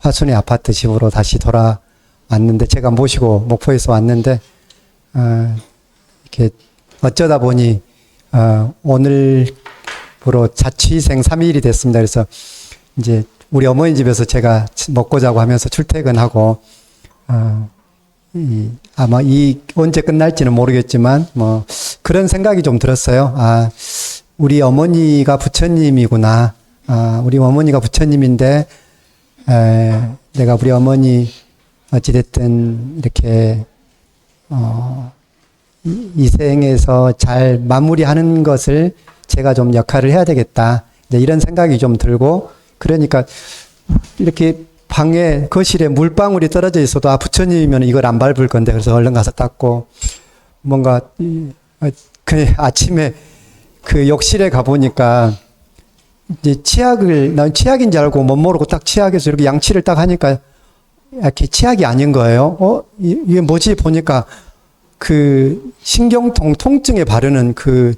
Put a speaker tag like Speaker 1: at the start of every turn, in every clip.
Speaker 1: 화순의 아파트 집으로 다시 돌아왔는데, 제가 모시고 목포에서 왔는데, 이렇게 어쩌다 보니, 오늘부로 자취생 3일이 됐습니다. 그래서 이제 우리 어머니 집에서 제가 먹고 자고 하면서 출퇴근하고, 아마 언제 끝날지는 모르겠지만, 뭐, 그런 생각이 좀 들었어요. 우리 어머니가 부처님이구나. 우리 어머니가 부처님인데, 내가 우리 어머니, 어찌됐든, 이렇게, 이 생에서 잘 마무리하는 것을 제가 좀 역할을 해야 되겠다. 이제 이런 생각이 좀 들고, 그러니까, 이렇게 방에, 거실에 물방울이 떨어져 있어도, 부처님이면 이걸 안 밟을 건데, 그래서 얼른 가서 닦고, 뭔가, 아침에 그 욕실에 가보니까, 이제 난 치약인 줄 알고 못 모르고 딱 치약에서 이렇게 양치를 딱 하니까, 이렇게 치약이 아닌 거예요. 이게 뭐지? 보니까, 그, 신경통, 통증에 바르는 그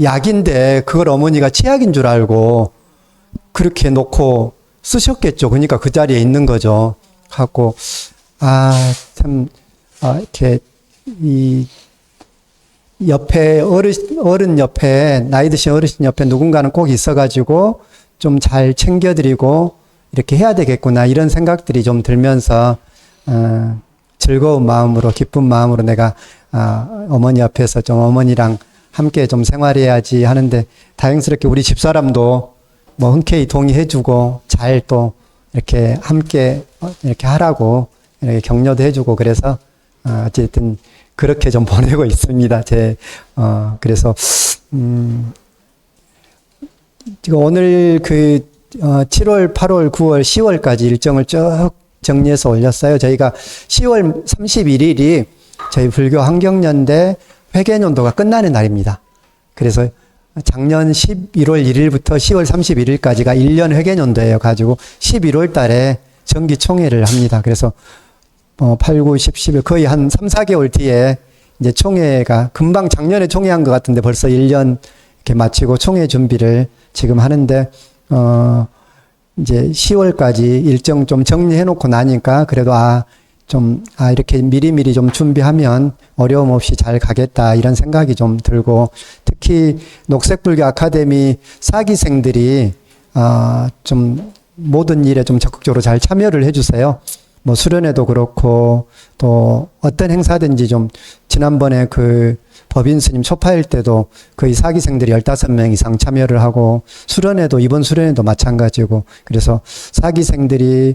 Speaker 1: 약인데, 그걸 어머니가 치약인 줄 알고, 그렇게 놓고 쓰셨겠죠. 그러니까 그 자리에 있는 거죠. 하고, 참, 이렇게, 옆에, 어른 옆에, 나이 드신 어르신 옆에 누군가는 꼭 있어가지고, 좀 잘 챙겨드리고, 이렇게 해야 되겠구나, 이런 생각들이 좀 들면서, 즐거운 마음으로, 기쁜 마음으로 내가, 어머니 옆에서 좀 어머니랑 함께 좀 생활해야지 하는데, 다행스럽게 우리 집사람도 뭐 흔쾌히 동의해주고, 잘 또 이렇게 함께 이렇게 하라고 이렇게 격려도 해주고, 그래서, 어쨌든 그렇게 좀 보내고 있습니다. 그래서, 지금 오늘 7월, 8월, 9월, 10월까지 일정을 쭉 정리해서 올렸어요. 저희가 10월 31일이 저희 불교 환경연대 회계연도가 끝나는 날입니다. 그래서 작년 11월 1일부터 10월 31일까지가 1년 회계연도예요. 가지고 11월 달에 정기총회를 합니다. 그래서 8, 9, 10, 11 거의 한 3, 4개월 뒤에 이제 총회가 금방 작년에 총회한 것 같은데 벌써 1년 이렇게 마치고 총회 준비를 지금 하는데 이제 10월까지 일정 좀 정리해 놓고 나니까 그래도 이렇게 미리미리 좀 준비하면 어려움 없이 잘 가겠다 이런 생각이 좀 들고, 특히 녹색불교 아카데미 사기생들이 좀 모든 일에 좀 적극적으로 잘 참여를 해주세요. 뭐 수련회도 그렇고 또 어떤 행사든지 좀, 지난번에 그 법인 스님 초파일 때도 거의 사기생들이 15명 이상 참여를 하고, 수련회도 이번 수련회도 마찬가지고, 그래서 사기생들이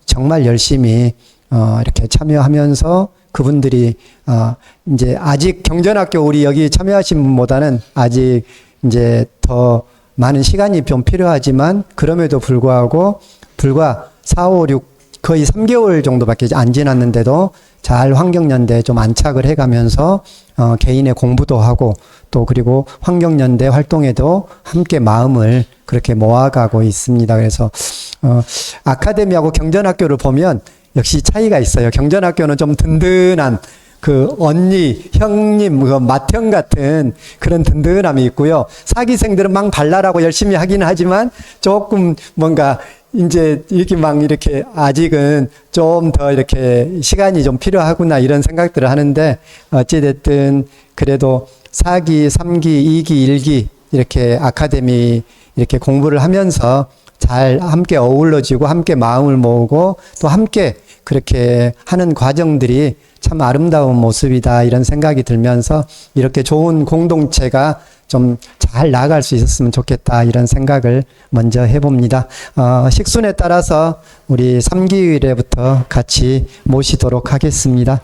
Speaker 1: 정말 열심히 이렇게 참여하면서 그분들이 이제 아직 경전학교 우리 여기 참여하신 분보다는 아직 이제 더 많은 시간이 좀 필요하지만, 그럼에도 불구하고 불과 4, 5, 6 거의 3개월 정도밖에 안 지났는데도 잘 환경연대에 좀 안착을 해가면서 개인의 공부도 하고, 또 그리고 환경연대 활동에도 함께 마음을 그렇게 모아가고 있습니다. 그래서 아카데미하고 경전학교를 보면 역시 차이가 있어요. 경전학교는 좀 든든한 그 언니, 형님, 맏형 같은 그런 든든함이 있고요. 사기생들은 막 발랄하고 열심히 하긴 하지만 조금 뭔가 이제 이렇게 아직은 좀 더 이렇게 시간이 좀 필요하구나 이런 생각들을 하는데, 어찌됐든 그래도 4기, 3기, 2기, 1기 이렇게 아카데미 이렇게 공부를 하면서 잘 함께 어우러지고 함께 마음을 모으고 또 함께 그렇게 하는 과정들이 참 아름다운 모습이다 이런 생각이 들면서, 이렇게 좋은 공동체가 좀 잘 나아갈 수 있었으면 좋겠다 이런 생각을 먼저 해봅니다. 식순에 따라서 우리 3기일에부터 같이 모시도록 하겠습니다.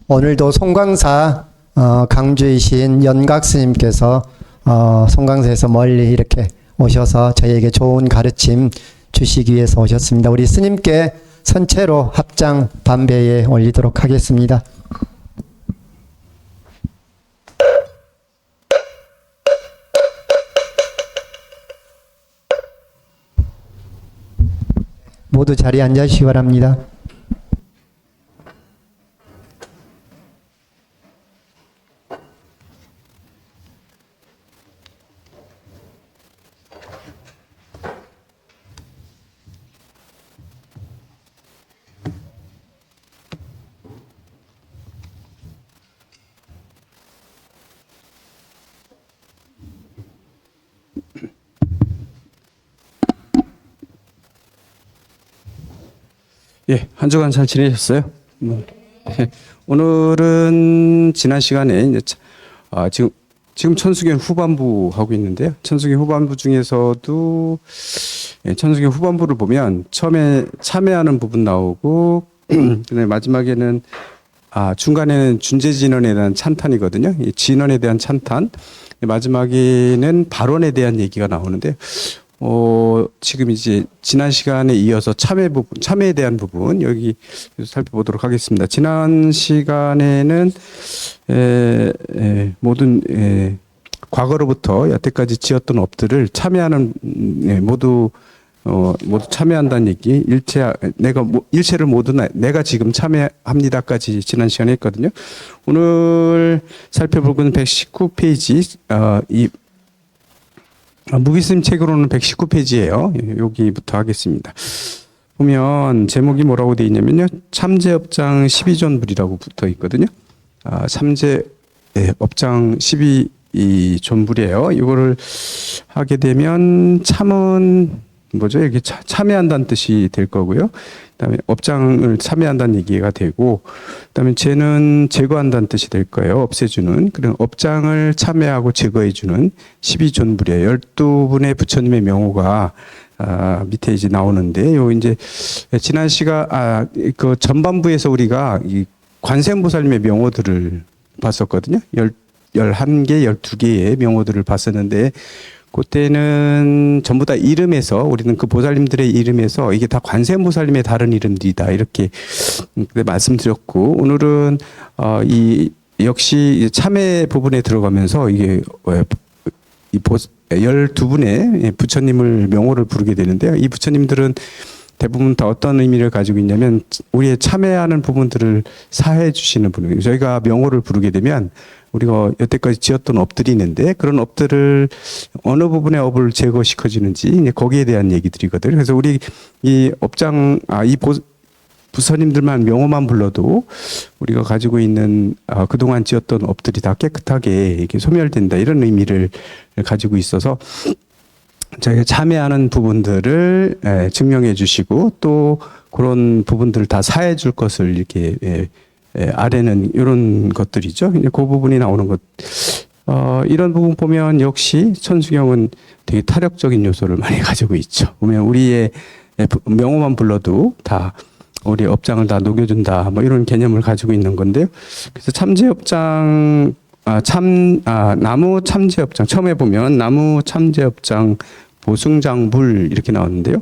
Speaker 1: 오늘도 송광사 강주이신 연각 스님께서 송광사에서 멀리 이렇게 오셔서 저희에게 좋은 가르침 주시기 위해서 오셨습니다. 우리 스님께 선체로 합장 반배에 올리도록 하겠습니다. 모두 자리에 앉아주시기 바랍니다.
Speaker 2: 예, 한 주간 잘 지내셨어요? 오늘은 지난 시간에 이제 지금 천수경 후반부 하고 있는데요. 천수경 후반부 중에서도 천수경 후반부를 보면 처음에 참여하는 부분 나오고 그다음에 마지막에는 중간에는 준재진언에 대한 찬탄이거든요. 이 진언에 대한 찬탄. 마지막에는 발언에 대한 얘기가 나오는데 지금 이제 지난 시간에 이어서 참여에 대한 부분 여기 살펴보도록 하겠습니다. 지난 시간에는 모든 과거로부터 여태까지 지었던 업들을 참여하는 모두 참여한다는 얘기, 일체를 모두 내가 지금 참여합니다까지 지난 시간에 했거든요. 오늘 살펴볼 것은 119페이지 무기스님 책으로는 119페이지예요. 여기부터 하겠습니다. 보면 제목이 뭐라고 되어 있냐면요. 참제업장 12존불이라고 붙어 있거든요. 참제업장 12존불이에요. 이거를 하게 되면 참은 뭐죠? 이렇게 참여한다는 뜻이 될 거고요. 그다음에 업장을 참여한다는 얘기가 되고, 그다음에 죄는 제거한다는 뜻이 될 거예요. 없애주는. 그런 업장을 참여하고 제거해주는 12존불이에요. 12분의 부처님의 명호가 밑에 이제 나오는데, 요 이제 지난 시간 그 전반부에서 우리가 이 관세음보살님의 명호들을 봤었거든요. 11개, 12개의 명호들을 봤었는데, 그때는 전부 다 이름에서 우리는 그 보살님들의 이름에서 이게 다 관세음보살님의 다른 이름들이다 이렇게 말씀드렸고, 오늘은 역시 참회 부분에 들어가면서 이게 이 12분의 부처님을 명호를 부르게 되는데요. 이 부처님들은 대부분 다 어떤 의미를 가지고 있냐면 우리의 참회하는 부분들을 사해 주시는 분이에요. 저희가 명호를 부르게 되면 우리가 여태까지 지었던 업들이 있는데 그런 업들을 어느 부분의 업을 제거시켜주는지 거기에 대한 얘기들이거든요. 그래서 우리 이 업장 부처님들만 명호만 불러도 우리가 가지고 있는 그동안 지었던 업들이 다 깨끗하게 이렇게 소멸된다 이런 의미를 가지고 있어서 저희가 참여하는 부분들을 증명해 주시고 또 그런 부분들을 다 사해 줄 것을 이렇게 아래는 이런 것들이죠. 그 부분이 나오는 것. 이런 부분 보면 역시 천수경은 되게 타력적인 요소를 많이 가지고 있죠. 보면 우리의 명호만 불러도 다 우리 업장을 다 녹여준다. 뭐 이런 개념을 가지고 있는 건데요. 그래서 참제업장, 나무 참제업장 처음에 보면 나무 참제업장 보승장불 이렇게 나오는데요.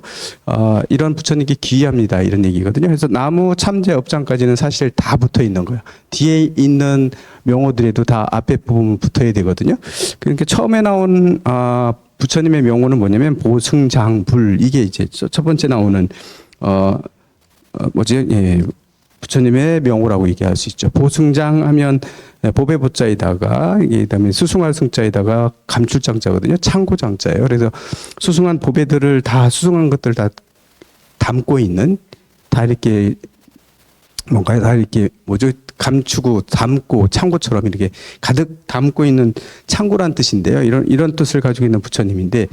Speaker 2: 이런 부처님께 귀합니다. 이런 얘기거든요. 그래서 나무 참제업장까지는 사실 다 붙어 있는 거예요. 뒤에 있는 명호들에도 다 앞에 부분 붙어야 되거든요. 그러니까 처음에 나온 부처님의 명호는 뭐냐면 보승장불 이게 이제 첫 번째 나오는 부처님의 명호라고 얘기할 수 있죠. 보승장 하면 보배 보자에다가 그다음에 수승할 승자에다가 감출장자거든요. 창고장자예요. 그래서 수승한 보배들을 다 수승한 것들 다 담고 있는 다 이렇게 뭔가 다 이렇게 감추고 담고 창고처럼 이렇게 가득 담고 있는 창고란 뜻인데요. 이런 뜻을 가지고 있는 부처님인데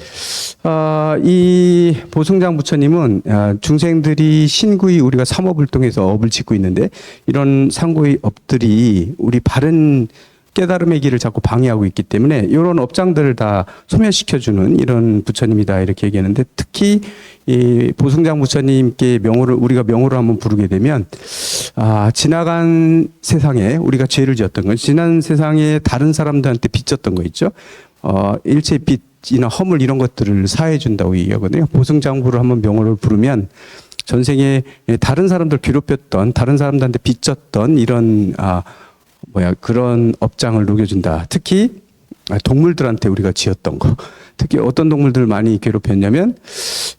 Speaker 2: 이 보승장 부처님은 중생들이 신구이 우리가 삼업을 통해서 업을 짓고 있는데 이런 상구의 업들이 우리 바른 깨달음의 길을 자꾸 방해하고 있기 때문에 이런 업장들을 다 소멸시켜주는 이런 부처님이다 이렇게 얘기하는데, 특히 이 보승장 부처님께 명호를 우리가 명호를 한번 부르게 되면 지나간 세상에 우리가 죄를 지었던 거, 지난 세상에 다른 사람들한테 빚졌던 거 있죠. 일체 빚이나 허물 이런 것들을 사해 준다고 얘기하거든요. 보승장부를 한번 명호를 부르면 전생에 다른 사람들 괴롭혔던, 다른 사람들한테 빚졌던 이런 그런 업장을 녹여준다. 특히 동물들한테 우리가 지었던 거. 특히 어떤 동물들을 많이 괴롭혔냐면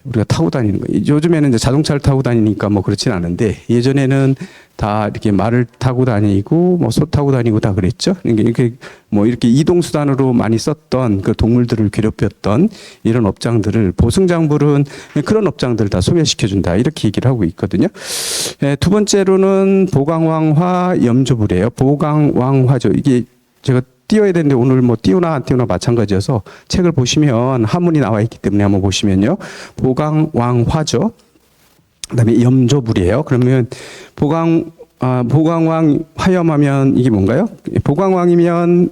Speaker 2: 우리가 타고 다니는 거. 요즘에는 이제 자동차를 타고 다니니까 뭐 그렇진 않은데, 예전에는 다 이렇게 말을 타고 다니고 뭐 소 타고 다니고 다 그랬죠. 이렇게 뭐 이렇게 이동 수단으로 많이 썼던 그 동물들을 괴롭혔던 이런 업장들을 보승장불은 그런 업장들을 다 소멸시켜준다 이렇게 얘기를 하고 있거든요. 두 번째로는 보강왕화 염조불이에요. 보강왕화죠. 이게 제가 띄워야 되는데 오늘 뭐 띄우나 안 띄우나 마찬가지여서 책을 보시면 한문이 나와 있기 때문에 한번 보시면요. 보강왕화죠. 그다음에 염조불이에요. 그러면 보강왕 화염하면 이게 뭔가요? 보강왕이면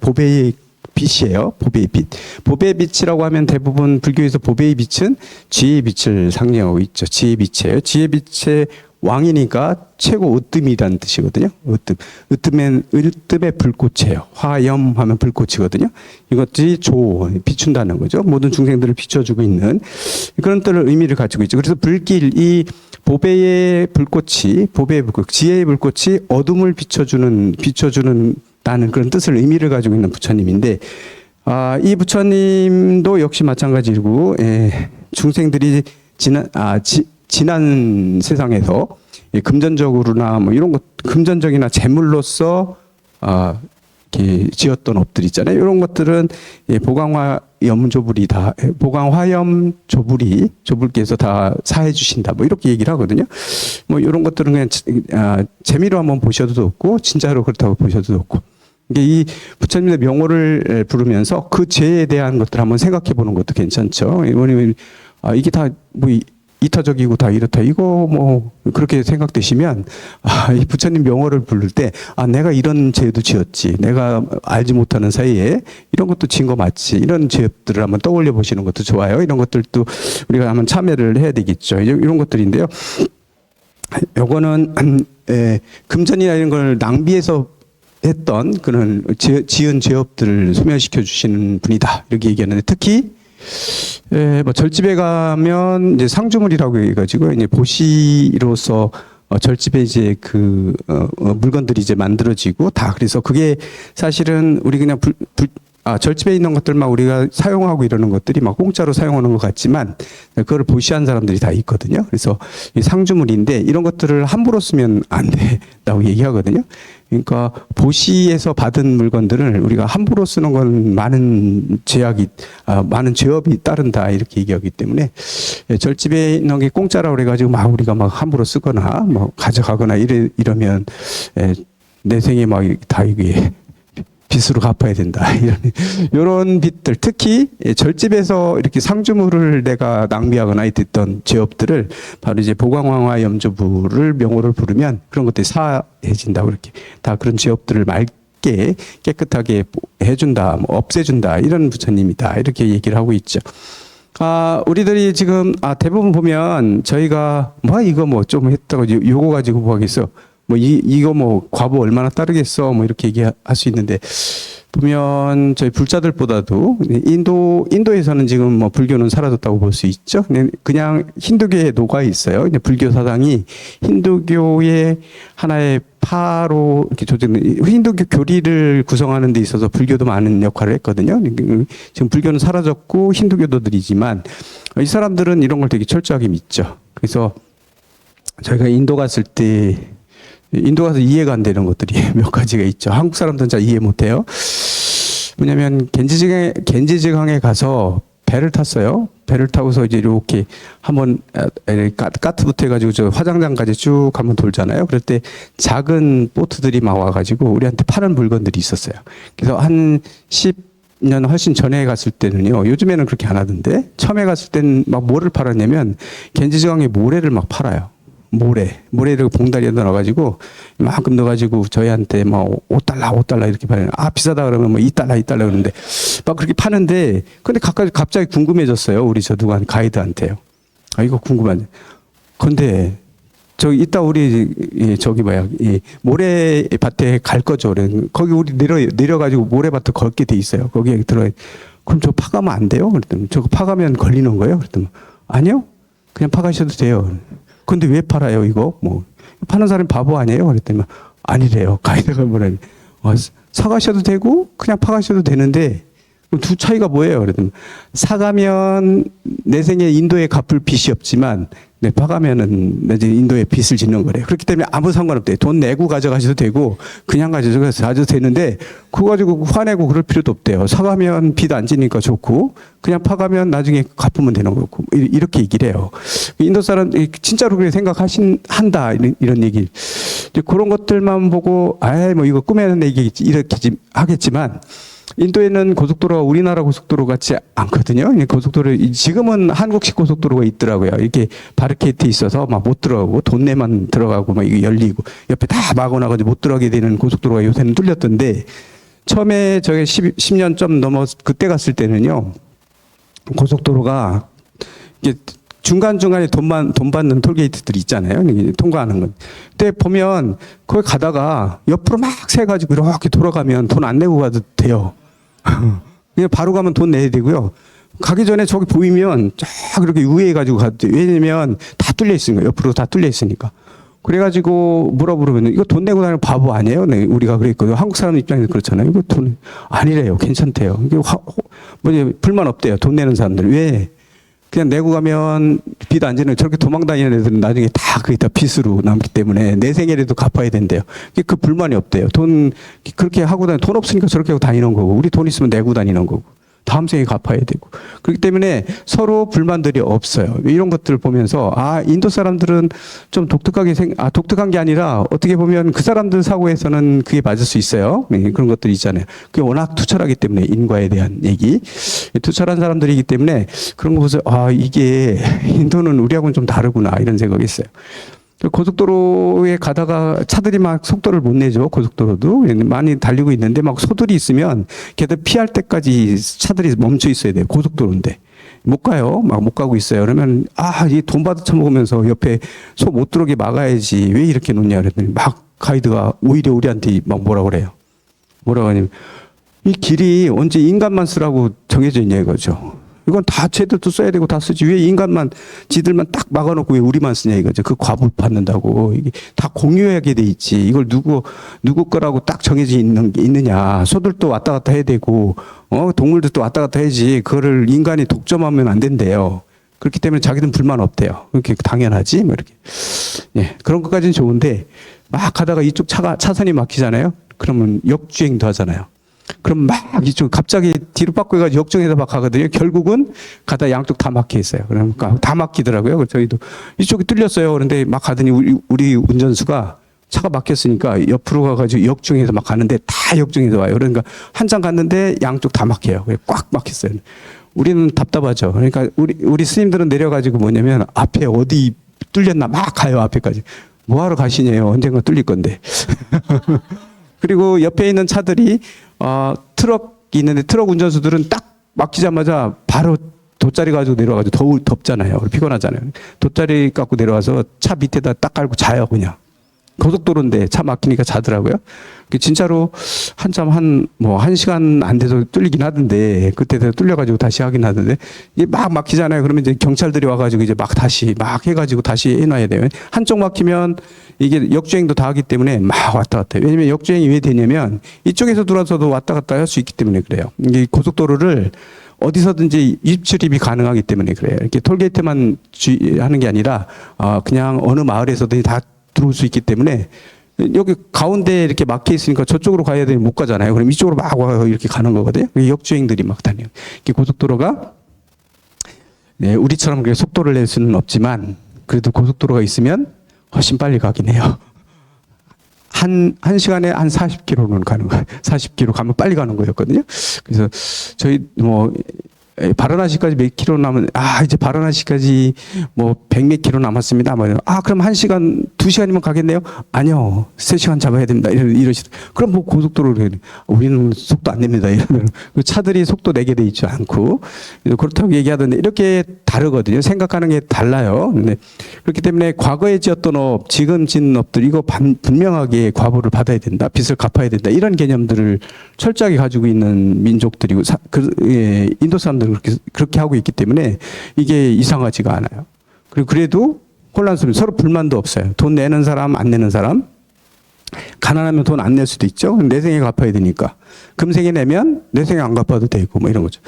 Speaker 2: 보배의 빛이에요. 보배의 빛. 보배의 빛이라고 하면 대부분 불교에서 보배의 빛은 지혜의 빛을 상징하고 있죠. 지혜의 빛이에요. 지혜의 빛의 왕이니까 최고 으뜸이라는 뜻이거든요. 으뜸의 불꽃이에요. 화염하면 불꽃이거든요. 이것들이 비춘다는 거죠. 모든 중생들을 비춰주고 있는 그런 뜻을 의미를 가지고 있죠. 그래서 불길, 이 보배의 불꽃이, 지혜의 불꽃이 어둠을 비춰주는 다는 그런 뜻을 의미를 가지고 있는 부처님인데, 이 부처님도 역시 마찬가지고, 중생들이 지난 세상에서 금전적으로나 뭐 이런 것, 금전적이나 재물로서 이렇게 지었던 업들 있잖아요. 이런 것들은 보강화염조불이 다, 보강화염조불께서 다 사해 주신다. 뭐 이렇게 얘기를 하거든요. 뭐 이런 것들은 그냥 재미로 한번 보셔도 좋고, 진짜로 그렇다고 보셔도 좋고. 이게 이 부처님의 명호를 부르면서 그 죄에 대한 것들 한번 생각해 보는 것도 괜찮죠. 왜냐면 이게 다 뭐 이타적이고 다 이렇다. 이거 뭐 그렇게 생각되시면 이 부처님 명호를 부를 때 내가 이런 죄도 지었지. 내가 알지 못하는 사이에 이런 것도 지은 거 맞지. 이런 죄들을 한번 떠올려 보시는 것도 좋아요. 이런 것들도 우리가 한번 참여를 해야 되겠죠. 이런 것들인데요. 요거는 금전이나 이런 걸 낭비해서 했던 그런 지은 죄업들을 소멸시켜 주시는 분이다. 이렇게 얘기하는데, 특히 뭐 절집에 가면 이제 상주물이라고 해가지고 이제 보시로서 절집에 이제 물건들이 이제 만들어지고 다, 그래서 그게 사실은 우리 그냥 절집에 있는 것들만 우리가 사용하고 이러는 것들이 막 공짜로 사용하는 것 같지만 그걸 보시한 사람들이 다 있거든요. 그래서 이 상주물인데 이런 것들을 함부로 쓰면 안 된다고 얘기하거든요. 그러니까 보시에서 받은 물건들을 우리가 함부로 쓰는 건 많은 많은 죄업이 따른다 이렇게 얘기하기 때문에, 절집에 있는 게 공짜라고 그래가지고 우리가 막 함부로 쓰거나 뭐 가져가거나 이러면 내 생에 막 다 이게 빚으로 갚아야 된다. 이런 빚들, 특히 절집에서 이렇게 상주물을 내가 낭비하거나 했던 죄업들을 바로 이제 보강왕화 염조부를 명호를 부르면 그런 것들이 사해진다. 그렇게 다 그런 죄업들을 맑게 깨끗하게 해준다, 뭐 없애준다. 이런 부처님이다. 이렇게 얘기를 하고 있죠. 우리들이 지금 대부분 보면 저희가 이거 뭐 좀 했다고 요거 가지고 뭐 하겠어. 이거 뭐 과보 얼마나 따르겠어 뭐 이렇게 얘기할 수 있는데, 보면 저희 불자들보다도 인도에서는 지금 뭐 불교는 사라졌다고 볼 수 있죠. 그냥 힌두교에 녹아 있어요. 불교 사상이 힌두교의 하나의 파로 이렇게 조직된, 힌두교 교리를 구성하는 데 있어서 불교도 많은 역할을 했거든요. 지금 불교는 사라졌고 힌두교도들이지만 이 사람들은 이런 걸 되게 철저하게 믿죠. 그래서 저희가 인도 갔을 때 인도 가서 이해가 안 되는 것들이 몇 가지가 있죠. 한국 사람들은 잘 이해 못 해요. 뭐냐면 겐지지강에 가서 배를 탔어요. 배를 타고서 이제 이렇게 한번 까트부터 해가지고 저 화장장까지 쭉 한번 돌잖아요. 그럴 때 작은 보트들이 막 와가지고 우리한테 파는 물건들이 있었어요. 그래서 한 10년 훨씬 전에 갔을 때는요. 요즘에는 그렇게 안 하던데 처음에 갔을 때는 막 뭐를 팔았냐면 겐지지강에 모래를 막 팔아요. 모래를 봉다리에 넣어가지고 이만큼 넣어가지고 저희한테 뭐 $5 이렇게 팔아요. 아, 비싸다 그러면 뭐 $2 그러는데 막 그렇게 파는데 근데 갑자기 궁금해졌어요. 우리 저 누가 가이드한테요. 아, 이거 궁금하네. 근데 저기 이따 우리 이 모래밭에 갈 거죠. 그래. 거기 우리 내려가지고 모래밭에 걸게 돼 있어요. 거기에 들어. 그럼 저 파가면 안 돼요? 그랬더니 저거 파가면 걸리는 거예요? 그랬더니 아니요. 그냥 파가셔도 돼요. 근데 왜 팔아요, 이거? 뭐 파는 사람이 바보 아니에요? 그랬더니 아니래요. 가이드가 뭐라니. 사가셔도 되고 그냥 파가셔도 되는데 그럼 두 차이가 뭐예요? 그랬더니 사가면 내 생에 인도에 갚을 빚이 없지만 네, 파가면은 이제 인도에 빚을 짓는 거래요. 그렇기 때문에 아무 상관없대요. 돈 내고 가져가셔도 되고 그냥 가져가셔도 되는데 그거 가지고 화내고 그럴 필요도 없대요. 사가면 빚 안 지니까 좋고 그냥 파가면 나중에 갚으면 되는 거고 이렇게 얘기를 해요. 인도 사람 진짜로 그렇게 한다 이런 얘기. 이제 그런 것들만 보고 아이 뭐 이거 꿈에는 얘기 이렇게 하겠지만 인도에는 고속도로가 우리나라 고속도로 같지 않거든요. 고속도로 지금은 한국식 고속도로가 있더라고요. 이렇게 바리케이트 있어서 막 못 들어가고 돈 내만 들어가고 막 이게 열리고 옆에 다 막아놔가지고 못 들어가게 되는 고속도로가 요새는 뚫렸던데 처음에 저게 10년 좀 넘어 그때 갔을 때는요 고속도로가 이게 중간중간에 돈 받는 톨게이트들이 있잖아요. 통과하는 건. 그때 보면 거기 가다가 옆으로 막 세가지고 이렇게 돌아가면 돈 안 내고 가도 돼요. 그냥 바로 가면 돈 내야 되고요. 가기 전에 저기 보이면 쫙 그렇게 우회해가지고 가도 돼요. 왜냐면 다 뚫려 있으니까. 옆으로 다 뚫려 있으니까. 그래가지고 뭐라 그러면 이거 돈 내고 다니는 바보 아니에요? 네, 우리가 그랬거든요. 한국 사람 입장에서 그렇잖아요. 이거 돈 아니래요. 괜찮대요. 이게 불만 없대요. 돈 내는 사람들. 왜? 그냥 내고 가면 빚 안 지는 저렇게 도망 다니는 애들은 나중에 다 그게 다 빚으로 남기 때문에 내 생애라도 갚아야 된대요. 그 불만이 없대요. 돈 그렇게 하고 돈 없으니까 저렇게 하고 다니는 거고 우리 돈 있으면 내고 다니는 거고 다음 생에 갚아야 되고 그렇기 때문에 서로 불만들이 없어요. 이런 것들을 보면서 아 인도 사람들은 좀 독특한 게 아니라 어떻게 보면 그 사람들 사고에서는 그게 맞을 수 있어요. 그런 것들이 있잖아요. 그게 워낙 투철하기 때문에 인과에 대한 얘기 투철한 사람들이기 때문에 그런 거 보세요. 아 이게 인도는 우리하고는 좀 다르구나 이런 생각이 있어요. 고속도로에 가다가 차들이 막 속도를 못 내죠. 고속도로도 많이 달리고 있는데 막 소들이 있으면 걔들 피할 때까지 차들이 멈춰 있어야 돼요. 고속도로인데 못 가요. 막 못 가고 있어요. 그러면 이 돈 받아 처먹으면서 옆에 소 못 들어오게 막아야지 왜 이렇게 놓냐 그랬더니 막 가이드가 오히려 우리한테 막 뭐라 그래요. 뭐라고 하냐면 이 길이 언제 인간만 쓰라고 정해져 있냐 이거죠. 이건 다 쟤들도 써야 되고 다 쓰지. 왜 인간만, 지들만 딱 막아놓고 왜 우리만 쓰냐 이거죠. 그 과부 받는다고. 이게 다 공유하게 돼 있지. 이걸 누구 거라고 딱 정해져 있는 게 있느냐. 소들도 왔다 갔다 해야 되고, 동물들도 왔다 갔다 해야지. 그거를 인간이 독점하면 안 된대요. 그렇기 때문에 자기는 불만 없대요. 그렇게 당연하지. 뭐 이렇게. 예. 그런 것까지는 좋은데, 막 가다가 이쪽 차선이 막히잖아요. 그러면 역주행도 하잖아요. 그럼 막 이쪽 갑자기 뒤로 바꿔 가지고 역정에서 막 가거든요. 결국은 가다 양쪽 다 막혀 있어요. 그러니까 다 막히더라고요. 그래서 저희도 이쪽이 뚫렸어요. 그런데 막 가더니 우리 운전수가 차가 막혔으니까 옆으로 가가지고 역정에서 막 가는데 다 역정에서 와요. 그러니까 한참 갔는데 양쪽 다 막혀요. 꽉 막혔어요. 우리는 답답하죠. 그러니까 우리 스님들은 내려가지고 뭐냐면 앞에 어디 뚫렸나 막 가요. 앞에까지. 뭐하러 가시냐요. 언젠가 뚫릴 건데. 그리고 옆에 있는 차들이 트럭이 있는데 트럭 운전수들은 딱 막히자마자 바로 돗자리 가지고 내려와가지고 덥잖아요. 피곤하잖아요. 돗자리 갖고 내려와서 차 밑에다 딱 깔고 자요 그냥. 고속도로인데 차 막히니까 자더라고요. 진짜로 한참 한 시간 안 돼서 뚫리긴 하던데 그때 뚫려가지고 다시 하긴 하던데 이게 막 막히잖아요. 그러면 이제 경찰들이 와가지고 이제 막 다시 막 해가지고 다시 해놔야 돼요. 한쪽 막히면 이게 역주행도 다 하기 때문에 막 왔다 갔다 해요. 왜냐면 역주행이 왜 되냐면 이쪽에서 들어와서도 왔다 갔다 할 수 있기 때문에 그래요. 이게 고속도로를 어디서든지 입출입이 가능하기 때문에 그래요. 이렇게 톨게이트만 하는 게 아니라 그냥 어느 마을에서든지 다 들어올 수 있기 때문에 여기 가운데 이렇게 막혀 있으니까 저쪽으로 가야 되면 못 가잖아요. 그럼 이쪽으로 막 와서 이렇게 가는 거거든요. 역주행들이 막 다녀요. 이렇게 고속도로가 네, 우리처럼 그렇게 속도를 낼 수는 없지만 그래도 고속도로가 있으면 훨씬 빨리 가긴 해요. 한 시간에 한 40km는 가는 거예요. 40km 가면 빨리 가는 거였거든요. 그래서 저희 바라나시까지 몇 킬로 남은, 이제 바라나시까지 뭐 100몇 킬로 남았습니다. 뭐, 그럼 1시간, 2시간이면 가겠네요? 아니요. 3시간 잡아야 됩니다. 이러시더라고요. 그럼 뭐 고속도로를 해야 돼. 우리는 속도 안 냅니다. 이러면. 그 차들이 속도 내게 돼 있지 않고. 그렇다고 얘기하던데 이렇게 다르거든요. 생각하는 게 달라요. 근데 그렇기 때문에 과거에 지었던 업, 지금 짓는 업들, 이거 분명하게 과보를 받아야 된다. 빚을 갚아야 된다. 이런 개념들을 철저하게 가지고 있는 민족들이고, 인도 사람들은 그렇게 하고 있기 때문에 이게 이상하지가 않아요. 그리고 그래도 혼란스러워. 서로 불만도 없어요. 돈 내는 사람, 안 내는 사람. 가난하면 돈 안 낼 수도 있죠. 내 생에 갚아야 되니까. 금생에 내면 내 생에 안 갚아도 되고, 뭐 이런 거죠.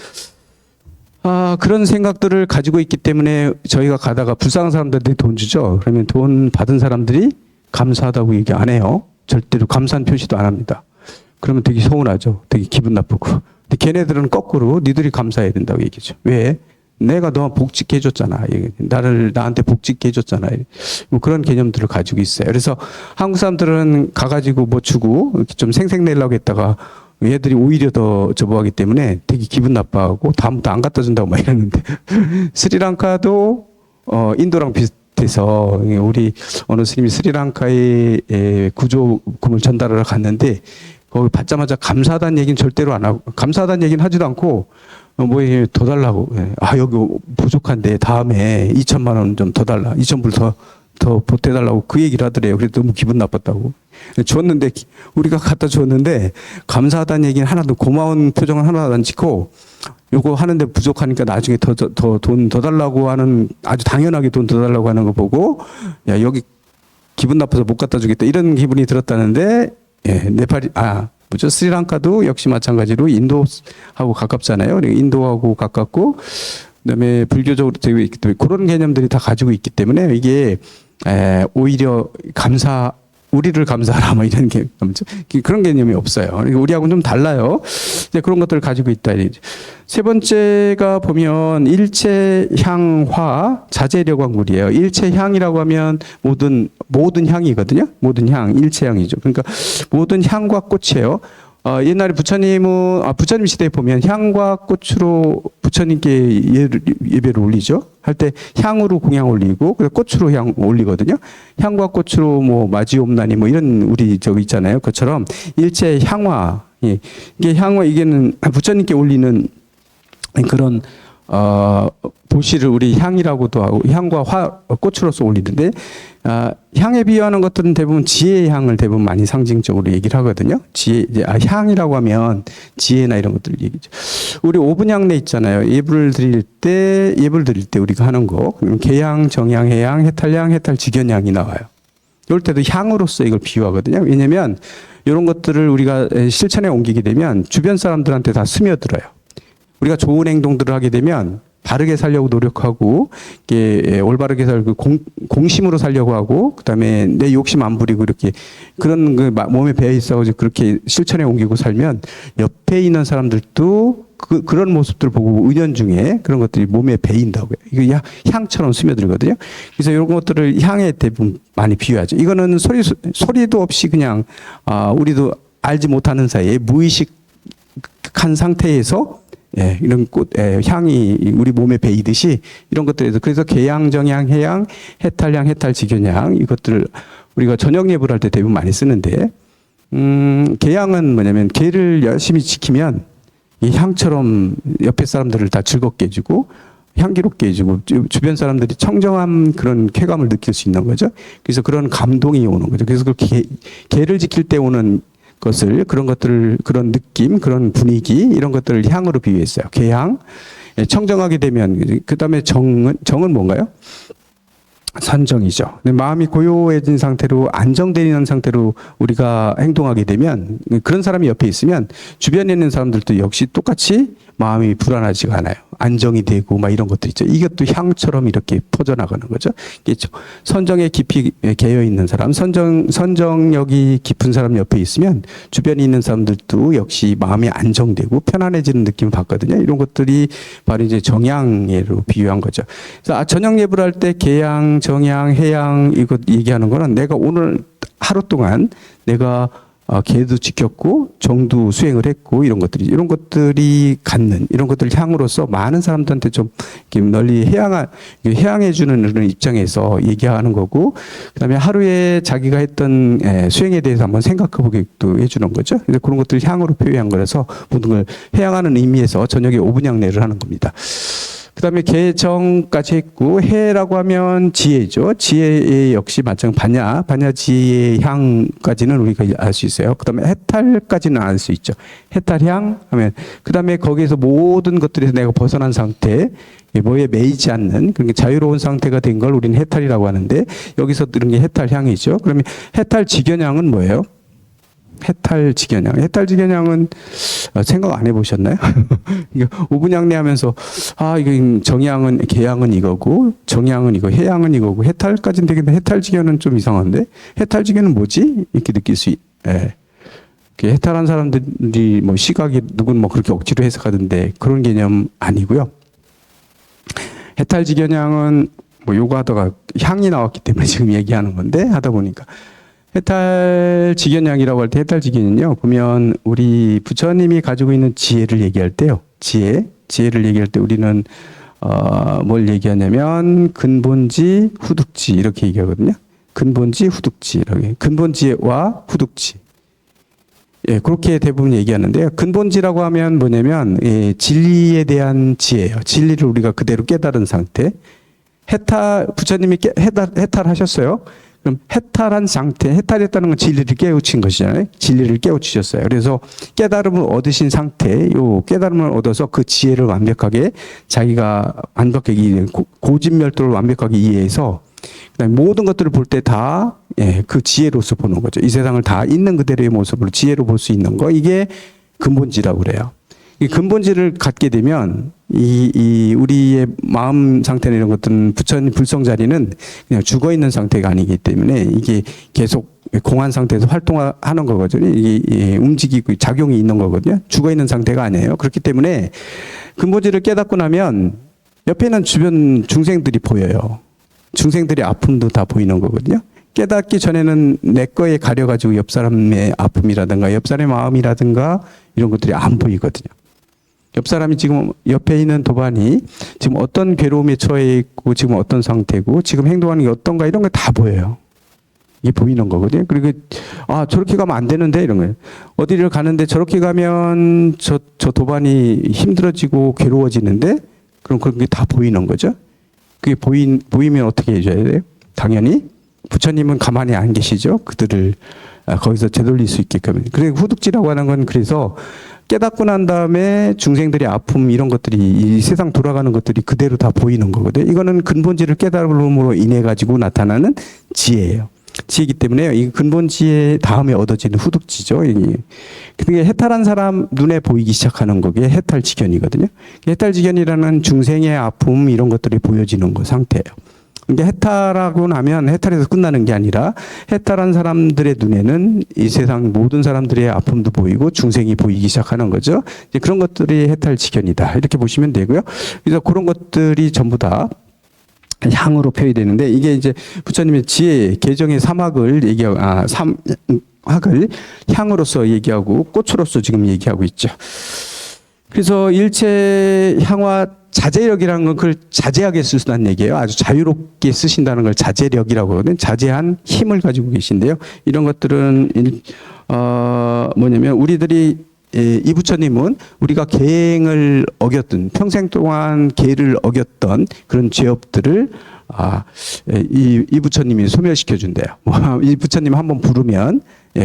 Speaker 2: 그런 생각들을 가지고 있기 때문에 저희가 가다가 불쌍한 사람들한테 돈 주죠. 그러면 돈 받은 사람들이 감사하다고 얘기 안 해요. 절대로 감사한 표시도 안 합니다. 그러면 되게 서운하죠. 되게 기분 나쁘고. 근데 걔네들은 거꾸로 니들이 감사해야 된다고 얘기죠. 왜? 내가 너 복짓게 해줬잖아. 나한테 복짓게 해줬잖아. 뭐 그런 개념들을 가지고 있어요. 그래서 한국 사람들은 가가지고 뭐 주고 좀 생색내려고 했다가 얘들이 오히려 더 저거하기 때문에 되게 기분 나빠하고 다음부터 안 갖다 준다고 막 이러는데 스리랑카도 인도랑 비슷해서 우리 어느 스님이 스리랑카에 구조금을 전달하러 갔는데 거기 받자마자 감사하다는 얘기는 절대로 안 하고, 감사하다는 얘기는 하지도 않고, 더 달라고. 여기 부족한데 다음에 2천만 원 좀 더 달라. 2,000불 더 보태달라고 그 얘기를 하더래요. 그래서 너무 기분 나빴다고. 줬는데, 우리가 갖다 줬는데, 감사하다는 얘기는 하나도, 고마운 표정은 하나도 안 짓고, 요거 하는데 부족하니까 나중에 돈 더 달라고 하는, 아주 당연하게 돈 더 달라고 하는 거 보고, 야, 여기 기분 나빠서 못 갖다 주겠다. 이런 기분이 들었다는데, 네팔이, 스리랑카도 역시 마찬가지로 인도하고 가깝잖아요. 인도하고 가깝고, 그다음에 불교적으로 되고 있기 때문에 그런 개념들이 다 가지고 있기 때문에 이게 오히려 우리를 감사하라 뭐 이런 게 그런 개념이 없어요. 우리하고는 좀 달라요. 이제 그런 것들을 가지고 있다. 세 번째가 보면 일체향화 자재력왕물이에요. 일체향이라고 하면 모든 향이거든요. 모든 향, 일체향이죠. 그러니까 모든 향과 꽃이에요. 옛날에 부처님 시대에 보면 향과 꽃으로 부처님께 예배를 올리죠. 할 때 향으로 공양 올리고, 꽃으로 향 올리거든요. 향과 꽃으로 뭐 마지옴나니 뭐 이런 우리 저기 있잖아요. 그처럼 일체 향화. 이게 향화, 이게는 부처님께 올리는 그런, 보시를 우리 향이라고도 하고, 향과 꽃으로서 올리는데, 향에 비유하는 것들은 대부분 지혜의 향을 대부분 많이 상징적으로 얘기를 하거든요. 향이라고 하면 지혜나 이런 것들을 얘기죠. 우리 오분향내 있잖아요. 예불 드릴 때 우리가 하는 거. 계향, 정향, 해향, 해탈향, 해탈직연향이 나와요. 이럴 때도 향으로서 이걸 비유하거든요. 왜냐면 이런 것들을 우리가 실천에 옮기게 되면 주변 사람들한테 다 스며들어요. 우리가 좋은 행동들을 하게 되면 바르게 살려고 노력하고, 이게 올바르게 살고 공심으로 살려고 하고, 그다음에 내 욕심 안 부리고 이렇게 그런 그 몸에 배어 있어가지고 그렇게 실천에 옮기고 살면 옆에 있는 사람들도 그런 모습들을 보고 은연중에 그런 것들이 몸에 배인다고요. 이거 향처럼 스며들거든요. 그래서 이런 것들을 향에 대부분 많이 비유하죠. 이거는 소리도 없이 그냥 우리도 알지 못하는 사이에 무의식한 상태에서 이런 꽃, 향이 우리 몸에 배이듯이 이런 것들에서, 그래서 계향, 정향, 해향, 해탈향, 해탈직연향, 이것들을 우리가 저녁 예불 할 때 대부분 많이 쓰는데, 계향은 뭐냐면, 계를 열심히 지키면 이 향처럼 옆에 사람들을 다 즐겁게 해주고, 향기롭게 해주고, 주변 사람들이 청정한 그런 쾌감을 느낄 수 있는 거죠. 그래서 그런 감동이 오는 거죠. 그래서 그 계를 지킬 때 오는 그런 것들을, 그런 느낌, 그런 분위기, 이런 것들을 향으로 비유했어요. 계향. 청정하게 되면, 그 다음에 정은 뭔가요? 산정이죠. 마음이 고요해진 상태로, 안정되는 상태로 우리가 행동하게 되면, 그런 사람이 옆에 있으면 주변에 있는 사람들도 역시 똑같이 마음이 불안하지가 않아요. 안정이 되고 막 이런 것도 있죠. 이것도 향처럼 이렇게 퍼져나가는 거죠. 선정에 깊이 개여 있는 사람, 선정력이 깊은 사람 옆에 있으면 주변에 있는 사람들도 역시 마음이 안정되고 편안해지는 느낌을 받거든요. 이런 것들이 바로 이제 정향예로 비유한 거죠. 그래서 저녁 예불 할 때 계향, 정향, 해향 이거 얘기하는 거는 내가 오늘 하루 동안 내가 계도 지켰고 정도 수행을 했고 이런 것들이 갖는 이런 것들을 향으로서 많은 사람들한테 좀 이렇게 널리 해양해 주는 그런 입장에서 얘기하는 거고, 그다음에 하루에 자기가 했던 수행에 대해서 한번 생각해 보게도 해주는 거죠. 그래서 그런 것들을 향으로 표현한 거라서 모든 걸 해양하는 의미에서 저녁에 5분 향례를 하는 겁니다. 그다음에 개정까지 했고, 해라고 하면 지혜죠. 지혜 역시 마찬가지 반야 지혜의 향까지는 우리가 알 수 있어요. 그다음에 해탈까지는 알 수 있죠. 해탈향 하면 그다음에 거기에서 모든 것들에서 내가 벗어난 상태, 뭐에 매이지 않는 그런 게 자유로운 상태가 된 걸 우리는 해탈이라고 하는데, 여기서 들은 게 해탈향이죠. 그러면 해탈직연향은 뭐예요? 해탈직연향은 생각 안 해보셨나요? 이거 오분양내 하면서 이거 정향은 개향은 이거고 정향은 이거 해향은 이거고 해탈까지는 되겠는데 해탈직연은 좀 이상한데 해탈직연은 뭐지? 이렇게 느낄 수 해탈한 사람들이 뭐 시각이 누군 뭐 그렇게 억지로 해석하던데 그런 개념 아니고요. 해탈직연향은 뭐 요거 하다가 향이 나왔기 때문에 지금 얘기하는 건데 하다 보니까 해탈직연향이라고 할 때 해탈직연은요, 보면 우리 부처님이 가지고 있는 지혜를 얘기할 때요, 지혜를 얘기할 때 우리는 뭘 얘기하냐면 근본지, 후득지 이렇게 얘기하거든요. 근본지, 후득지 이렇게 근본지와 후득지. 예, 그렇게 대부분 얘기하는데요. 근본지라고 하면 뭐냐면 진리에 대한 지혜예요. 진리를 우리가 그대로 깨달은 상태. 부처님이 해탈하셨어요. 그럼 해탈한 상태, 해탈했다는 건 진리를 깨우친 것이잖아요. 진리를 깨우치셨어요. 그래서 깨달음을 얻으신 상태, 요 깨달음을 얻어서 그 지혜를 완벽하게 자기가 완벽하게 고진멸도를 완벽하게 이해해서 그다음에 모든 것들을 볼 때 다 그 지혜로서 보는 거죠. 이 세상을 다 있는 그대로의 모습으로 지혜로 볼 수 있는 거, 이게 근본지라고 그래요. 이 근본지를 갖게 되면 우리의 마음 상태나 이런 것들은 부처님 불성 자리는 그냥 죽어 있는 상태가 아니기 때문에 이게 계속 공한 상태에서 활동하는 거거든요. 이게 움직이고 작용이 있는 거거든요. 죽어 있는 상태가 아니에요. 그렇기 때문에 근본지를 깨닫고 나면 옆에 있는 주변 중생들이 보여요. 중생들의 아픔도 다 보이는 거거든요. 깨닫기 전에는 내 거에 가려가지고 옆 사람의 아픔이라든가 옆 사람의 마음이라든가 이런 것들이 안 보이거든요. 옆 사람이 지금 옆에 있는 도반이 지금 어떤 괴로움에 처해 있고 지금 어떤 상태고 지금 행동하는 게 어떤가 이런 거 다 보여요. 이게 보이는 거거든요. 그리고 저렇게 가면 안 되는데 이런 거예요. 어디를 가는데 저렇게 가면 저 도반이 힘들어지고 괴로워지는데 그럼 그런 게 다 보이는 거죠. 그게 보이면 어떻게 해줘야 돼요? 당연히 부처님은 가만히 안 계시죠. 그들을 거기서 되돌릴 수 있게끔. 그리고 후득지라고 하는 건 그래서 깨닫고 난 다음에 중생들의 아픔 이런 것들이 이 세상 돌아가는 것들이 그대로 다 보이는 거거든요. 이거는 근본지를 깨달음으로 인해 가지고 나타나는 지혜예요. 지혜이기 때문에 이 근본지의 다음에 얻어지는 후득지죠. 그게 해탈한 사람 눈에 보이기 시작하는 거게 해탈직연이거든요. 해탈직연이라는 중생의 아픔 이런 것들이 보여지는 거 상태예요. 이게 해탈하고 나면 해탈에서 끝나는 게 아니라 해탈한 사람들의 눈에는 이 세상 모든 사람들의 아픔도 보이고 중생이 보이기 시작하는 거죠. 이제 그런 것들이 해탈직연이다. 이렇게 보시면 되고요. 그래서 그런 것들이 전부 다 향으로 표현이 되는데 이게 이제 부처님의 지혜 개정의 삼학을 얘기하고 삼학을 향으로서 얘기하고 꽃으로서 지금 얘기하고 있죠. 그래서 일체 향화 자제력이라는 건 그걸 자제하게 쓰신다는 얘기예요. 아주 자유롭게 쓰신다는 걸 자제력이라고 하거든요. 자제한 힘을 가지고 계신데요. 이런 것들은 뭐냐면 우리들이 이 부처님은 우리가 계행을 어겼던 평생 동안 계를 어겼던 그런 죄업들을 이 부처님이 소멸시켜 준대요. 이 부처님 한번 부르면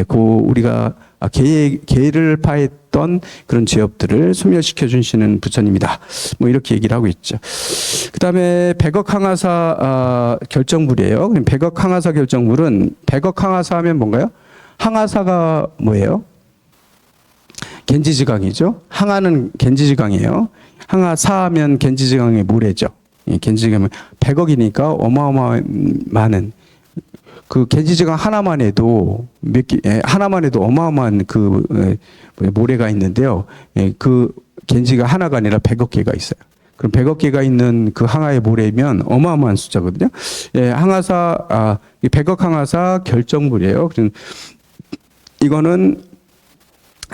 Speaker 2: 우리가 계를 파했던 그런 죄업들을 소멸시켜 주시는 부처님이다. 뭐 이렇게 얘기를 하고 있죠. 그다음에 백억 항아사 결정물이에요. 그럼 백억 항아사 결정물은 백억 항아사 하면 뭔가요? 항아사가 뭐예요? 겐지지강이죠. 항아는 겐지지강이에요. 항아사 하면 겐지지강의 모래죠. 겐지지강은 100억이니까 어마어마한 많은 그 겐지지강 하나만 해도 하나만 해도 어마어마한 그 모래가 있는데요. 그 겐지가 하나가 아니라 100억 개가 있어요. 그럼 100억 개가 있는 그 항아의 모래면 어마어마한 숫자거든요. 항아사 100억 항아사 결정물이에요. 이거는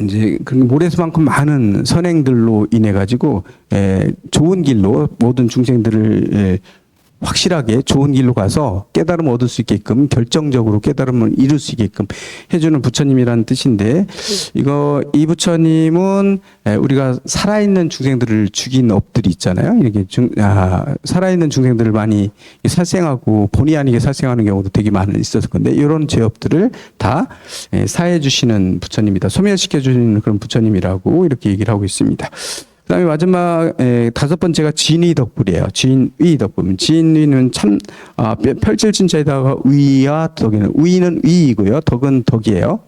Speaker 2: 이제 그 모래수만큼 많은 선행들로 인해 가지고 좋은 길로 모든 중생들을 확실하게 좋은 길로 가서 깨달음을 얻을 수 있게끔 결정적으로 깨달음을 이룰 수 있게끔 해주는 부처님이라는 뜻인데 이 부처님은 우리가 살아있는 중생들을 죽인 업들이 있잖아요. 이렇게 살아있는 중생들을 많이 살생하고 본의 아니게 살생하는 경우도 되게 많이 있었을 건데 이런 죄업들을 다 사해 주시는 부처님이다. 소멸시켜 주시는 그런 부처님이라고 이렇게 얘기를 하고 있습니다. 그다음에 마지막 다섯 번째가 진의 덕불이에요. 진의 덕불. 진의는 참 펼칠진자에다가 의와 덕이는 의는 의이고요. 덕은 덕이에요.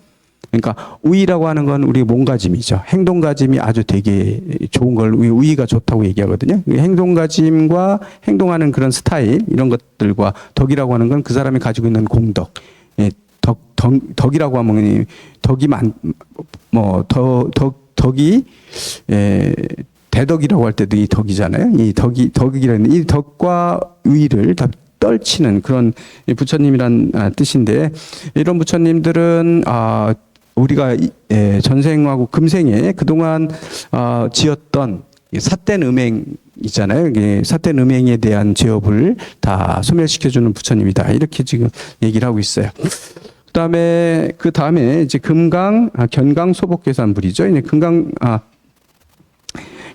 Speaker 2: 그러니까 의라고 하는 건 우리 몸가짐이죠. 행동가짐이 아주 되게 좋은 걸 의가 좋다고 얘기하거든요. 행동가짐과 행동하는 그런 스타일 이런 것들과 덕이라고 하는 건 그 사람이 가지고 있는 공덕. 덕이라고 하면 덕이 대덕이라고 할 때도 이 덕이잖아요. 이 덕이라는 이 덕과 의를 다 떨치는 그런 부처님이란 뜻인데 이런 부처님들은 우리가 전생하고 금생에 그동안 지었던 삿된 음행 있잖아요. 삿된 음행에 대한 죄업을 다 소멸시켜주는 부처님이다. 이렇게 지금 얘기를 하고 있어요. 그 다음에 이제 견강 소복계산불이죠. 이제 금강,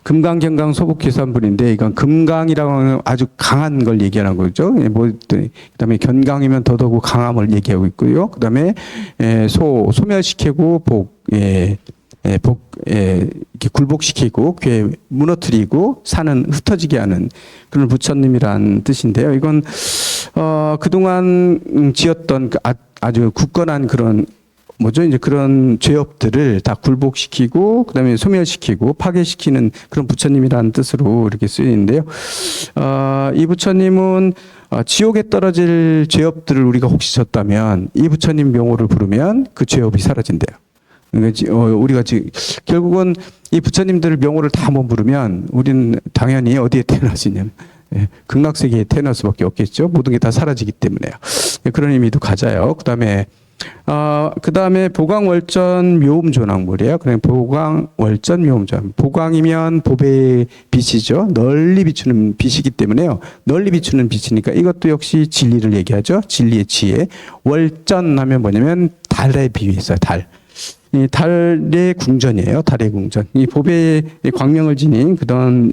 Speaker 2: 견강, 소복계산불인데 이건 금강이라고 하면 아주 강한 걸 얘기하는 거죠. 그다음에 견강이면 더더욱 강함을 얘기하고 있고요. 그다음에 소멸시키고 이렇게 굴복시키고 괴 무너뜨리고 산은 흩어지게 하는 그런 부처님이란 뜻인데요. 이건 그동안 지었던 아주 굳건한 그런 이제 그런 죄업들을 다 굴복시키고 그다음에 소멸시키고 파괴시키는 그런 부처님이라는 뜻으로 이렇게 쓰이는데요. 이 부처님은 지옥에 떨어질 죄업들을 우리가 혹시 졌다면 이 부처님 명호를 부르면 그 죄업이 사라진대요. 우리가 결국은 이 부처님들 명호를 다 한번 부르면 우리는 당연히 어디에 태어날 수 있냐면 극락세계에 태어날 수밖에 없겠죠. 모든 게 다 사라지기 때문에요. 그런 의미도 가져요. 그다음에 보광월전 묘음조낙물이에요. 그냥 보광월전 묘음조낙물. 보광이면 보배의 빛이죠. 널리 비추는 빛이기 때문에요. 널리 비추는 빛이니까 이것도 역시 진리를 얘기하죠. 진리의 지혜. 월전 하면 뭐냐면 달에 비유했어요. 달. 이 달의 궁전이에요. 달의 궁전. 이 보배의 광명을 지닌 그런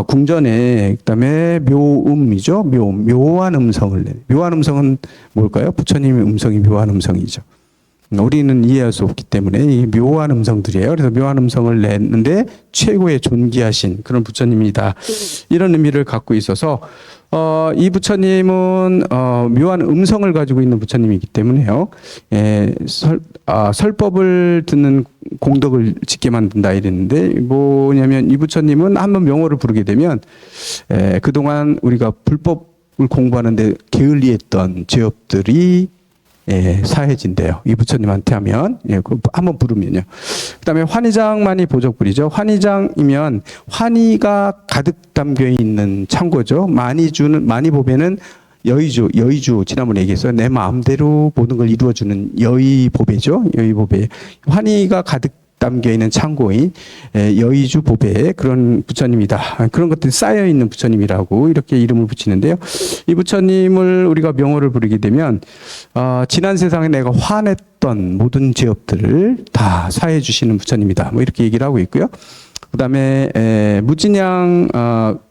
Speaker 2: 궁전에 그다음에 묘음이죠. 묘한 음성을 내. 묘한 음성은 뭘까요? 부처님의 음성이 묘한 음성이죠. 우리는 이해할 수 없기 때문에 이 묘한 음성들이에요. 그래서 묘한 음성을 냈는데 최고의 존귀하신 그런 부처님이다. 이런 의미를 갖고 있어서 이 부처님은 묘한 음성을 가지고 있는 부처님이기 때문에요. 설법을 듣는 공덕을 짓게 만든다 이랬는데 뭐냐면 이 부처님은 한번 명호를 부르게 되면 그동안 우리가 불법을 공부하는데 게을리했던 죄업들이 사해진대요. 이 부처님한테 하면 한번 부르면요. 그다음에 환희장만이 보적불이죠. 환희장이면 환희가 가득 담겨 있는 창고죠. 많이 보배는 여의주 지난번에 얘기했어요. 내 마음대로 모든 걸 이루어주는 여의보배죠. 여의보배. 환희가 가득 담겨 있는 창고인 여의주 보배 그런 부처님이다. 그런 것들이 쌓여 있는 부처님이라고 이렇게 이름을 붙이는데요. 이 부처님을 우리가 명호를 부르게 되면 지난 세상에 내가 화냈던 모든 죄업들을 다 사해 주시는 부처님이다. 뭐 이렇게 얘기를 하고 있고요. 그다음에 무진양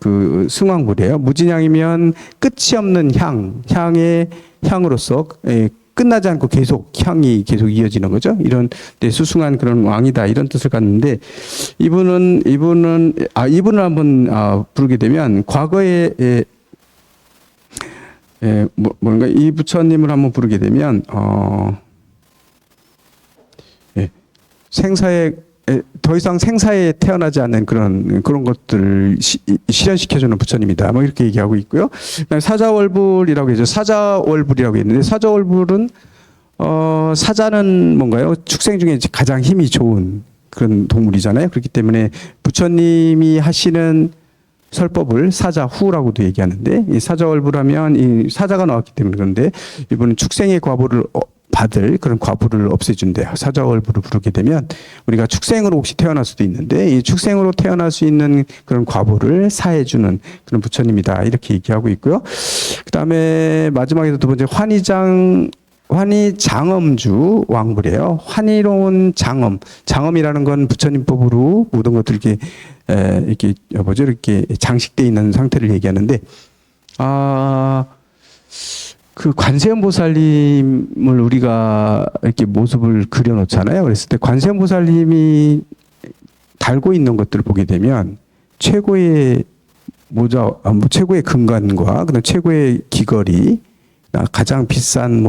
Speaker 2: 그 승왕불이에요. 무진양이면 끝이 없는 향의 향으로서 끝나지 않고 계속 향이 계속 이어지는 거죠. 이런 수승한 그런 왕이다 이런 뜻을 갖는데 이분을 한번 부르게 되면 과거에 뭔가 이 부처님을 한번 부르게 되면 생사에 더 이상 생사에 태어나지 않는 그런 것들을 실현시켜주는 부처님이다. 뭐 이렇게 얘기하고 있고요. 사자월불이라고 했죠. 사자월불이라고 했는데 사자월불은 사자는 뭔가요? 축생 중에 가장 힘이 좋은 그런 동물이잖아요. 그렇기 때문에 부처님이 하시는 설법을 사자후라고도 얘기하는데 이 사자월불하면 이 사자가 나왔기 때문에 그런데 이분은 축생의 과보를 받을 그런 과부를 없애준대요. 사자월부를 부르게 되면 우리가 축생으로 혹시 태어날 수도 있는데 이 축생으로 태어날 수 있는 그런 과부를 사해주는 그런 부처님이다. 이렇게 얘기하고 있고요. 그 다음에 마지막에 두 번째 환희장엄주 왕불이에요. 환희로운 장엄. 장엄이라는 건 부처님 법으로 모든 것들 이렇게 뭐죠? 이렇게 장식되어 있는 상태를 얘기하는데, 그 관세음보살님을 우리가 이렇게 모습을 그려놓잖아요. 그랬을 때 관세음보살님이 달고 있는 것들을 보게 되면 최고의 최고의 금관과 그다음 최고의 귀걸이, 가장 비싼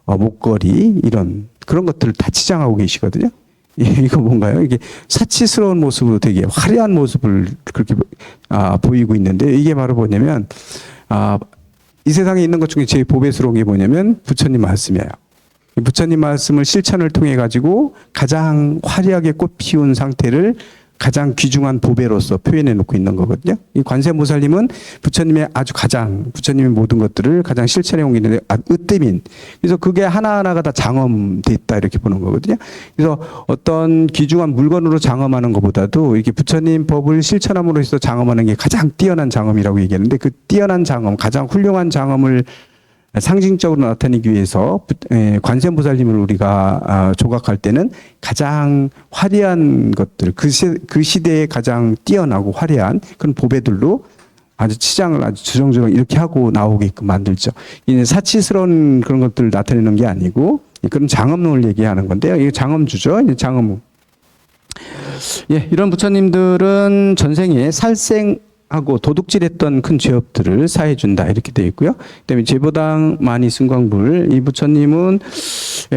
Speaker 2: 목걸이 이런 그런 것들을 다 치장하고 계시거든요. 이거 뭔가요? 이게 사치스러운 모습으로 되게 화려한 모습을 그렇게 보이고 있는데 이게 바로 뭐냐면 이 세상에 있는 것 중에 제일 보배스러운 게 뭐냐면 부처님 말씀이에요. 부처님 말씀을 실천을 통해 가지고 가장 화려하게 꽃 피운 상태를 가장 귀중한 보배로서 표현해 놓고 있는 거거든요. 이 관세음보살님은 부처님의 부처님의 모든 것들을 가장 실천해 온 게 있는데 으뜸인. 그래서 그게 하나하나가 다 장엄돼 있다 이렇게 보는 거거든요. 그래서 어떤 귀중한 물건으로 장엄하는 것보다도 이렇게 부처님 법을 실천함으로써 장엄하는 게 가장 뛰어난 장엄이라고 얘기하는데 그 뛰어난 장엄, 가장 훌륭한 장엄을 상징적으로 나타내기 위해서 관세음보살님을 우리가 조각할 때는 가장 화려한 것들, 그 시대에 가장 뛰어나고 화려한 그런 보배들로 아주 치장을 아주 주렁주렁 이렇게 하고 나오게끔 만들죠. 이제 사치스러운 그런 것들을 나타내는 게 아니고 그런 장엄을 얘기하는 건데요. 이게 장엄주죠. 이제 장엄. 이런 부처님들은 전생에 살생하고 도둑질했던 큰 죄업들을 사해준다 이렇게 되어 있고요. 그다음에 제보당 많이 승광불 이 부처님은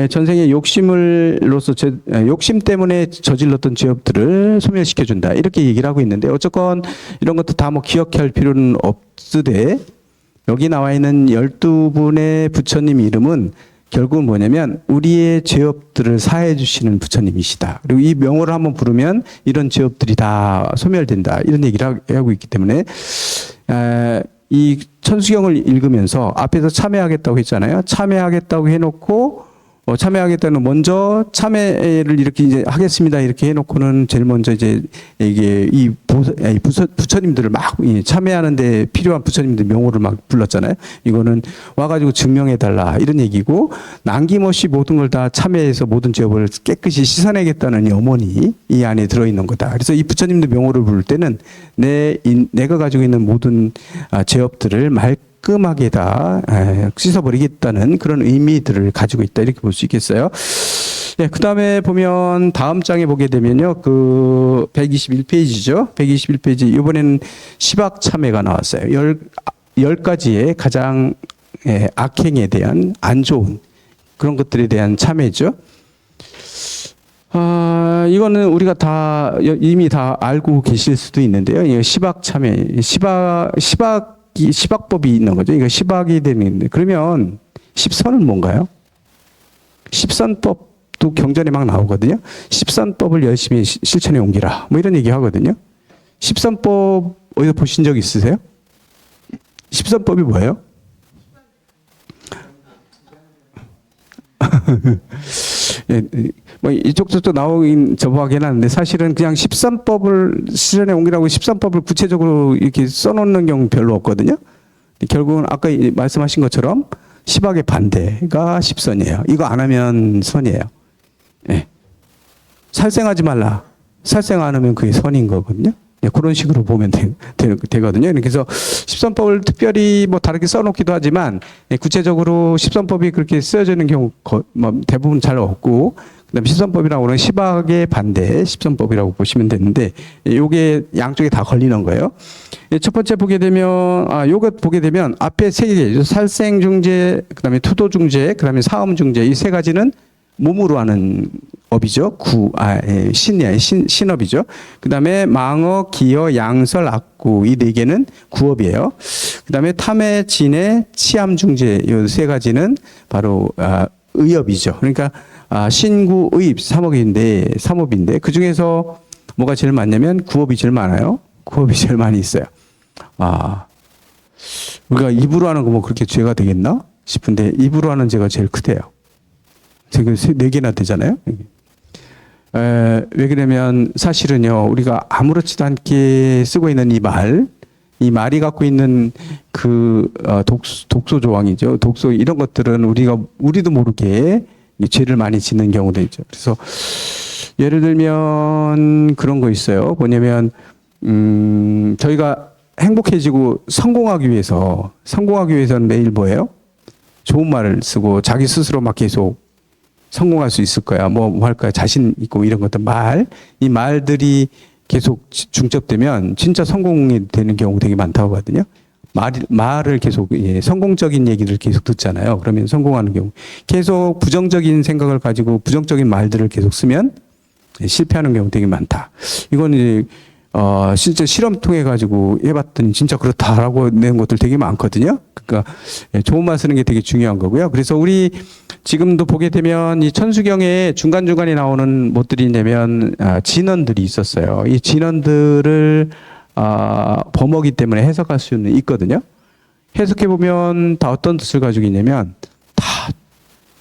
Speaker 2: 전생에 욕심 때문에 저질렀던 죄업들을 소멸시켜준다 이렇게 얘기를 하고 있는데 어쨌건 이런 것도 다 기억할 필요는 없으되 여기 나와 있는 12분의 부처님 이름은 결국은 뭐냐면 우리의 죄업들을 사해 주시는 부처님이시다. 그리고 이 명호를 한번 부르면 이런 죄업들이 다 소멸된다. 이런 얘기를 하고 있기 때문에 이 천수경을 읽으면서 앞에서 참여하겠다고 했잖아요. 참여하겠다고 해놓고 참여하겠다는 먼저 참여를 이렇게 이제 하겠습니다 이렇게 해놓고는 제일 먼저 이제 이게 부처님들을 막 참여하는데 필요한 부처님들 명호를 막 불렀잖아요. 이거는 와가지고 증명해달라 이런 얘기고 남김없이 모든 걸 다 참여해서 모든 죄업을 깨끗이 씻어내겠다는 염원이 이 안에 들어있는 거다. 그래서 이 부처님들 명호를 부를 때는 내가 가지고 있는 모든 죄업들을 깔끔하게 다 씻어버리겠다는 그런 의미들을 가지고 있다 이렇게 볼 수 있겠어요. 그 다음에 보면 다음 장에 보게 되면요, 그 121페이지죠. 121페이지 이번에는 시박참회가 나왔어요. 10가지의 가장 악행에 대한 안 좋은 그런 것들에 대한 참회죠. 이거는 우리가 이미 다 알고 계실 수도 있는데요. 이거 시박참회, 시박법이 있는 거죠. 이거 시박이 되는데 그러면 십선은 뭔가요? 십선법도 경전에 막 나오거든요. 십선법을 열심히 실천해 옮기라. 이런 얘기 하거든요. 십선법 어디서 보신 적 있으세요? 십선법이 뭐예요? 이쪽 저쪽 나오긴 저하긴 하는데 사실은 그냥 십선법을 실현해 옮기라고 십선법을 구체적으로 이렇게 써놓는 경우 별로 없거든요. 결국은 아까 말씀하신 것처럼 시박의 반대가 십선이에요. 이거 안 하면 선이에요. 살생하지 말라. 살생 안 하면 그게 선인 거거든요. 그런 식으로 보면 되거든요. 그래서 십선법을 특별히 다르게 써놓기도 하지만 구체적으로 십선법이 그렇게 쓰여지는 경우 대부분 잘 없고 그다음에 십선법이라고 하는 시박의 반대 십선법이라고 보시면 되는데 요게 양쪽에 다 걸리는 거예요. 첫 번째 보게 되면 요거 보게 되면 앞에 세 개 살생중재, 그다음에 투도중재, 그다음에 사음중재 이 세 가지는 몸으로 하는 업이죠. 신업이죠. 그 다음에 망어, 기어, 양설, 악구 이 네 개는 구업이에요. 그 다음에 탐해, 진해, 치암중재 이 세 가지는 바로 의업이죠. 그러니까 신구, 의입 삼업인데 그 중에서 뭐가 제일 많냐면 구업이 제일 많아요. 구업이 제일 많이 있어요. 우리가 입으로 하는 거 그렇게 죄가 되겠나 싶은데 입으로 하는 죄가 제일 크대요. 되게 4개나 되잖아요. 왜 그러면 사실은요, 우리가 아무렇지도 않게 쓰고 있는 이 말이 갖고 있는 독소 조항이죠. 독소 이런 것들은 우리도 모르게 죄를 많이 짓는 경우도 있죠. 그래서 예를 들면 그런 거 있어요. 뭐냐면, 저희가 행복해지고 성공하기 위해서는 매일 뭐예요? 좋은 말을 쓰고 자기 스스로 막 계속 성공할 수 있을 거야. 뭐 할 거야. 자신 있고 이런 것들 이 말들이 계속 중첩되면 진짜 성공이 되는 경우 되게 많다고 하거든요. 말을 계속, 성공적인 얘기를 계속 듣잖아요. 그러면 성공하는 경우. 계속 부정적인 생각을 가지고 부정적인 말들을 계속 쓰면 실패하는 경우 되게 많다. 이거는 실제 실험 통해 가지고 해봤더니 진짜 그렇다라고 낸 것들 되게 많거든요. 그러니까 좋은 말 쓰는 게 되게 중요한 거고요. 그래서 우리 지금도 보게 되면 이 천수경에 중간중간에 나오는 것들이 있냐면 진언들이 있었어요. 이 진언들을 범어기 때문에 해석할 수는 있거든요. 해석해 보면 다 어떤 뜻을 가지고 있냐면 다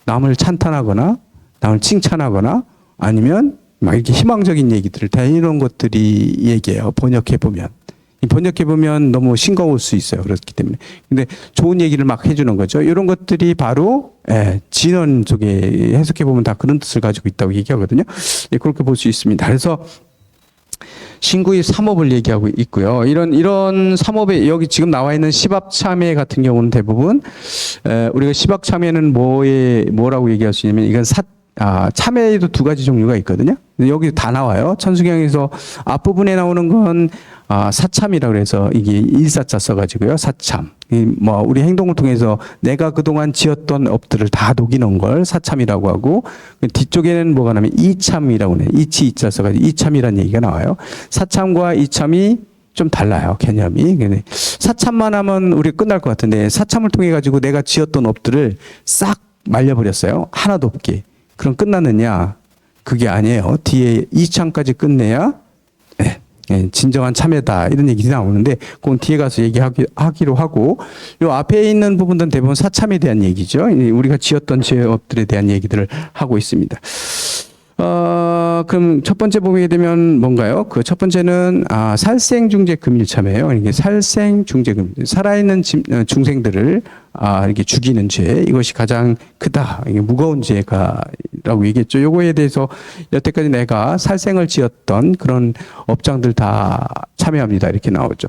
Speaker 2: 남을 찬탄하거나 남을 칭찬하거나 아니면 막 이렇게 희망적인 얘기들을 다 이런 것들이 얘기해요. 번역해 보면 너무 싱거울 수 있어요. 그렇기 때문에. 근데 좋은 얘기를 막 해주는 거죠. 이런 것들이 바로 진언 쪽에 해석해 보면 다 그런 뜻을 가지고 있다고 얘기하거든요. 그렇게 볼 수 있습니다. 그래서 신구의 삼업을 얘기하고 있고요. 이런 삼업에 여기 지금 나와 있는 시박참회 같은 경우는 대부분 우리가 시박참회는 뭐라고 얘기할 수 있냐면 이건 참회에도 2가지 종류가 있거든요. 여기 다 나와요. 천수경에서 앞부분에 나오는 건 사참이라고 해서 이게 일사자 써가지고요. 사참. 우리 행동을 통해서 내가 그동안 지었던 업들을 다 녹이는 걸 사참이라고 하고, 뒤쪽에는 뭐가 나면 이참이라고 해요. 이자 써가지고 이참이라는 얘기가 나와요. 사참과 이참이 좀 달라요. 개념이. 사참만 하면 우리 끝날 것 같은데, 사참을 통해 가지고 내가 지었던 업들을 싹 말려버렸어요. 하나도 없게. 그럼 끝났느냐? 그게 아니에요. 뒤에 2참까지 끝내야 진정한 참회다. 이런 얘기가 나오는데 그건 뒤에 가서 얘기하기로 하고, 요 앞에 있는 부분들은 대부분 사참에 대한 얘기죠. 우리가 지었던 죄업들에 대한 얘기들을 하고 있습니다. 그럼 첫 번째 보게 되면 뭔가요? 그 첫 번째는 살생중재 금일참회예요. 이게 살생중재금, 살아있는 중생들을 이렇게 죽이는 죄, 이것이 가장 크다. 이게 무거운 죄가라고 얘기했죠. 요거에 대해서 여태까지 내가 살생을 지었던 그런 업장들 다 참여합니다. 이렇게 나오죠.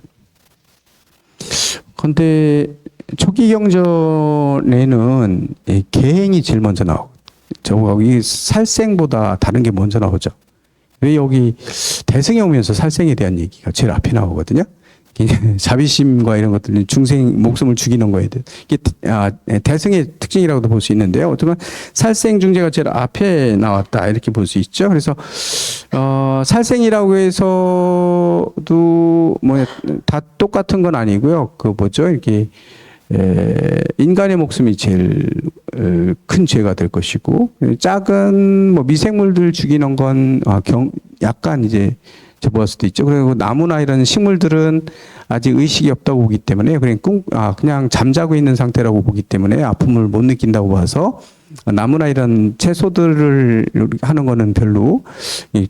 Speaker 2: 그런데 초기 경전에는 계행이 제일 먼저 나오고, 이 살생보다 다른 게 먼저 나오죠. 왜 여기 대승에 오면서 살생에 대한 얘기가 제일 앞에 나오거든요. 자비심과 이런 것들, 중생 목숨을 죽이는 거에 대해 이게 대승의 특징이라고도 볼 수 있는데요. 어쩌면 살생 중재가 제일 앞에 나왔다 이렇게 볼 수 있죠. 그래서 살생이라고 해서도 뭐 다 똑같은 건 아니고요. 이렇게 인간의 목숨이 제일 큰 죄가 될 것이고, 작은 미생물들 죽이는 건 약간 이제 접어갈 수도 있죠. 그리고 나무나 이런 식물들은 아직 의식이 없다고 보기 때문에 그냥 잠자고 있는 상태라고 보기 때문에 아픔을 못 느낀다고 봐서, 나무나 이런 채소들을 하는 거는 별로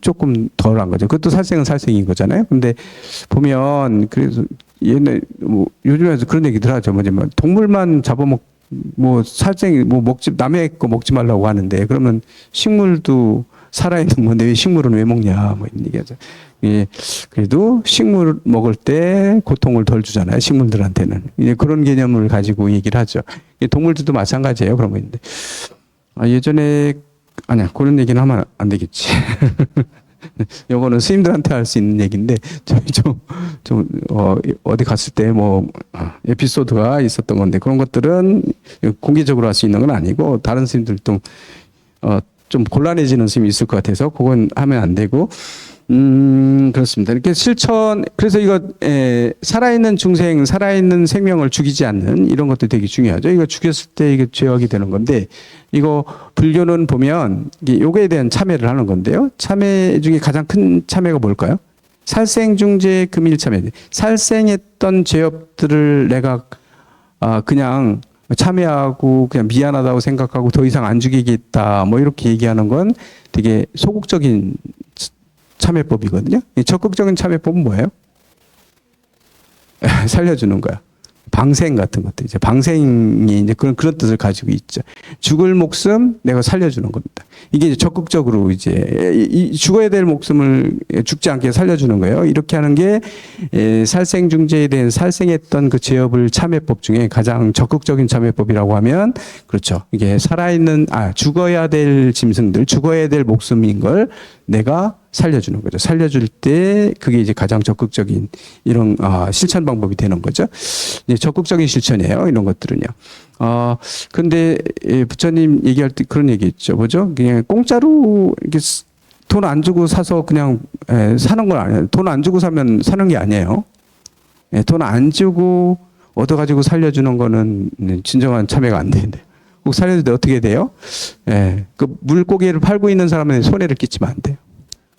Speaker 2: 조금 덜한 거죠. 그것도 살생은 살생인 거잖아요. 근데 보면 그래서 요즘에서 그런 얘기들 하죠. 뭐냐면 동물만 살생 남의 거 먹지 말라고 하는데, 그러면 식물도 살아있는 왜 식물은 왜 먹냐 이런 얘기하죠. 그래도 식물 먹을 때 고통을 덜 주잖아요. 식물들한테는. 그런 개념을 가지고 얘기를 하죠. 동물들도 마찬가지예요. 그런 거 있는데. 예전에, 그런 얘기는 하면 안 되겠지. 요거는 스님들한테 할 수 있는 얘기인데, 어디 갔을 때 에피소드가 있었던 건데, 그런 것들은 공개적으로 할 수 있는 건 아니고, 다른 스님들도, 좀 곤란해지는 스님이 있을 것 같아서, 그건 하면 안 되고, 그렇습니다. 이렇게 그래서 이거, 살아있는 중생, 살아있는 생명을 죽이지 않는 이런 것도 되게 중요하죠. 이거 죽였을 때 이게 죄악이 되는 건데, 이거 불교는 보면 요거에 대한 참회를 하는 건데요. 참회 중에 가장 큰 참회가 뭘까요? 살생중재 금일참회. 살생했던 죄업들을 내가 그냥 참여하고 그냥 미안하다고 생각하고 더 이상 안 죽이겠다 뭐 이렇게 얘기하는 건 되게 소극적인 참여법이거든요. 이 적극적인 참여법은 뭐예요? 살려주는 거야. 방생 같은 것들 이제 방생이 이제 그런 뜻을 가지고 있죠. 죽을 목숨 내가 살려주는 겁니다. 이게 이제 적극적으로 이제 죽어야 될 목숨을 죽지 않게 살려주는 거예요. 이렇게 하는 게 살생중재에 대한 살생했던 그 제업을 참여법 중에 가장 적극적인 참여법이라고 하면 그렇죠. 이게 살아있는 죽어야 될 짐승들, 죽어야 될 목숨인 걸 내가 살려주는 거죠. 살려줄 때 그게 이제 가장 적극적인 이런 실천 방법이 되는 거죠. 이제 적극적인 실천이에요. 이런 것들은요. 근데 부처님 얘기할 때 그런 얘기했죠. 뭐죠? 그냥 공짜로 이렇게 돈 안 주고 사서 그냥 사는 건 아니에요. 돈 안 주고 사면 사는 게 아니에요. 돈 안 주고 얻어가지고 살려주는 거는 진정한 참여가 안 되는데. 꼭 살려줄 때 어떻게 돼요? 그 물고기를 팔고 있는 사람한테 손해를 끼치면 안 돼요.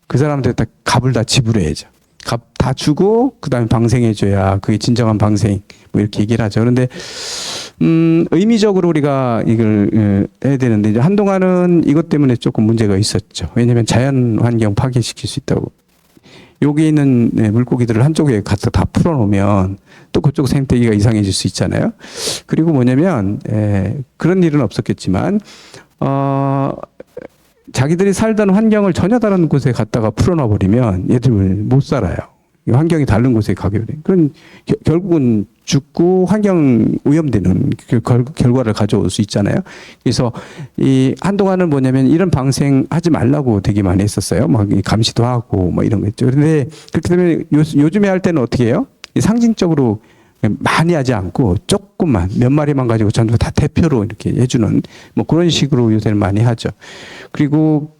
Speaker 2: 그 사람한테 다 값을 다 지불해야죠. 값 다 주고 그다음에 방생해줘야 그게 진정한 방생 뭐 이렇게 얘기를 하죠. 그런데 의미적으로 우리가 이걸 해야 되는데 이제 한동안은 이것 때문에 조금 문제가 있었죠. 왜냐하면 자연 환경 파괴시킬 수 있다고. 여기 있는 물고기들을 한쪽에 갖다 다 풀어놓으면 또 그쪽 생태계가 이상해질 수 있잖아요. 그리고 뭐냐면 그런 일은 없었겠지만 자기들이 살던 환경을 전혀 다른 곳에 갖다가 풀어놔 버리면 얘들 못 살아요. 환경이 다른 곳에 가게 되면 그건 결국은 죽고 환경 오염되는 결과를 가져올 수 있잖아요. 그래서 이 한동안은 뭐냐면 이런 방생하지 말라고 되게 많이 했었어요. 막 감시도 하고 뭐 이런 거 있죠. 그런데 그렇기 때문에 요즘에 할 때는 어떻게 해요? 상징적으로 많이 하지 않고 조금만 몇 마리만 가지고 전부 다 대표로 이렇게 해주는 뭐 그런 식으로 요새는 많이 하죠. 그리고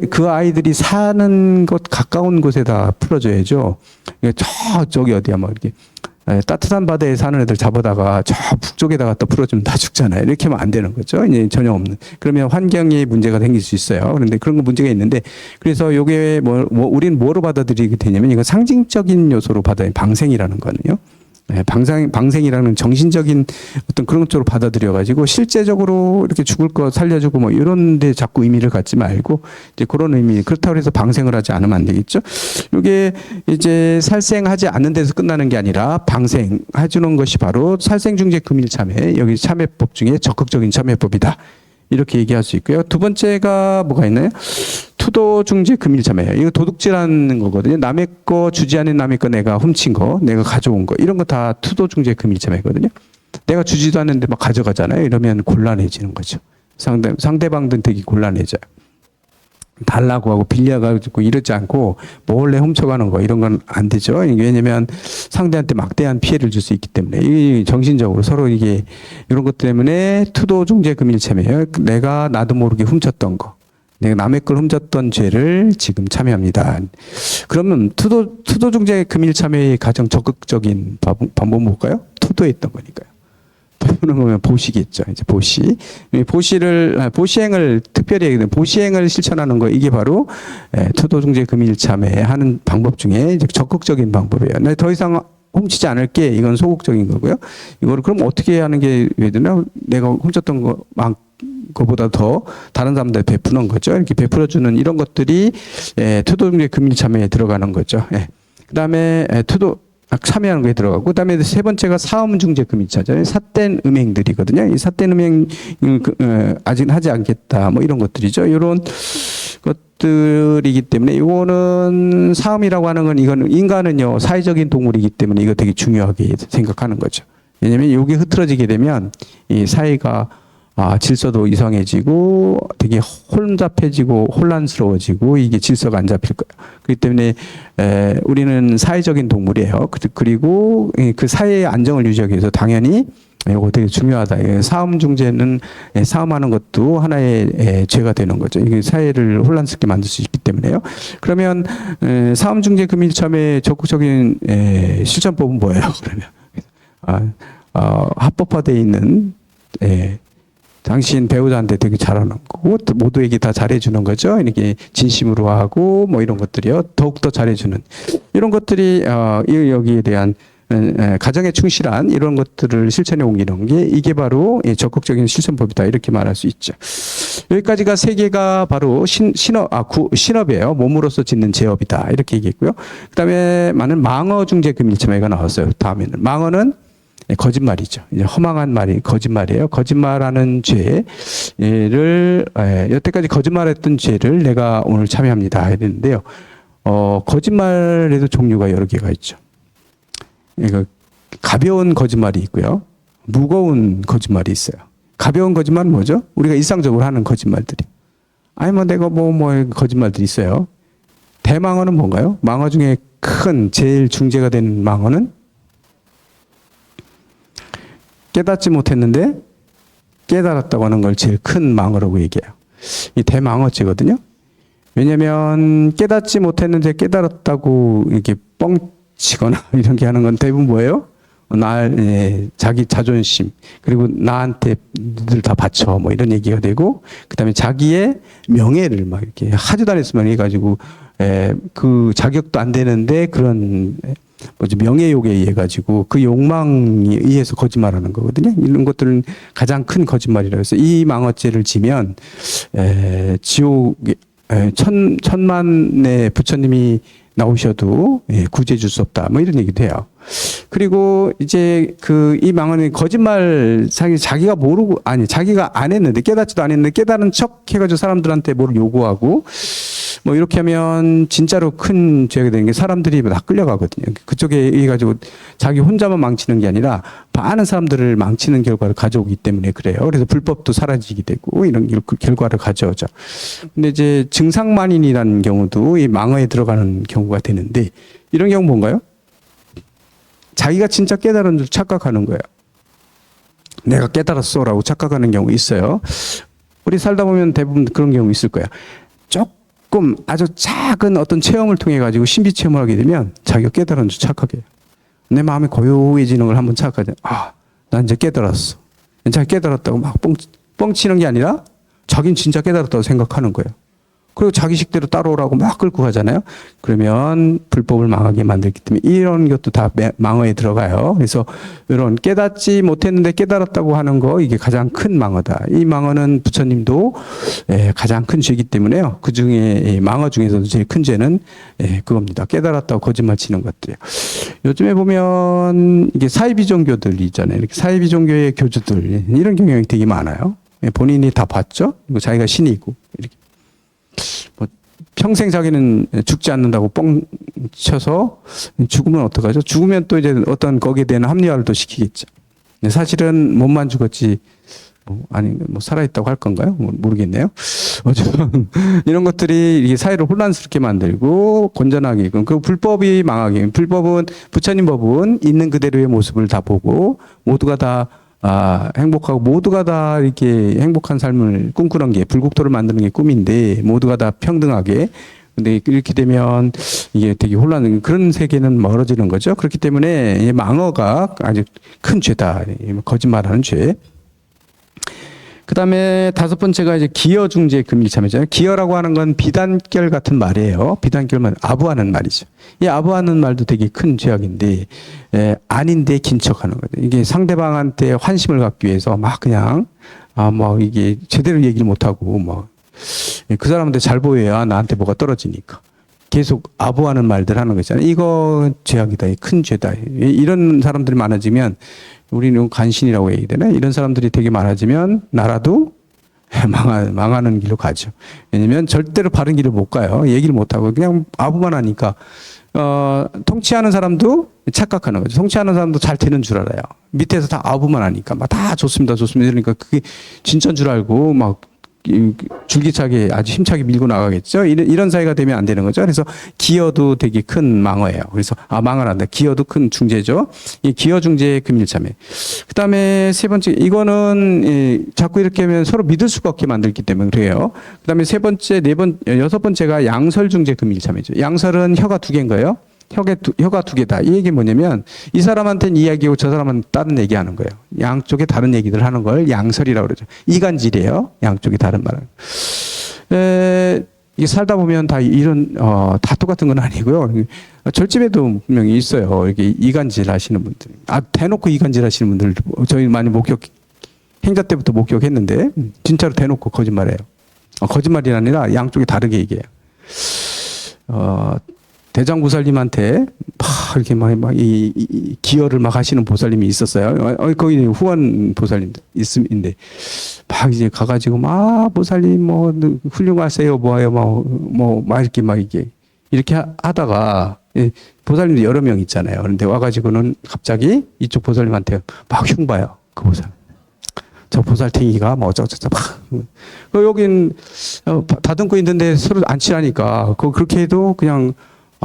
Speaker 2: 그 아이들이 사는 곳 가까운 곳에다 풀어줘야죠. 저기 어디야 뭐 이렇게 따뜻한 바다에 사는 애들 잡아다가 저 북쪽에다가 또 풀어주면 다 죽잖아요. 이렇게 하면 안 되는 거죠. 이제 전혀 없는. 그러면 환경에 문제가 생길 수 있어요. 그런데 그런 거 문제가 있는데 그래서 요게 우리는 뭐로 받아들이게 되냐면 이건 상징적인 요소로 방생이라는 거는요. 방생이라는 정신적인 어떤 그런 쪽으로 받아들여가지고 실제적으로 이렇게 죽을 거 살려주고 뭐 이런 데 자꾸 의미를 갖지 말고 이제 그런 의미, 그렇다고 해서 방생을 하지 않으면 안 되겠죠. 이게 이제 살생하지 않는 데서 끝나는 게 아니라 방생해주는 것이 바로 살생중재 금일참회, 여기 참회법 중에 적극적인 참회법이다. 이렇게 얘기할 수 있고요. 두 번째가 뭐가 있나요? 투도중재 금일참회예요. 이거 도둑질하는 거거든요. 남의 거 주지 않은 남의 거 내가 훔친 거, 내가 가져온 거 이런 거 다 투도중재 금일참회거든요. 내가 주지도 않는데 막 가져가잖아요. 이러면 곤란해지는 거죠. 상대방도 되게 곤란해져요. 달라고 하고 빌려가지고 이러지 않고 몰래 훔쳐가는 거 이런 건 안 되죠. 왜냐면 상대한테 막대한 피해를 줄 수 있기 때문에 이 정신적으로 서로 이게 이런 것 때문에 투도중재 금일참회예요. 내가 나도 모르게 훔쳤던 거. 내가 남의 걸 훔쳤던 죄를 지금 참여합니다. 그러면 투도중재 금일참회의 가장 적극적인 방법은 뭘까요? 투도했던 거니까요. 투도는 보면 보시겠죠. 이제 보시행을 특별히 얘기하면 보시행을 실천하는 거 이게 바로 투도중재 금일참회 하는 방법 중에 이제 적극적인 방법이에요. 나 더 이상 훔치지 않을게 이건 소극적인 거고요. 이거를 그럼 어떻게 하는 게 왜 되나? 내가 훔쳤던 거보다 더 다른 사람들 베푸는 거죠. 이렇게 베풀어주는 이런 것들이 투도중재 금일참회에 들어가는 거죠. 그다음에 참여하는 거에 들어가고 그다음에 세 번째가 사음중재 금일차죠. 삿된 음행들이거든요. 이 삿된 음행 아직 하지 않겠다 뭐 이런 것들이죠. 이런 것들이기 때문에 이거는 사음이라고 하는 건 이거는 인간은요 사회적인 동물이기 때문에 이거 되게 중요하게 생각하는 거죠. 왜냐하면 이게 흐트러지게 되면 이 사회가 질서도 이상해지고 되게 혼잡해지고 혼란스러워지고 이게 질서가 안 잡힐 거예요. 그렇기 때문에 우리는 사회적인 동물이에요. 그리고 그 사회의 안정을 유지하기 위해서 당연히 이거 되게 중요하다. 사음 중재는 사음하는 것도 하나의 죄가 되는 거죠. 이게 사회를 혼란스럽게 만들 수 있기 때문에요. 그러면 사음 중재 금일참회 적극적인 실천법은 뭐예요? 그러면 합법화되어 있는 당신 배우자한테 되게 잘하는 거고 모두에게 다 잘해주는 거죠. 이렇게 진심으로 하고 뭐 이런 것들이요. 더욱더 잘해주는 이런 것들이 여기에 대한 가정에 충실한 이런 것들을 실천해 옮기는 게 이게 바로 적극적인 실천법이다 이렇게 말할 수 있죠. 여기까지가 세 개가 바로 신업이에요. 몸으로써 짓는 제업이다 이렇게 얘기했고요. 그다음에 많은 망어 중재 금일참회가 나왔어요. 다음에는 망어는 거짓말이죠. 이제 허망한 말이 거짓말이에요. 거짓말하는 죄를 여태까지 거짓말했던 죄를 내가 오늘 참여합니다 이랬는데요. 거짓말에도 종류가 여러 개가 있죠. 그러니까 가벼운 거짓말이 있고요. 무거운 거짓말이 있어요. 가벼운 거짓말은 뭐죠? 우리가 일상적으로 하는 거짓말들이. 아니 뭐 내가 뭐 거짓말들이 있어요. 대망어는 뭔가요? 망어 중에 큰 제일 중재가 되는 망어는 깨닫지 못했는데 깨달았다고 하는 걸 제일 큰 망어라고 얘기해요. 이 대망어죄거든요. 왜냐하면 깨닫지 못했는데 깨달았다고 이렇게 뻥치거나 이런 게 하는 건 대부분 뭐예요? 자기 자존심 그리고 나한테 늘 다 바쳐 뭐 이런 얘기가 되고 그다음에 자기의 명예를 막 이렇게 하지도 않았으면 해가지고 그 자격도 안 되는데 그런 명예욕에 의해 가지고 그 욕망에 의해서 거짓말하는 거거든요. 이런 것들은 가장 큰 거짓말이라고 해서 이 망어죄를 지면 지옥에 천만의 부처님이 나오셔도 구제해 줄 수 없다. 뭐 이런 얘기도 해요. 그리고 이제 이 망언은 거짓말 자기가 모르고 자기가 안 했는데 깨닫지도 안 했는데 깨달은 척 해가지고 사람들한테 뭘 요구하고 뭐 이렇게 하면 진짜로 큰 죄가 되는 게 사람들이 다 끌려가거든요. 그쪽에 의해 가지고 자기 혼자만 망치는 게 아니라 많은 사람들을 망치는 결과를 가져오기 때문에 그래요. 그래서 불법도 사라지게 되고 이런 결과를 가져오죠. 근데 이제 증상만인이라는 경우도 이 망어에 들어가는 경우가 되는데 이런 경우 뭔가요? 자기가 진짜 깨달은 줄 착각하는 거예요. 내가 깨달았어라고 착각하는 경우 있어요. 우리 살다 보면 대부분 그런 경우 있을 거야. 조금 아주 작은 어떤 체험을 통해 가지고 신비 체험을 하게 되면 자기가 깨달은 줄 착각해요. 내 마음이 고요해지는 걸 한번 착각하죠. 난 이제 깨달았어. 자기 깨달았다고 막 뻥치는 게 아니라 자기는 진짜 깨달았다고 생각하는 거예요. 그리고 자기 식대로 따라오라고 막 끌고 가잖아요. 그러면 불법을 망하게 만들기 때문에 이런 것도 다 망어에 들어가요. 그래서 이런 깨닫지 못했는데 깨달았다고 하는 거 이게 가장 큰 망어다. 이 망어는 부처님도 가장 큰 죄이기 때문에요. 그 중에 망어 중에서도 제일 큰 죄는 그겁니다. 깨달았다고 거짓말 치는 것들이에요. 요즘에 보면 이게 사이비 종교들 있잖아요. 이렇게 사이비 종교의 교주들 이런 경향이 되게 많아요. 본인이 다 봤죠. 그리고 자기가 신이고 이렇게. 평생 자기는 죽지 않는다고 뻥 쳐서 죽으면 어떡하죠? 죽으면 또 이제 어떤 거기에 대한 합리화를 또 시키겠죠. 근데 사실은 몸만 죽었지, 살아있다고 할 건가요? 모르겠네요. 어쨌든, 이런 것들이 이게 사회를 혼란스럽게 만들고, 건전하게, 그 불법이 망하게, 부처님 법은 있는 그대로의 모습을 다 보고, 모두가 다 행복하고 모두가 다 이렇게 행복한 삶을 꿈꾸는 게 불국토를 만드는 게 꿈인데 모두가 다 평등하게 근데 이렇게 되면 이게 되게 혼란한 그런 세계는 멀어지는 거죠. 그렇기 때문에 망어가 아주 큰 죄다. 거짓말하는 죄. 그다음에 다섯 번째가 이제 기여 중재 금일참회잖아요. 기여라고 하는 건 비단결 같은 말이에요. 비단결만 아부하는 말이죠. 이 아부하는 말도 되게 큰 죄악인데 아닌데 긴 척하는 거죠. 이게 상대방한테 환심을 갖기 위해서 막 그냥 이게 제대로 얘기를 못 하고 그 사람한테 잘 보여야 나한테 뭐가 떨어지니까 계속 아부하는 말들 하는 거 있잖아요. 이거 죄악이다. 큰 죄다. 이런 사람들이 많아지면 우리는 간신이라고 얘기되나? 이런 사람들이 되게 많아지면 나라도 망하는 길로 가죠. 왜냐면 절대로 바른 길을 못 가요. 얘기를 못 하고 그냥 아부만 하니까 통치하는 사람도 착각하는 거죠. 통치하는 사람도 잘 되는 줄 알아요. 밑에서 다 아부만 하니까 다 좋습니다, 좋습니다. 그러니까 그게 진짜인 줄 알고 줄기차게 아주 힘차게 밀고 나가겠죠. 이런 사회가 되면 안 되는 거죠. 그래서 기여도 되게 큰 망어예요. 그래서 망어란다. 기여도 큰 중재죠. 이 기여 중재 금일참회. 그다음에 세 번째 이거는 자꾸 이렇게 하면 서로 믿을 수가 없게 만들기 때문에 그래요. 그다음에 세 번째, 여섯 번째가 양설 중재 금일참회죠. 양설은 혀가 두 개인 거예요. 혀가 두 개다. 이 얘기는 뭐냐면 이 사람한테는 이야기하고 저 사람은 다른 얘기하는 거예요. 양쪽에 다른 얘기들 하는 걸 양설이라고 그러죠. 이간질이에요. 양쪽이 다른 말을. 이게 살다 보면 다 이런 다 똑같은 건 아니고요. 절집에도 분명히 있어요. 이게 이간질 하시는 분들, 대놓고 이간질 하시는 분들 저희 많이 행자 때부터 목격했는데 진짜로 대놓고 거짓말해요. 거짓말이 아니라 양쪽이 다르게 얘기해요. 대장 보살님한테 막 이렇게 이 기여를 막 하시는 보살님이 있었어요. 거기 후원 보살님 있음인데 막 이제 가가지고 막 보살님 뭐 훌륭하세요 뭐예요 막 이렇게 하다가 보살님도 여러 명 있잖아요. 그런데 와가지고는 갑자기 이쪽 보살님한테 막 흉봐요. 그 보살. 저 보살탱이가 뭐 어쩌고저쩌고 막. 여긴 다듬고 있는데 서로 안 친하니까 그렇게 해도 그냥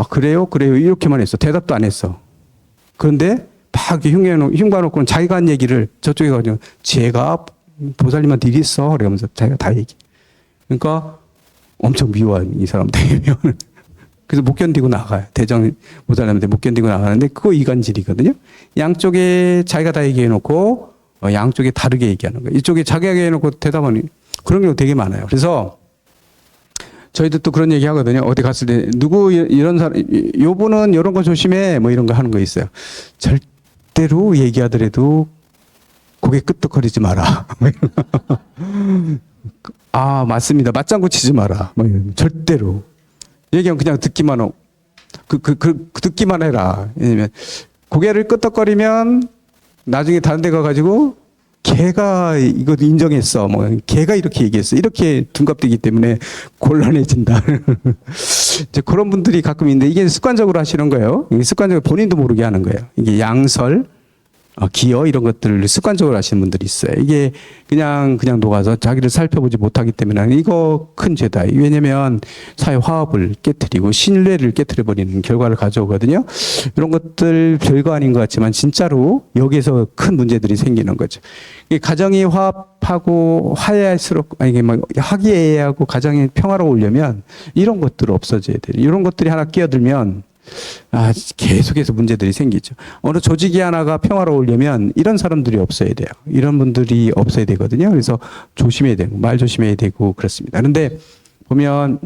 Speaker 2: 그래요 이렇게만 했어. 대답도 안 했어. 그런데 막 흉봐놓고는 자기가 한 얘기를 저쪽에 가지고 제가 보살님한테 일이 있어 그러면서 자기가 다 얘기. 그러니까 엄청 미워요 이 사람 되면. 그래서 못 견디고 나가요. 대장 보살님한테 못 견디고 나가는데 그거 이간질이거든요. 양쪽에 자기가 다 얘기해놓고 양쪽에 다르게 얘기하는 거예요. 이쪽에 자기가 얘기해놓고 대답하는 그런 경우 되게 많아요. 그래서 저희도 또 그런 얘기 하거든요. 어디 갔을 때 누구 이런 사람 요분은 이런 거 조심해 뭐 이런 거 하는 거 있어요. 절대로 얘기하더라도 고개 끄덕거리지 마라. 맞습니다. 맞장구 치지 마라. 뭐 절대로 얘기하면 그냥 듣기만 하고 듣기만 해라. 왜냐면 고개를 끄덕거리면 나중에 다른 데 가가지고 걔가 이거 인정했어. 뭐 걔가 이렇게 얘기했어. 이렇게 둔갑되기 때문에 곤란해진다. 이제 그런 분들이 가끔 있는데 이게 습관적으로 하시는 거예요. 이게 습관적으로 본인도 모르게 하는 거예요. 이게 양설, 기여 이런 것들을 습관적으로 하시는 분들이 있어요. 이게 그냥 녹아서 자기를 살펴보지 못하기 때문에 이거 큰 죄다. 왜냐면 사회 화합을 깨트리고 신뢰를 깨트려 버리는 결과를 가져오거든요. 이런 것들 별거 아닌 것 같지만 진짜로 여기서 큰 문제들이 생기는 거죠. 가정이 화합하고 화해할수록 이게 막 화기애애하고 가정이 평화로우려면 이런 것들 없어져야 돼요. 이런 것들이 하나 끼어들면 계속해서 문제들이 생기죠. 어느 조직이 하나가 평화로우려면 이런 사람들이 없어야 돼요. 이런 분들이 없어야 되거든요. 그래서 조심해야 되고, 말 조심해야 되고, 그렇습니다. 그런데 보면,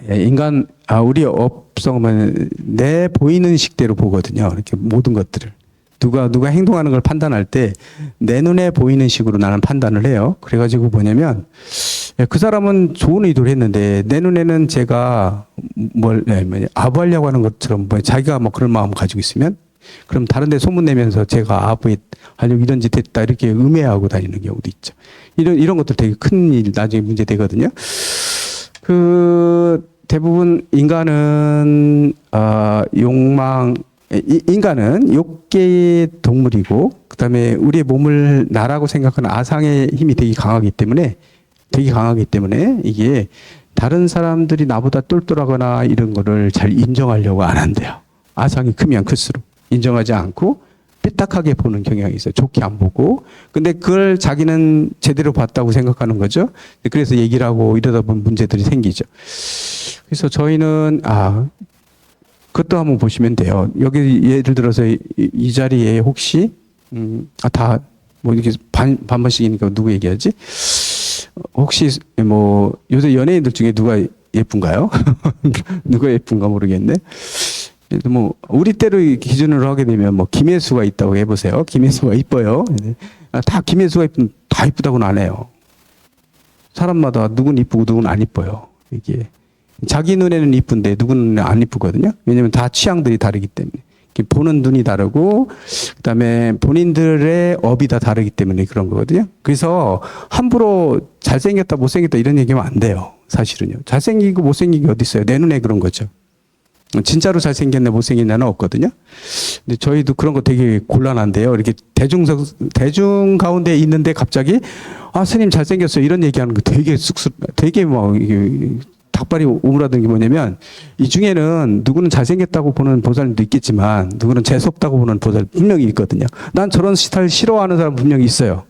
Speaker 2: 인간, 우리 업성은 내 보이는 식대로 보거든요. 이렇게 모든 것들을. 누가 행동하는 걸 판단할 때 내 눈에 보이는 식으로 나는 판단을 해요. 그래가지고 뭐냐면, 그 사람은 좋은 의도를 했는데 내 눈에는 제가 아부하려고 하는 것처럼 자기가 뭐 그런 마음을 가지고 있으면 그럼 다른 데 소문내면서 제가 아부하려고 이런 짓 했다 이렇게 음해하고 다니는 경우도 있죠. 이런 것들 되게 큰 일 나중에 문제 되거든요. 대부분 인간은 인간은 욕계의 동물이고 그다음에 우리의 몸을 나라고 생각하는 아상의 힘이 되게 강하기 때문에 이게 다른 사람들이 나보다 똘똘하거나 이런 거를 잘 인정하려고 안 한대요. 아상이 크면 클수록 인정하지 않고 삐딱하게 보는 경향이 있어요. 좋게 안 보고. 근데 그걸 자기는 제대로 봤다고 생각하는 거죠. 그래서 얘기를 하고 이러다 보면 문제들이 생기죠. 그래서 저희는 그것도 한번 보시면 돼요. 여기 예를 들어서 이 자리에 혹시 이렇게 반반씩이니까 누구 얘기하지? 혹시 뭐 요새 연예인들 중에 누가 예쁜가요? 누가 예쁜가 모르겠네. 뭐 우리 때로 기준으로 하게 되면 뭐 김혜수가 있다고 해보세요. 김혜수가 이뻐요. 다 김혜수가 다 이쁘다고는 안 해요. 사람마다 누구는 이쁘고 누구는 안 이뻐요. 이게 자기 눈에는 이쁜데 누구는 안 이쁘거든요. 왜냐하면 다 취향들이 다르기 때문에. 보는 눈이 다르고 그다음에 본인들의 업이 다 다르기 때문에 그런 거거든요. 그래서 함부로 잘생겼다 못생겼다 이런 얘기하면 안 돼요. 사실은요. 잘생기고 못생긴 게 어디 있어요. 내 눈에 그런 거죠. 진짜로 잘생겼나 못생겼나는 없거든요. 근데 저희도 그런 거 되게 곤란한데요. 이렇게 대중 가운데 있는데 갑자기 스님 잘생겼어요 이런 얘기하는 거 되게 막 닭발이 오므라든 게 뭐냐면 이 중에는 누구는 잘생겼다고 보는 보살님도 있겠지만 누구는 재수없다고 보는 보살 분명히 있거든요. 난 저런 스타일 싫어하는 사람 분명히 있어요.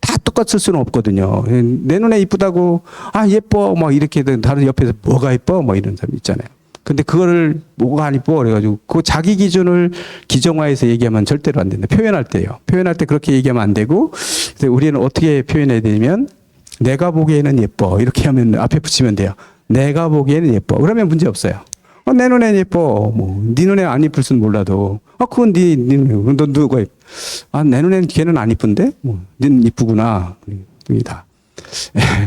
Speaker 2: 다 똑같을 수는 없거든요. 내 눈에 이쁘다고 예뻐 막 이렇게 다른 옆에서 뭐가 이뻐 뭐 이런 사람 있잖아요. 근데 그거를 뭐가 안 이뻐 그래가지고 그 자기 기준을 기정화해서 얘기하면 절대로 안 된다. 표현할 때요. 표현할 때 그렇게 얘기하면 안 되고 그래서 우리는 어떻게 표현해야 되냐면 내가 보기에는 예뻐 이렇게 하면 앞에 붙이면 돼요. 내가 보기에는 예뻐. 그러면 문제 없어요. 내 눈엔 예뻐. 뭐, 네 눈에 안 예쁠 수는 몰라도. 그건 네 눈에. 너 누가 예뻐? 내 눈엔 걔는 안 예쁜데? 뭐, 넌 예쁘구나. 이게 다.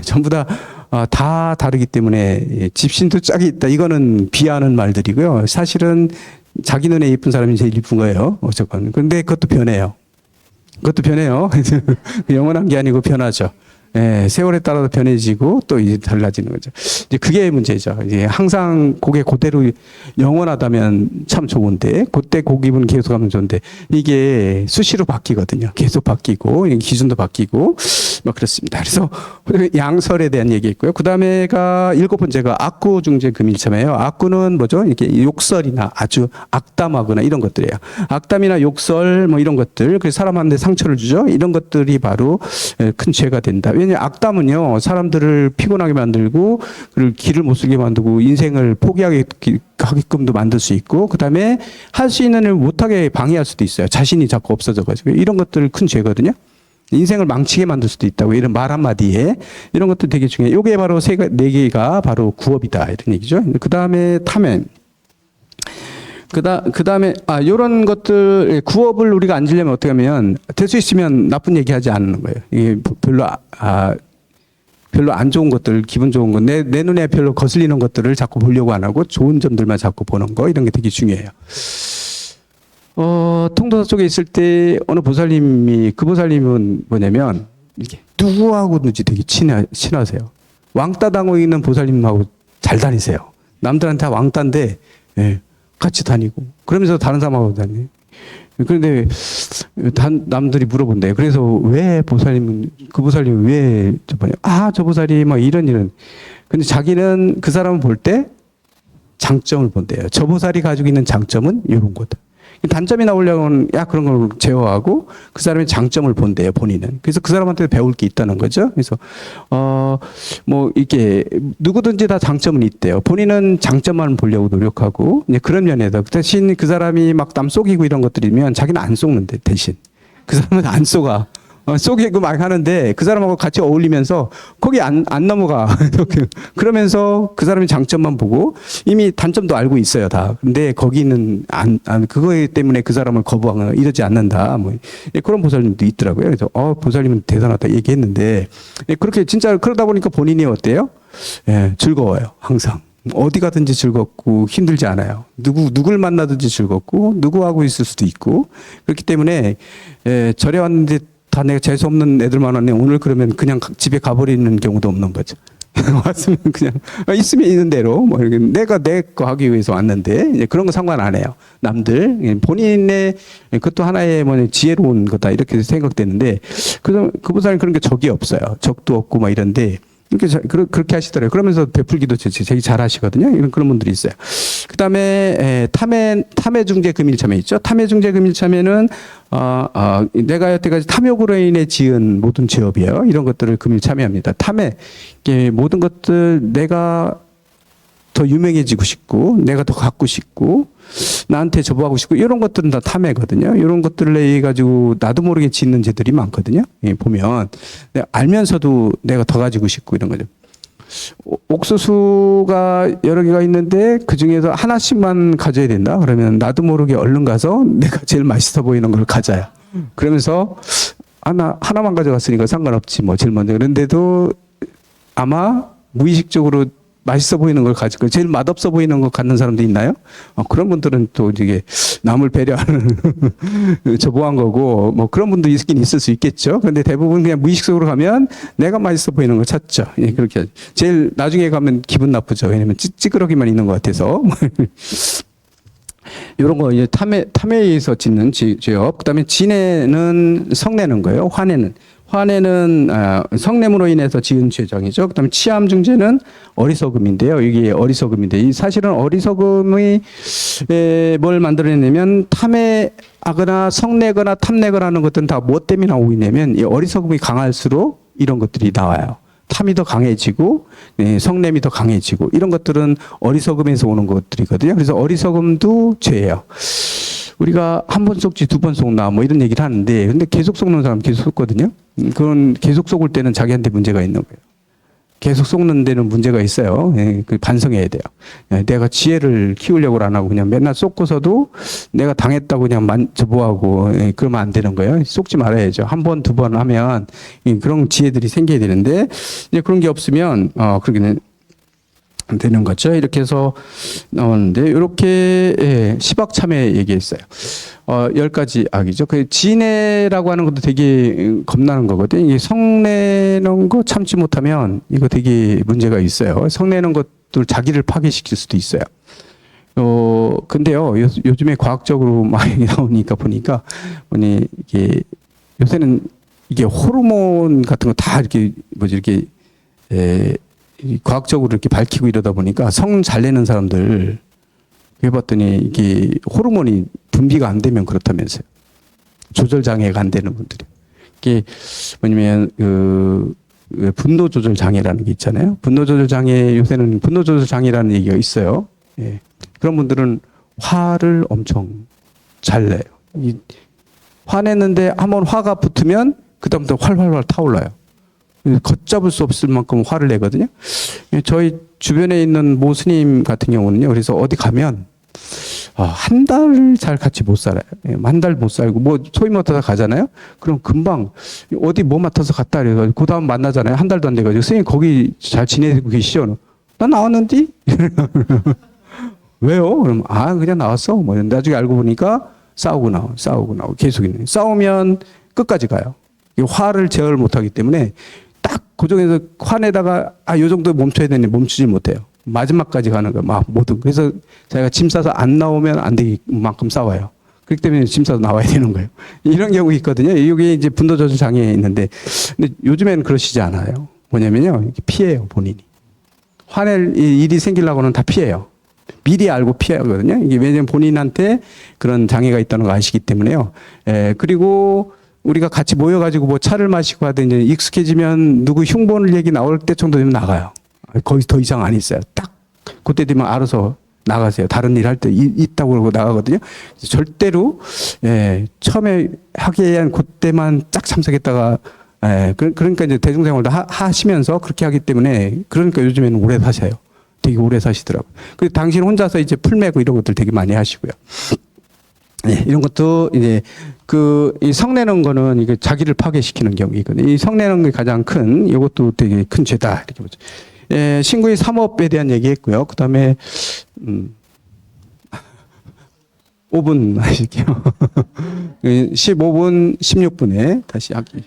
Speaker 2: 전부 다 다르기 때문에 집신도 짝이 있다. 이거는 비하하는 말들이고요. 사실은 자기 눈에 예쁜 사람이 제일 예쁜 거예요. 어쨌건. 근데 그것도 변해요. 그것도 변해요. 영원한 게 아니고 변하죠. 세월에 따라서 변해지고 또 이제 달라지는 거죠. 이제 그게 문제죠. 이제 항상 그게 그대로 영원하다면 참 좋은데, 그때 그 기분 계속 하면 좋은데, 이게 수시로 바뀌거든요. 계속 바뀌고, 기준도 바뀌고, 뭐 그렇습니다. 그래서 양설에 대한 얘기 있고요. 그 다음에가 7번째가 악구 중재 금일참이에요. 악구는 뭐죠? 이렇게 욕설이나 아주 악담하거나 이런 것들이에요. 악담이나 욕설 뭐 이런 것들, 그래서 사람한테 상처를 주죠. 이런 것들이 바로 큰 죄가 된다. 왜냐하면 악담은요, 사람들을 피곤하게 만들고, 그리고 길을 못 쓰게 만들고, 인생을 포기하게끔도 만들 수 있고, 그 다음에 할 수 있는 일을 못하게 방해할 수도 있어요. 자신이 자꾸 없어져가지고. 이런 것들 큰 죄거든요. 인생을 망치게 만들 수도 있다고. 이런 말 한마디에. 이런 것도 되게 중요해요. 요게 바로 네 개가 바로 구업이다. 이런 얘기죠. 그 다음에 탐엔. 그 다음에, 요런 것들, 구업을 우리가 안 지려면 어떻게 하면, 될 수 있으면 나쁜 얘기 하지 않는 거예요. 이게 별로 안 좋은 것들, 기분 좋은 거, 내 눈에 별로 거슬리는 것들을 자꾸 보려고 안 하고 좋은 점들만 자꾸 보는 거, 이런 게 되게 중요해요. 통도사 쪽에 있을 때 어느 보살님이, 그 보살님은 뭐냐면, 이렇게 누구하고든지 되게 친하세요. 왕따 당하고 있는 보살님하고 잘 다니세요. 남들한테 다 왕따인데, 같이 다니고. 그러면서 다른 사람하고 다니고. 그런데 남들이 물어본대요. 그래서 왜 보살님은, 그 보살님은 왜 저 보살이 막 이런. 근데 자기는 그 사람을 볼 때 장점을 본대요. 저 보살이 가지고 있는 장점은 이런 거다. 단점이 나오려면 그런 걸 제어하고 그 사람의 장점을 본대요, 본인은. 그래서 그 사람한테 배울 게 있다는 거죠. 그래서 뭐 이렇게 누구든지 다 장점은 있대요. 본인은 장점만 보려고 노력하고 이제 그런 면에서 대신 그 사람이 막 남 속이고 이런 것들이면 자기는 안 속는데 대신 그 사람은 안 속아. 속이고 막 하는데 그 사람하고 같이 어울리면서 거기 안 넘어가. 그러면서 그 사람의 장점만 보고 이미 단점도 알고 있어요, 다. 근데 거기는 그거 때문에 그 사람을 거부하거나 이러지 않는다. 뭐 그런 보살님도 있더라고요. 그래서 보살님은 대단하다 얘기했는데 그렇게 진짜 그러다 보니까 본인이 어때요? 즐거워요, 항상. 어디 가든지 즐겁고 힘들지 않아요. 누굴 만나든지 즐겁고 누구하고 있을 수도 있고 그렇기 때문에 절에 왔는데 다 내가 재수 없는 애들만 왔네. 오늘 그러면 그냥 집에 가버리는 경우도 없는 거죠. 왔으면 그냥 있으면 있는 대로 뭐 이렇게 내가 내 거 하기 위해서 왔는데 이제 그런 거 상관 안 해요. 남들 본인의 그것도 하나의 지혜로운 거다 이렇게 생각되는데 그 보살은 그런 게 적이 없어요. 적도 없고 막 이런데 그렇게 하시더라고요. 그러면서 베풀기도 되게 잘 하시거든요. 이런 그런 분들이 있어요. 그 다음에 탐해 중재 금일참회 있죠. 탐해 중재 금일참회는 내가 여태까지 탐욕으로 인해 지은 모든 죄업이에요. 이런 것들을 금일참회합니다. 탐해 모든 것들 내가 더 유명해지고 싶고 내가 더 갖고 싶고 나한테 저보하고 싶고 이런 것들은 다 탐해거든요. 이런 것들을 내 가지고 나도 모르게 짓는 죄들이 많거든요. 보면 알면서도 내가 더 가지고 싶고 이런 거죠. 옥수수가 여러 개가 있는데 그 중에서 하나씩만 가져야 된다. 그러면 나도 모르게 얼른 가서 내가 제일 맛있어 보이는 걸 가져요. 그러면서 하나만 가져갔으니까 상관없지 뭐 제일 먼저. 그런데도 아마 무의식적으로 맛있어 보이는 걸 가지고 제일 맛없어 보이는 걸 갖는 사람도 있나요? 그런 분들은 또 이게 남을 배려하는 저보한 거고 뭐 그런 분도 있긴 있을 수 있겠죠. 그런데 대부분 그냥 무의식적으로 가면 내가 맛있어 보이는 걸 찾죠. 그렇게 제일 나중에 가면 기분 나쁘죠. 왜냐면 찌그러기만 있는 것 같아서. 이런 거 이제 탐에 의해서 짓는 죄업. 그다음에 진해는 성내는 거예요. 화내는 성냄으로 인해서 지은 죄정이죠. 그다음에 치암중죄는 어리석음인데요. 이게 어리석음인데 사실은 어리석음이 뭘 만들어내냐면 탐해하거나 성내거나 탐내거나 하는 것들은 다 뭐 때문에 나오고 있냐면 이 어리석음이 강할수록 이런 것들이 나와요. 탐이 더 강해지고 성냄이 더 강해지고 이런 것들은 어리석음에서 오는 것들이거든요. 그래서 어리석음도 죄예요. 우리가 한 번 속지 두 번 속나 뭐 이런 얘기를 하는데 근데 계속 속는 사람 계속 속거든요. 그건 계속 속을 때는 자기한테 문제가 있는 거예요. 계속 속는 데는 문제가 있어요. 예, 그 반성해야 돼요. 예, 내가 지혜를 키우려고 안 하고 그냥 맨날 쏟고서도 내가 당했다고 그냥 만져보하고 예, 그러면 안 되는 거예요. 쏟지 말아야죠. 한 번, 두 번 하면 그런 지혜들이 생겨야 되는데 이제 그런 게 없으면 그러기는 안 되는 거죠. 이렇게 해서 나오는데 이렇게 예, 시박참회 얘기했어요. 10가지 악이죠. 그 진해라고 하는 것도 되게 겁나는 거거든요. 이게 성내는 거 참지 못하면 이거 되게 문제가 있어요. 성내는 것도 자기를 파괴시킬 수도 있어요. 근데요, 요즘에 과학적으로 많이 나오니까 보니까, 이게, 요새는 이게 호르몬 같은 거 다 이렇게, 이렇게, 이 과학적으로 이렇게 밝히고 이러다 보니까 성 잘 내는 사람들, 해봤더니 이게 호르몬이 분비가 안 되면 그렇다면서요. 조절 장애가 안 되는 분들이. 이게 뭐냐면, 분노 조절 장애라는 게 있잖아요. 분노 조절 장애, 요새는 분노 조절 장애라는 얘기가 있어요. 예. 그런 분들은 화를 엄청 잘 내요. 화냈는데 한번 화가 붙으면 그다음부터 활활활 타올라요. 걷잡을 수 없을 만큼 화를 내거든요. 저희 주변에 있는 모 스님 같은 경우는요. 그래서 어디 가면 한 달 잘 같이 못 살아요. 한 달 못 살고 뭐 소위 맡아서 가잖아요. 그럼 금방 어디 뭐 맡아서 갔다 그래서 그 다음 만나잖아요. 한 달도 안 돼가지고 스님 거기 잘 지내고 계시죠? 나 나왔는데 왜요? 그럼 그냥 나왔어. 뭐 나중에 알고 보니까 싸우고 나오고 계속 있네. 싸우면 끝까지 가요. 이 화를 제어를 못하기 때문에 딱 고정해서 화내다가 요 정도 멈춰야 되는데 멈추지 못해요. 마지막까지 가는 거예요. 막 모든. 그래서 자기가 짐 싸서 안 나오면 안 되기 만큼 싸워요. 그렇기 때문에 짐 싸서 나와야 되는 거예요. 이런 경우 있거든요. 이게 이제 분노 조절 장애 있는데, 근데 요즘에는 그러시지 않아요. 뭐냐면요, 피해요 본인이. 화낼 일이 생기려고는 다 피해요. 미리 알고 피하거든요. 이게 왜냐면 본인한테 그런 장애가 있다는 거 아시기 때문에요. 그리고 우리가 같이 모여가지고 뭐 차를 마시고 하든지 익숙해지면 누구 흉보는 얘기 나올 때 정도 되면 나가요. 거기 더 이상 안 있어요. 딱 그때 되면 알아서 나가세요. 다른 일 할 때 있다고 그러고 나가거든요. 절대로 처음에 하기 위한 그때만 짝 참석했다가 그러니까 이제 대중생활도 하시면서 그렇게 하기 때문에 그러니까 요즘에는 오래 사셔요. 되게 오래 사시더라고요. 그리고 당신 혼자서 이제 풀 메고 이런 것들 되게 많이 하시고요. 이런 것도 이제 이 성내는 거는 이게 자기를 파괴시키는 경우이거든요. 이 성내는 게 가장 큰 이것도 되게 큰 죄다 이렇게 보죠. 신구의 삼업에 대한 얘기했고요. 그 다음에 5분 하실게요. 15분, 16분에 다시 하기.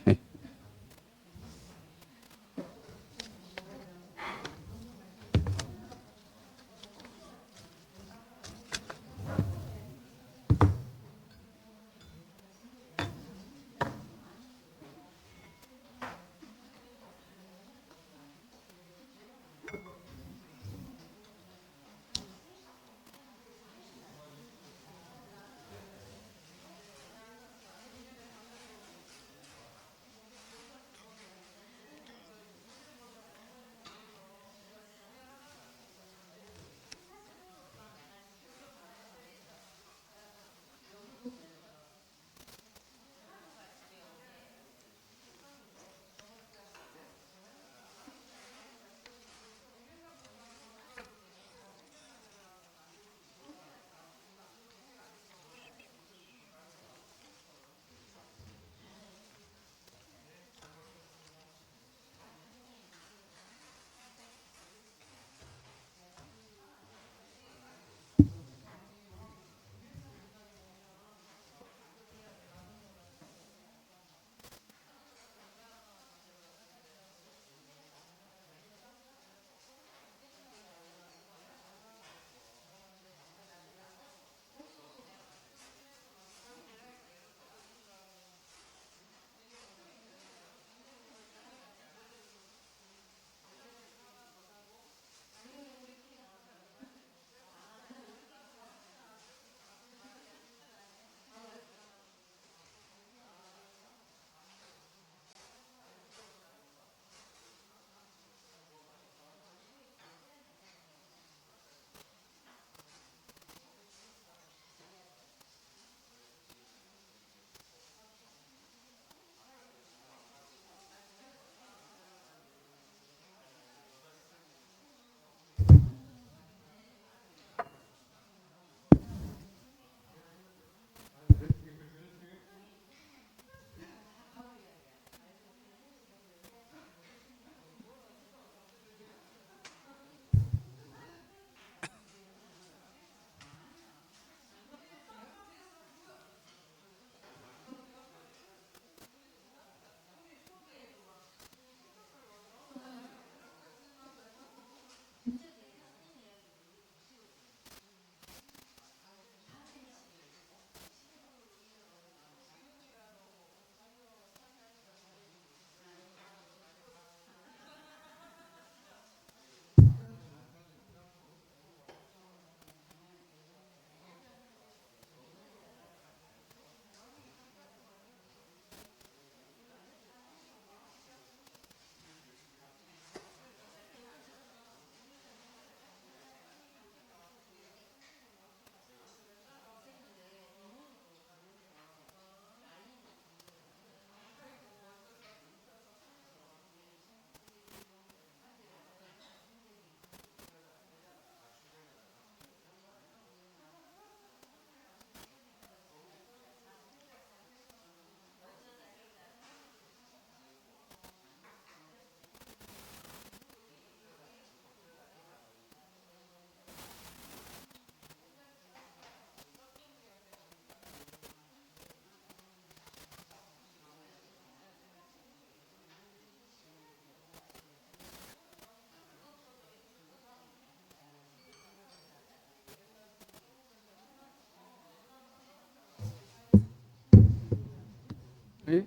Speaker 2: 예?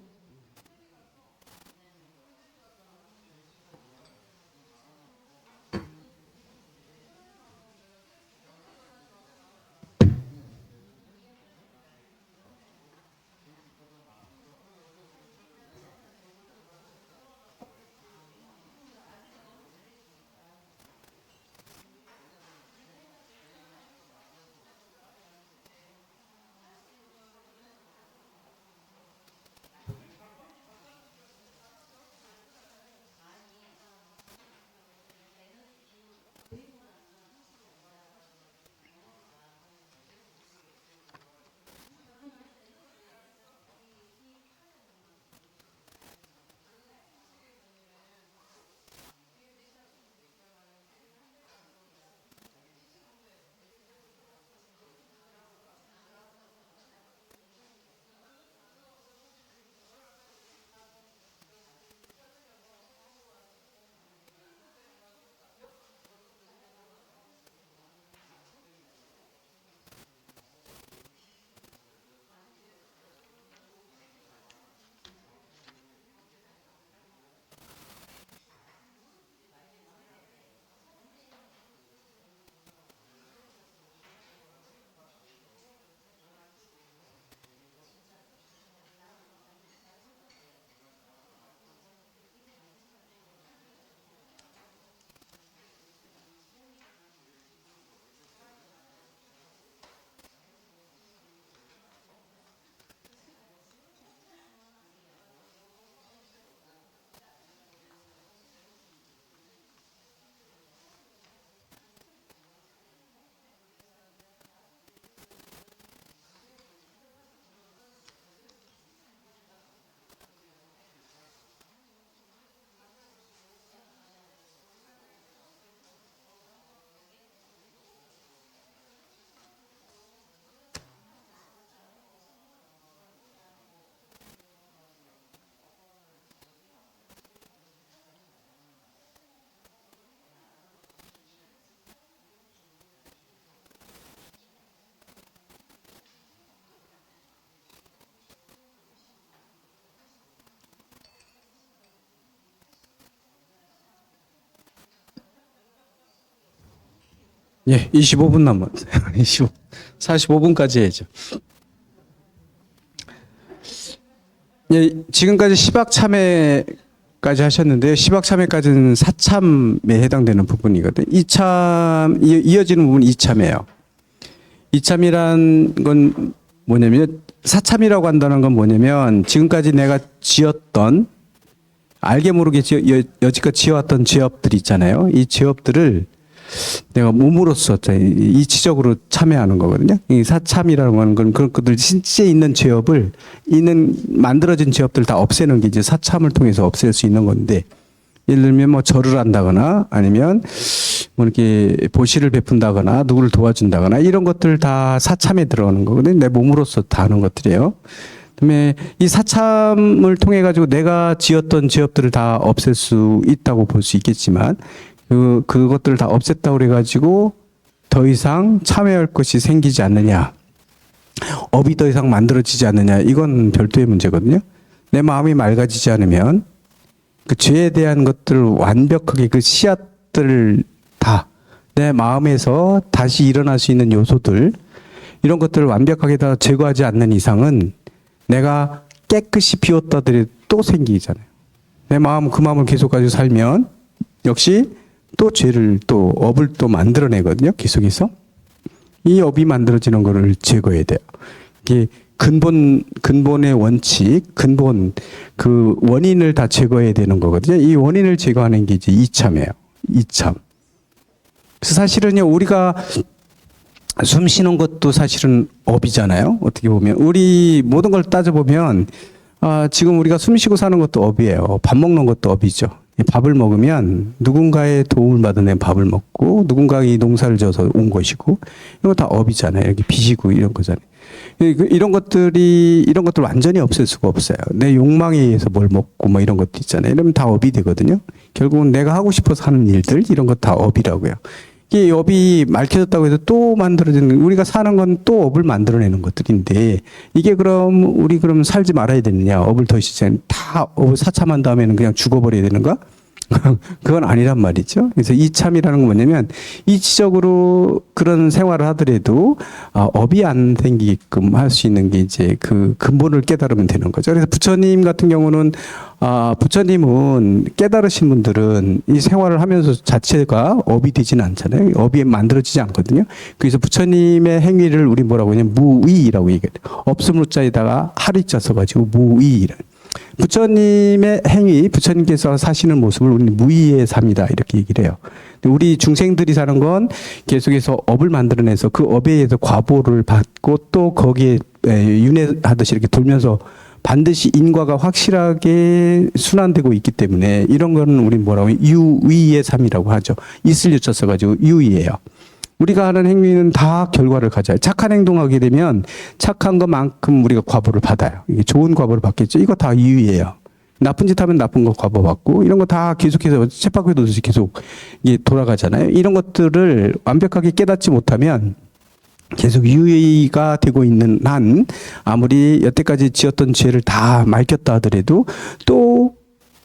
Speaker 2: 예, 25분 남았어요. 45분까지 해야죠. 예, 지금까지 시박 참회까지 하셨는데요. 시박 참회까지는 사참에 해당되는 부분이거든요. 이어지는 부분이 이참이에요. 이참이란 건 뭐냐면, 사참이라고 한다는 건 뭐냐면, 지금까지 내가 지었던, 알게 모르게 여지껏 지어왔던 죄업들 있잖아요. 이 죄업들을 내가 몸으로써 이치적으로 참여하는 거거든요. 이 사참이라는 건 그런 것들 실제 있는 죄업을 만들어진 죄업들 다 없애는 게 이제 사참을 통해서 없앨 수 있는 건데, 예를 들면 뭐 절을 한다거나 아니면 뭐 이렇게 보시를 베푼다거나 누구를 도와준다거나 이런 것들 다 사참에 들어가는 거거든요. 내 몸으로써 다 하는 것들이에요. 그다음에 이 사참을 통해 가지고 내가 지었던 죄업들을 다 없앨 수 있다고 볼 수 있겠지만, 그것들을 다 없앴다고 그래가지고 더 이상 참여할 것이 생기지 않느냐, 업이 더 이상 만들어지지 않느냐, 이건 별도의 문제거든요. 내 마음이 맑아지지 않으면 그 죄에 대한 것들을 완벽하게 그 씨앗들을 다 내 마음에서 다시 일어날 수 있는 요소들, 이런 것들을 완벽하게 다 제거하지 않는 이상은 내가 깨끗이 비웠다더라도 또 생기잖아요. 내 마음, 그 마음을 계속 가지고 살면 역시 또 죄를 또 업을 또 만들어내거든요. 계속해서 이 업이 만들어지는 거를 제거해야 돼요. 이게 근본의 원칙, 근본 그 원인을 다 제거해야 되는 거거든요. 이 원인을 제거하는 게 이제 이참이에요. 이참. 그래서 사실은요, 우리가 숨 쉬는 것도 사실은 업이잖아요. 어떻게 보면 우리 모든 걸 따져보면 지금 우리가 숨 쉬고 사는 것도 업이에요. 밥 먹는 것도 업이죠. 밥을 먹으면 누군가의 도움을 받은 밥을 먹고 누군가 이 농사를 져서 온 것이고, 이거 다 업이잖아요. 이렇게 빚이고 이런 거잖아요. 이런 것들 완전히 없앨 수가 없어요. 내 욕망에 의해서 뭘 먹고 뭐 이런 것도 있잖아요. 이러면 다 업이 되거든요. 결국은 내가 하고 싶어서 하는 일들, 이런 것 다 업이라고요. 이 업이 맑혀졌다고 해서 또 만들어지는, 우리가 사는 건 또 업을 만들어내는 것들인데, 이게 그럼 우리 그럼 살지 말아야 되느냐? 업을 더 이상 다 업을 사참한 다음에는 그냥 죽어버려야 되는가? 그건 아니란 말이죠. 그래서 이참이라는 건 뭐냐면, 이치적으로 그런 생활을 하더라도 업이 안 생기게끔 할 수 있는 게 이제 그 근본을 깨달으면 되는 거죠. 그래서 부처님 같은 경우는 부처님은 깨달으신 분들은 이 생활을 하면서 자체가 업이 되지는 않잖아요. 업이 만들어지지 않거든요. 그래서 부처님의 행위를 우리 뭐라고 하냐면 무의라고 얘기해요. 없음으로자에다가 하리자 써가지고 무의라. 부처님의 행위, 부처님께서 사시는 모습을 우리는 무의의 삶이다 이렇게 얘기를 해요. 우리 중생들이 사는 건 계속해서 업을 만들어내서 그 업에 의해서 과보를 받고 또 거기에 윤회하듯이 이렇게 돌면서 반드시 인과가 확실하게 순환되고 있기 때문에 이런 거는 우리 뭐라고 해요? 유의의 삶이라고 하죠. 있을 유자 써가지고 유의예요. 우리가 하는 행위는 다 결과를 가져요. 착한 행동하게 되면 착한 것만큼 우리가 과보를 받아요. 이게 좋은 과보를 받겠죠. 이거 다 유의예요. 나쁜 짓 하면 나쁜 거 과보 받고 이런 거 다 계속해서 쳇바퀴 계속 이게 돌아가잖아요. 이런 것들을 완벽하게 깨닫지 못하면 계속 유의가 되고 있는 한 아무리 여태까지 지었던 죄를 다 맑혔다 하더라도 또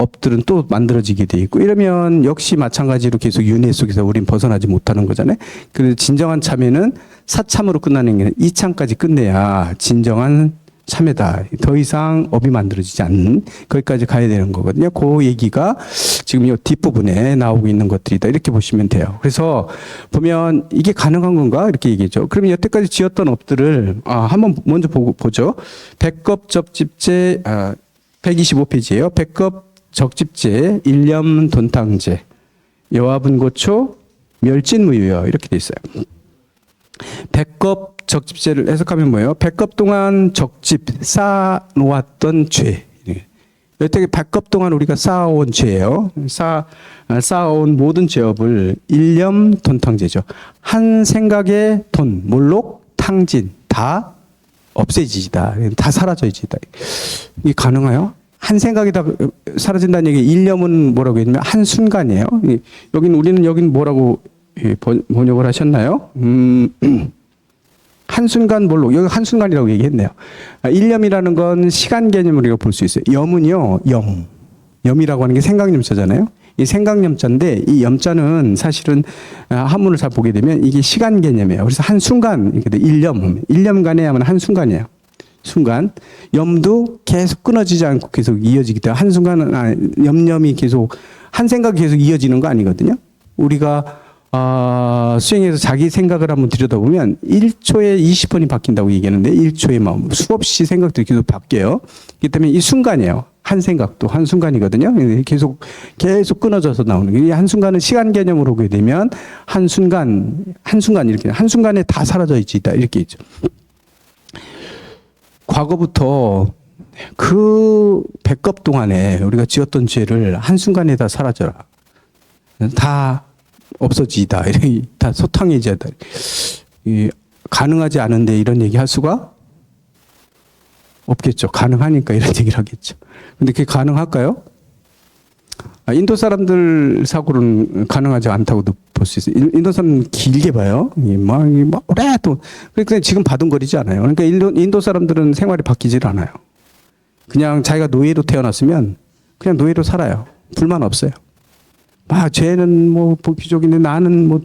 Speaker 2: 업들은 또 만들어지게 돼 있고 이러면 역시 마찬가지로 계속 윤회 속에서 우린 벗어나지 못하는 거잖아요. 그래서 진정한 참회는 사참으로 끝나는 게 이참까지 끝내야 진정한 참회다. 더 이상 업이 만들어지지 않는 거기까지 가야 되는 거거든요. 그 얘기가 지금 이 뒷부분에 나오고 있는 것들이다. 이렇게 보시면 돼요. 그래서 보면 이게 가능한 건가? 이렇게 얘기죠. 그러면 여태까지 지었던 업들을 한번 먼저 보죠. 백겁 접집제 125페이지예요. 백겁 적집제, 일념 돈탕제, 여화분고초, 멸진무유여 이렇게 돼 있어요. 백겁 적집제를 해석하면 뭐예요? 백겁 동안 적집 쌓아놓았던 죄. 여태까지 백겁 동안 우리가 쌓아온 죄예요. 쌓아온 모든 죄업을 일념 돈탕제죠. 한 생각의 돈, 몰록, 탕진 다 없애지다. 다 사라져지다. 이게 가능해요? 한 생각이 다 사라진다는 얘기, 일념은 뭐라고 했냐면 한순간이에요. 여기는 뭐라고 번역을 하셨나요? 한순간 몰록, 여기 한순간이라고 얘기했네요. 일념이라는 건 시간 개념으로 우리가 볼 수 있어요. 염은요, 염이라고 하는 게 생각염자잖아요. 이 생각염자인데 이 염자는 사실은 한문을 잘 보게 되면 이게 시간 개념이에요. 그래서 한순간, 일념간에 하면 한순간이에요. 순간 염도 계속 끊어지지 않고 계속 이어지기 때문에 한순간은 염념이 계속 한 생각이 계속 이어지는 거 아니거든요. 우리가 수행해서 자기 생각을 한번 들여다보면 1초에 20번이 바뀐다고 얘기하는데 1초에 막 수없이 생각들이 계속 바뀌어요. 그렇기 때문에 이 순간이에요. 한 생각도 한순간이거든요. 계속 끊어져서 나오는 게 한순간은 시간 개념으로 보게 되면 한순간 이렇게 한순간에 다 사라져 있다 이렇게 있죠. 과거부터 그 백겁 동안에 우리가 지었던 죄를 한순간에 다 사라져라. 다 없어지다. 다 소탕해지다. 가능하지 않은데 이런 얘기 할 수가 없겠죠. 가능하니까 이런 얘기를 하겠죠. 근데 그게 가능할까요? 인도 사람들 사고는 가능하지 않다고도 볼 수 있어요. 인도 사람은 길게 봐요. 오래 또. 그러니까 지금 바둥거리지 않아요. 그러니까 인도 사람들은 생활이 바뀌질 않아요. 그냥 자기가 노예로 태어났으면 그냥 노예로 살아요. 불만 없어요. 쟤는 귀족인데 나는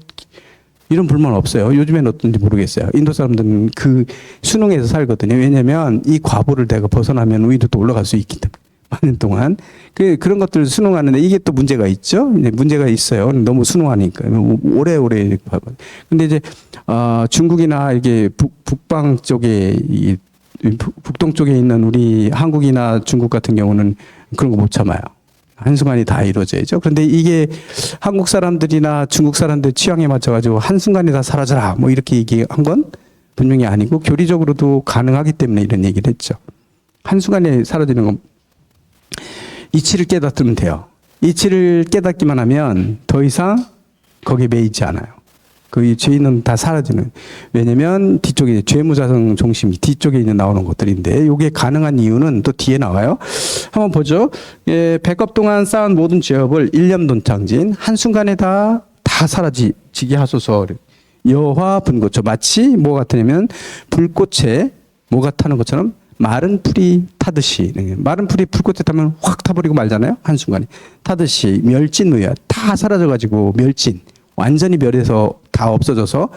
Speaker 2: 이런 불만 없어요. 요즘에는 어떤지 모르겠어요. 인도 사람들은 그 순응해서 살거든요. 왜냐면 이 과보를 내가 벗어나면 위로 또 올라갈 수 있기 때문에. 많은 동안 그런 것들을 수능하는데 이게 또 문제가 있죠. 문제가 있어요. 너무 수능하니까 오래오래 이렇게 하고. 근데 이제 중국이나 이게 북방 쪽에 북동 쪽에 있는 우리 한국이나 중국 같은 경우는 그런 거 못 참아요. 한순간이 다 이루어져야죠. 그런데 이게 한국 사람들이나 중국 사람들 취향에 맞춰가지고 한순간에 다 사라져라 이렇게 얘기한 건 분명히 아니고 교리적으로도 가능하기 때문에 이런 얘기를 했죠. 한순간에 사라지는 건 이치를 깨닫으면 돼요. 이치를 깨닫기만 하면 더 이상 거기에 매이지 않아요. 그 죄는 다 사라지는. 왜냐면 뒤쪽에 죄무자성 종심이 뒤쪽에 있는 나오는 것들인데 이게 가능한 이유는 또 뒤에 나와요. 한번 보죠. 백업 동안 쌓은 모든 죄업을 일념돈탕진 한순간에 다 다 사라지게 하소서. 여화 분고초. 마치 뭐 같으냐면 불꽃에 뭐가 타는 것처럼 마른 풀이 타듯이. 마른 풀이 불꽃에 타면 확 타버리고 말잖아요. 한순간에. 타듯이 멸진무야. 다 사라져가지고 멸진. 완전히 멸해서 다 없어져서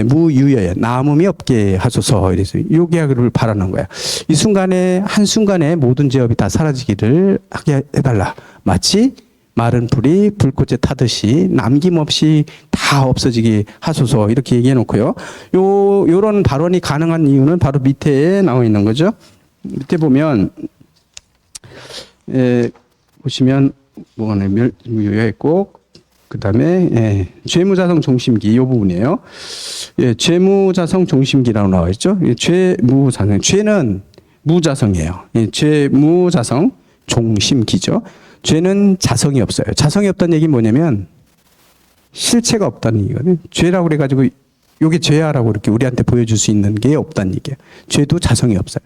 Speaker 2: 무유여야. 남음이 없게 하소서. 이래서 요 계약을 바라는 거야. 이 순간에 한순간에 모든 죄업이 다 사라지기를 하게 해달라. 마치 마른 풀이 불꽃에 타듯이 남김없이 다 없어지게 하소서. 이렇게 얘기해 놓고요. 요런 발언이 가능한 이유는 바로 밑에 나와 있는 거죠. 밑에 보면 보시면 뭐가 무유여했고 그 다음에 죄무자성 종심기 이 부분이에요. 죄무자성 종심기라고 나와 있죠. 죄무자성. 죄는 무자성이에요. 죄무자성 종심기죠. 죄는 자성이 없어요. 자성이 없다는 얘기는 뭐냐면 실체가 없다는 얘기거든요. 죄라고 그래가지고 요게 죄야라고 이렇게 우리한테 보여줄 수 있는 게 없다는 얘기예요. 죄도 자성이 없어요.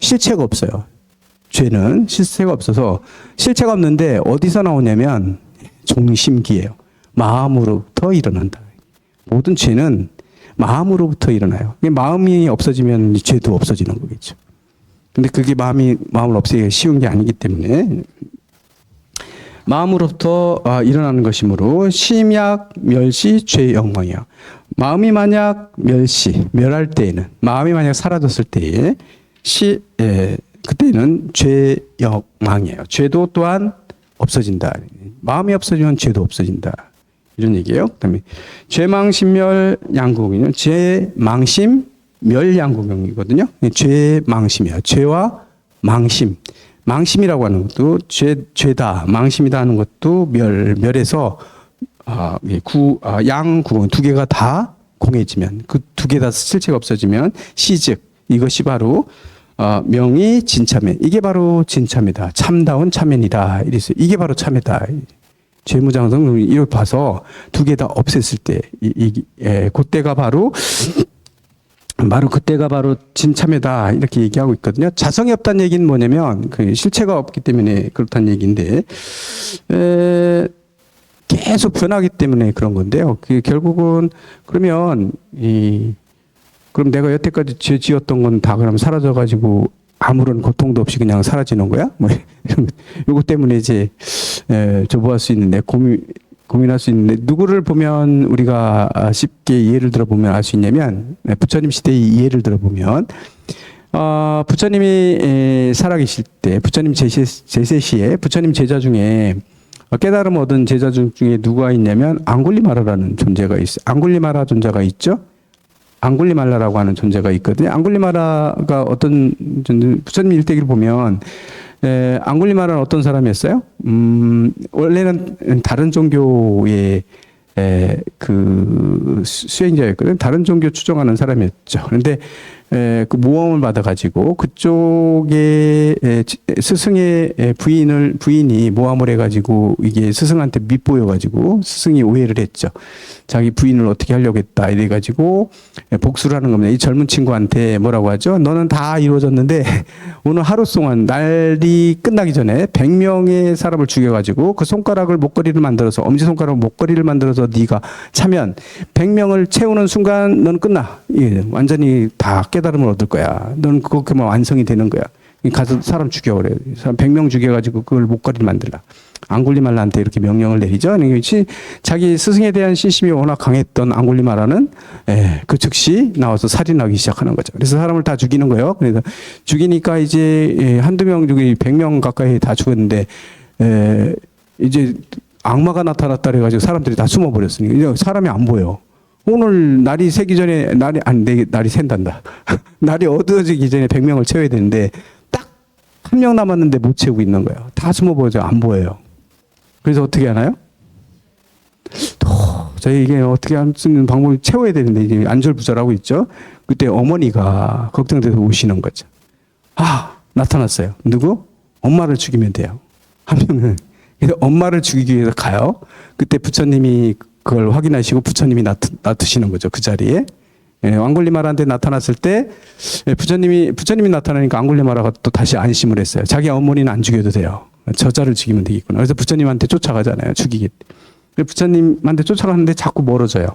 Speaker 2: 실체가 없어요. 죄는 실체가 없어서 실체가 없는데 어디서 나오냐면 종심기예요. 마음으로부터 일어난다. 모든 죄는 마음으로부터 일어나요. 마음이 없어지면 죄도 없어지는 거겠죠. 근데 그게 마음을 없애기가 쉬운 게 아니기 때문에 마음으로부터 일어나는 것이므로 심약 멸시 죄 영망이야. 마음이 만약 멸할 때에는 마음이 만약 사라졌을 때에 그때는 죄 영망이에요. 죄도 또한 없어진다. 마음이 없어지면 죄도 없어진다. 이런 얘기예요. 그다음에 죄망심멸 양국이요. 죄망심 멸 양국이거든요. 죄망심이야. 죄와 망심. 망심이라고 하는 것도 죄다, 망심이다 하는 것도 멸해서 양구공 두 개가 다 공해지면 그 두 개 다 실체가 없어지면 시즉 이것이 바로 명이 진참해. 이게 바로 진참이다. 참다운 참연이다. 이래서 이게 바로 참이다. 죄무장성 이렇게 봐서 두 개 다 없앴을 때 그때가 바로 그때가 바로 진참이다 이렇게 얘기하고 있거든요. 자성이 없다는 얘기는 뭐냐면 그 실체가 없기 때문에 그렇다는 얘기인데 계속 변하기 때문에 그런 건데요. 그 결국은 그러면 그럼 내가 여태까지 죄 지었던 건 다 그럼 사라져가지고 아무런 고통도 없이 그냥 사라지는 거야? 뭐 이런 요거 때문에 이제 저보할 수 있는데 고민할 수 있는데 누구를 보면 우리가 쉽게 예를 들어 보면 알 수 있냐면 부처님 시대의 예를 들어 보면 부처님이 살아계실 때 부처님 제세 시에 부처님 제자 중에 깨달음 얻은 제자 중에 누가 있냐면 앙굴리마라라는 존재가 있어요. 앙굴리마라 존재가 있죠. 앙굴리말라라고 하는 존재가 있거든요. 앙굴리마라가 어떤 존재, 부처님 일대기를 보면 앙굴리마라는 어떤 사람이었어요? 원래는 다른 종교의 그 수행자였거든요. 다른 종교 추종하는 사람이었죠. 그런데 그 모험을 받아가지고 그쪽에 스승의 부인이 모함을 해가지고 이게 스승한테 밉보여가지고 스승이 오해를 했죠. 자기 부인을 어떻게 하려고 했다 이래가지고 복수를 하는 겁니다. 이 젊은 친구한테 뭐라고 하죠? 너는 다 이루어졌는데 오늘 하루 동안 날이 끝나기 전에 100명의 사람을 죽여가지고 그 손가락을 목걸이를 만들어서 엄지손가락 목걸이를 만들어서 네가 차면 100명을 채우는 순간 넌 끝나. 예, 완전히 다 깨달음을 얻을 거야. 넌 그렇게만 완성이 되는 거야. 가서 사람 죽여 그래. 사람 100명 죽여가지고 그걸 목걸이를 만들라. 앙굴리말라한테 이렇게 명령을 내리죠. 자기 스승에 대한 신심이 워낙 강했던 앙굴리말라는 그 즉시 나와서 살인하기 시작하는 거죠. 그래서 사람을 다 죽이는 거예요. 그래서 죽이니까 이제 한두 명 죽이 100명 가까이 다 죽었는데 이제 악마가 나타났다 그래가지고 사람들이 다 숨어버렸으니까 이제 사람이 안 보여. 오늘 날이 새기 전에 날이 샌단다. 날이 어두워지기 전에 100명을 채워야 되는데 딱 한 명 남았는데 못 채우고 있는 거예요. 다 숨어버려서 안 보여요. 그래서 어떻게 하나요? 저희 이게 어떻게 할 수 있는 방법을 채워야 되는데 이제 안절부절하고 있죠. 그때 어머니가 걱정돼서 오시는 거죠. 나타났어요. 누구? 엄마를 죽이면 돼요. 한 명은. 그래서 엄마를 죽이기 위해서 가요. 그때 부처님이 그걸 확인하시고 부처님이 놔두시는 거죠. 그 자리에. 앙굴리마라한테 나타났을 때 부처님이 나타나니까 앙굴리마라가 또 다시 안심을 했어요. 자기 어머니는 안 죽여도 돼요. 저자를 죽이면 되겠구나. 그래서 부처님한테 쫓아가잖아요. 죽이기. 부처님한테 쫓아가는데 자꾸 멀어져요.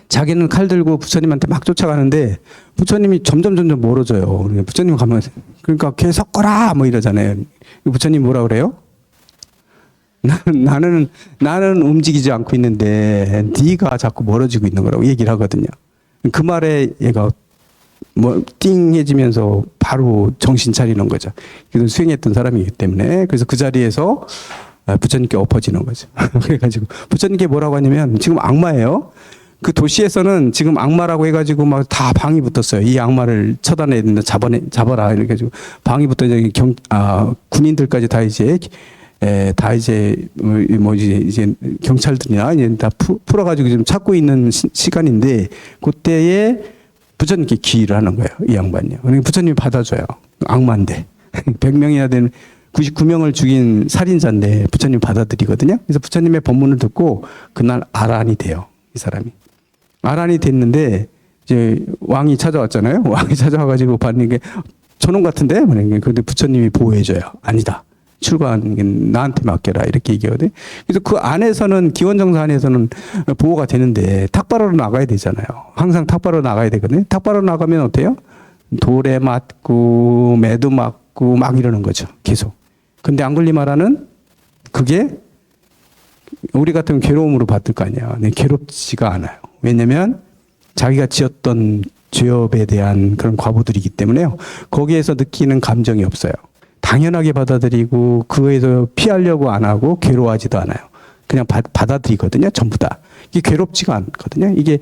Speaker 2: 자기는 칼 들고 부처님한테 막 쫓아가는데 부처님이 점점 멀어져요. 그러니까 부처님 가면 그러니까 걔 섞어라 뭐 이러잖아요. 부처님 뭐라 그래요? 나는 움직이지 않고 있는데 네가 자꾸 멀어지고 있는 거라고 얘기를 하거든요. 그 말에 얘가 뭐 띵해지면서 바로 정신 차리는 거죠. 그래서 수행했던 사람이기 때문에 그래서 그 자리에서 부처님께 엎어지는 거죠. 그래가지고 부처님께 뭐라고 하냐면 지금 악마예요. 그 도시에서는 지금 악마라고 해가지고 막 다 방이 붙었어요. 이 악마를 처단해야 된다, 잡아라 이렇게 해가지고 방이 붙어 이제 군인들까지 다 이제 이제 경찰들이나 이제 다 풀어가지고 지금 찾고 있는 시간인데 그때에 부처님께 기의를 하는 거예요. 이 양반이요. 그러니까 부처님이 받아줘요. 악마인데 100명이나 되는 99명을 죽인 살인자인데 부처님 받아들이거든요. 그래서 부처님의 법문을 듣고 그날 아란이 돼요. 이 사람이. 아란이 됐는데 이제 왕이 찾아왔잖아요. 왕이 찾아와가지고 봤는데 저놈 같은데? 그런데 부처님이 보호해줘요. 아니다. 출가하는 나한테 맡겨라. 이렇게 얘기하거든요. 그래서 그 안에서는, 기원정사 안에서는 보호가 되는데 탁발하러 나가야 되잖아요. 항상 탁발하러 나가야 되거든요. 탁발하러 나가면 어때요? 돌에 맞고, 매도 맞고, 막 이러는 거죠. 계속. 근데 앙굴리마라는 그게 우리 같으면 괴로움으로 받을 거 아니야. 근데 괴롭지가 않아요. 왜냐면 자기가 지었던 죄업에 대한 그런 과보들이기 때문에요. 거기에서 느끼는 감정이 없어요. 당연하게 받아들이고 그거에서 피하려고 안 하고 괴로워하지도 않아요. 그냥 받아들이거든요. 전부 다. 이게 괴롭지가 않거든요. 이게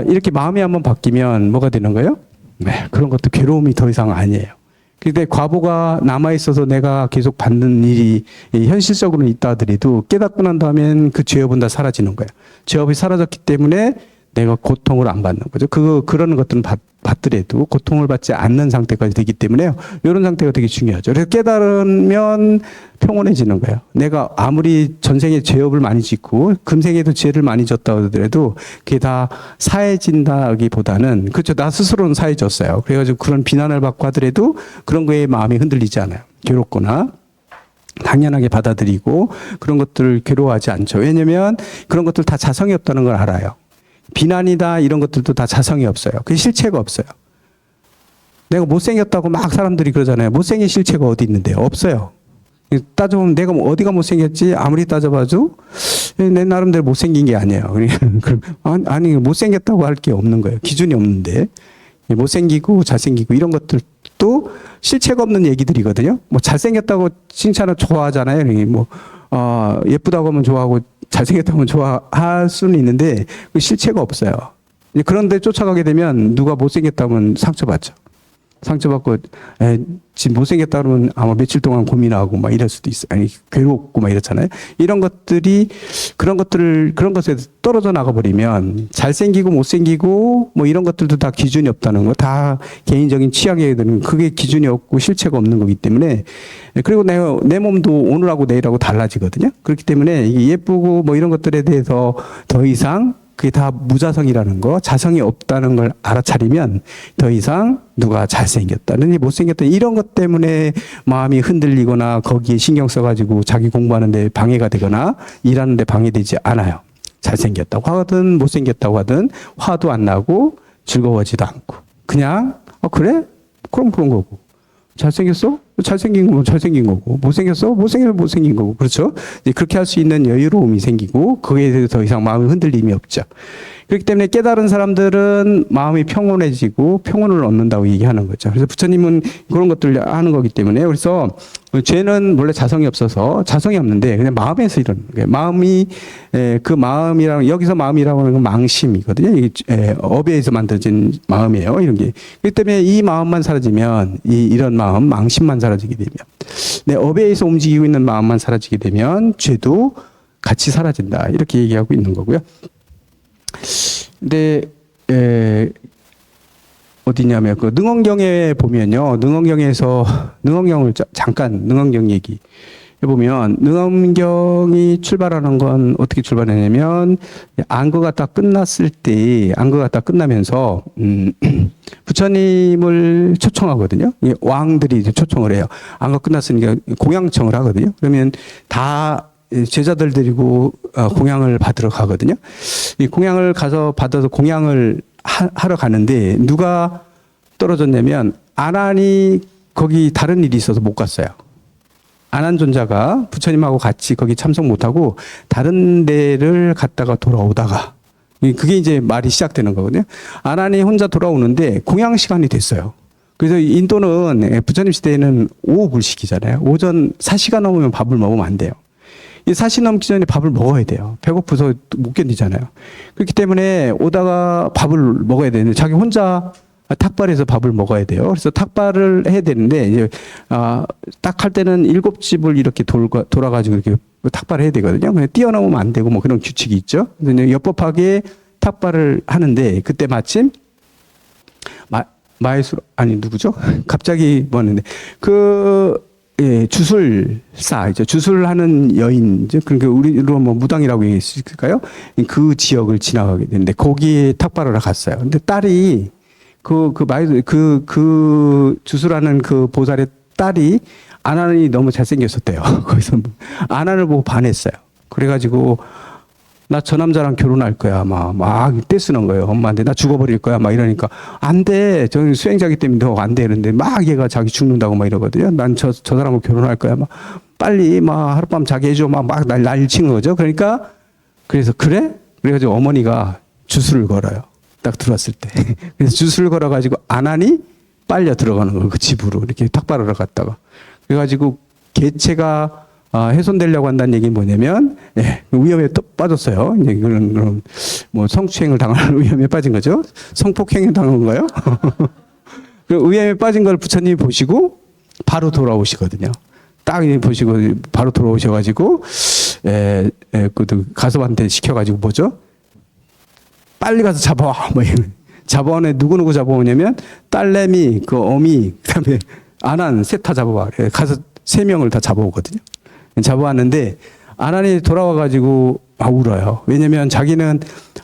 Speaker 2: 이렇게 마음이 한번 바뀌면 뭐가 되는 거예요? 네, 그런 것도 괴로움이 더 이상 아니에요. 근데 과보가 남아있어서 내가 계속 받는 일이 현실적으로는 있다 하더라도 깨닫고 난 다음엔 그 죄업은 다 사라지는 거예요. 죄업이 사라졌기 때문에 내가 고통을 안 받는 거죠. 그런 것들은 받더라도 고통을 받지 않는 상태까지 되기 때문에요. 이런 상태가 되게 중요하죠. 그래서 깨달으면 평온해지는 거예요. 내가 아무리 전생에 죄업을 많이 짓고 금생에도 죄를 많이 졌다 하더라도 그게 다 사해진다기보다는 그렇죠. 나 스스로는 사해졌어요. 그래가지고 그런 비난을 받고 하더라도 그런 거에 마음이 흔들리지 않아요. 괴롭거나. 당연하게 받아들이고 그런 것들을 괴로워하지 않죠. 왜냐하면 그런 것들 다 자성이 없다는 걸 알아요. 비난이다 이런 것들도 다 자성이 없어요. 그 실체가 없어요. 내가 못생겼다고 막 사람들이 그러잖아요. 못생긴 실체가 어디 있는데요? 없어요. 따져보면 내가 어디가 못생겼지? 아무리 따져봐도 내 나름대로 못생긴 게 아니에요. 아니 못생겼다고 할 게 없는 거예요. 기준이 없는데 못생기고 잘생기고 이런 것들도 실체가 없는 얘기들이거든요. 뭐 잘생겼다고 칭찬을 좋아하잖아요. 뭐 예쁘다고 하면 좋아하고 잘생겼다고 하면 좋아할 수는 있는데 그 실체가 없어요. 그런데 쫓아가게 되면 누가 못생겼다면 상처받죠. 상처받고 지금 못생겼다 그러면 아마 며칠 동안 고민하고 막 이럴 수도 있어요. 아니 괴롭고 막 이렇잖아요. 이런 것들이 그런 것에 떨어져 나가 버리면 잘생기고 못생기고 뭐 이런 것들도 다 기준이 없다는 거, 다 개인적인 취향에 드는 그게 기준이 없고 실체가 없는 거기 때문에 그리고 내 몸도 오늘하고 내일하고 달라지거든요. 그렇기 때문에 이게 예쁘고 뭐 이런 것들에 대해서 더 이상 그게 다 무자성이라는 거, 자성이 없다는 걸 알아차리면 더 이상 누가 잘생겼다느니 못생겼다느니 이런 것 때문에 마음이 흔들리거나 거기에 신경 써가지고 자기 공부하는데 방해가 되거나 일하는데 방해되지 않아요. 잘생겼다고 하든 못생겼다고 하든 화도 안 나고 즐거워지도 않고 그냥 그래? 그럼 그런 거고. 잘생겼어? 잘생긴 거면 잘생긴 거고. 못생겼어? 못생기면 못생긴 거고. 그렇죠? 이제 그렇게 할 수 있는 여유로움이 생기고 거기에 대해서 더 이상 마음이 흔들림이 없죠. 그렇기 때문에 깨달은 사람들은 마음이 평온해지고 평온을 얻는다고 얘기하는 거죠. 그래서 부처님은 그런 것들을 하는 거기 때문에 그래서 죄는 원래 자성이 없어서 자성이 없는데 그냥 마음에서 이러는 거예요. 마음이 그 마음이라는 여기서 마음이라고 하는 건 망심이거든요. 이게 업에서 만들어진 마음이에요. 이런 게. 그렇기 때문에 이 마음만 사라지면 이런 마음 망심만 사라지게 되면 내 업에 의해서 움직이고 있는 마음만 사라지게 되면 죄도 같이 사라진다. 이렇게 얘기하고 있는 거고요. 근데 어디냐면 그 능언경에 보면요. 능언경을 잠깐 능언경 얘기 해보면 능언경이 출발하는 건 어떻게 출발하냐면 안거가 다 끝났을 때 안거가 다 끝나면서 부처님을 초청하거든요. 왕들이 이제 초청을 해요. 안거 끝났으니까 공양청을 하거든요. 그러면 다 제자들 데리고 공양을 받으러 가거든요. 이 공양을 가서 받아서 공양을 하러 가는데 누가 떨어졌냐면 아난이 거기 다른 일이 있어서 못 갔어요. 아난 존자가 부처님하고 같이 거기 참석 못하고 다른 데를 갔다가 돌아오다가 그게 이제 말이 시작되는 거거든요. 아난이 혼자 돌아오는데 공양 시간이 됐어요. 그래서 인도는 부처님 시대에는 오후 불식이잖아요. 오전 4시가 넘으면 밥을 먹으면 안 돼요. 이 4시 넘기 전에 밥을 먹어야 돼요. 배고파서 못 견디잖아요. 그렇기 때문에 오다가 밥을 먹어야 되는데 자기 혼자 탁발해서 밥을 먹어야 돼요. 그래서 탁발을 해야 되는데 이제 딱 할 때는 7집을 이렇게 돌아가지고 이렇게 탁발을 해야 되거든요. 그냥 뛰어넘으면 안 되고 뭐 그런 규칙이 있죠. 근데 엽법하게 탁발을 하는데 그때 마침 마에수로 아니 누구죠? 갑자기 뭐였는데 주술사 이제 주술하는 여인이죠. 그러니까 우리로 뭐 무당이라고 얘기했을까요? 그 지역을 지나가게 되는데 거기에 탁발을 갔어요. 근데 딸이 주술하는 그 보살의 딸이 아난이 너무 잘생겼었대요. 거기서 아난을 보고 반했어요. 그래가지고 나 저 남자랑 결혼할 거야. 막 떼쓰는 거예요. 엄마한테 나 죽어버릴 거야. 막 이러니까 안 돼. 저는 수행자기 때문에 너 안 돼. 이러는데 막 얘가 자기 죽는다고 막 이러거든요. 난 저 사람하고 결혼할 거야. 막 빨리 막 하룻밤 자게 해줘. 막 날 치는 거죠. 그러니까 그래서 그래? 그래가지고 어머니가 주술을 걸어요. 딱 들어왔을 때. 그래서 주술을 걸어가지고 아난이 빨려 들어가는 거예요. 그 집으로 이렇게 탁발하러 갔다가. 그래가지고 개체가 훼손되려고 한다는 얘기는 뭐냐면, 위험에 또 빠졌어요. 이제 그런 뭐 성추행을 당할 위험에 빠진 거죠. 성폭행을 당한 건가요? 그 위험에 빠진 걸 부처님이 보시고 바로 돌아오시거든요. 딱 보시고 바로 돌아오셔가지고, 그 가섭한테 시켜가지고 뭐죠? 빨리 가서 잡아와. 뭐 이런. 잡아오네. 누구 잡아오냐면, 딸내미, 그 어미, 그 다음에 아난 셋 다 잡아와. 가서 3명을 다 잡아오거든요. 잡아왔는데 아난이 돌아와가지고 울어요. 왜냐면 자기는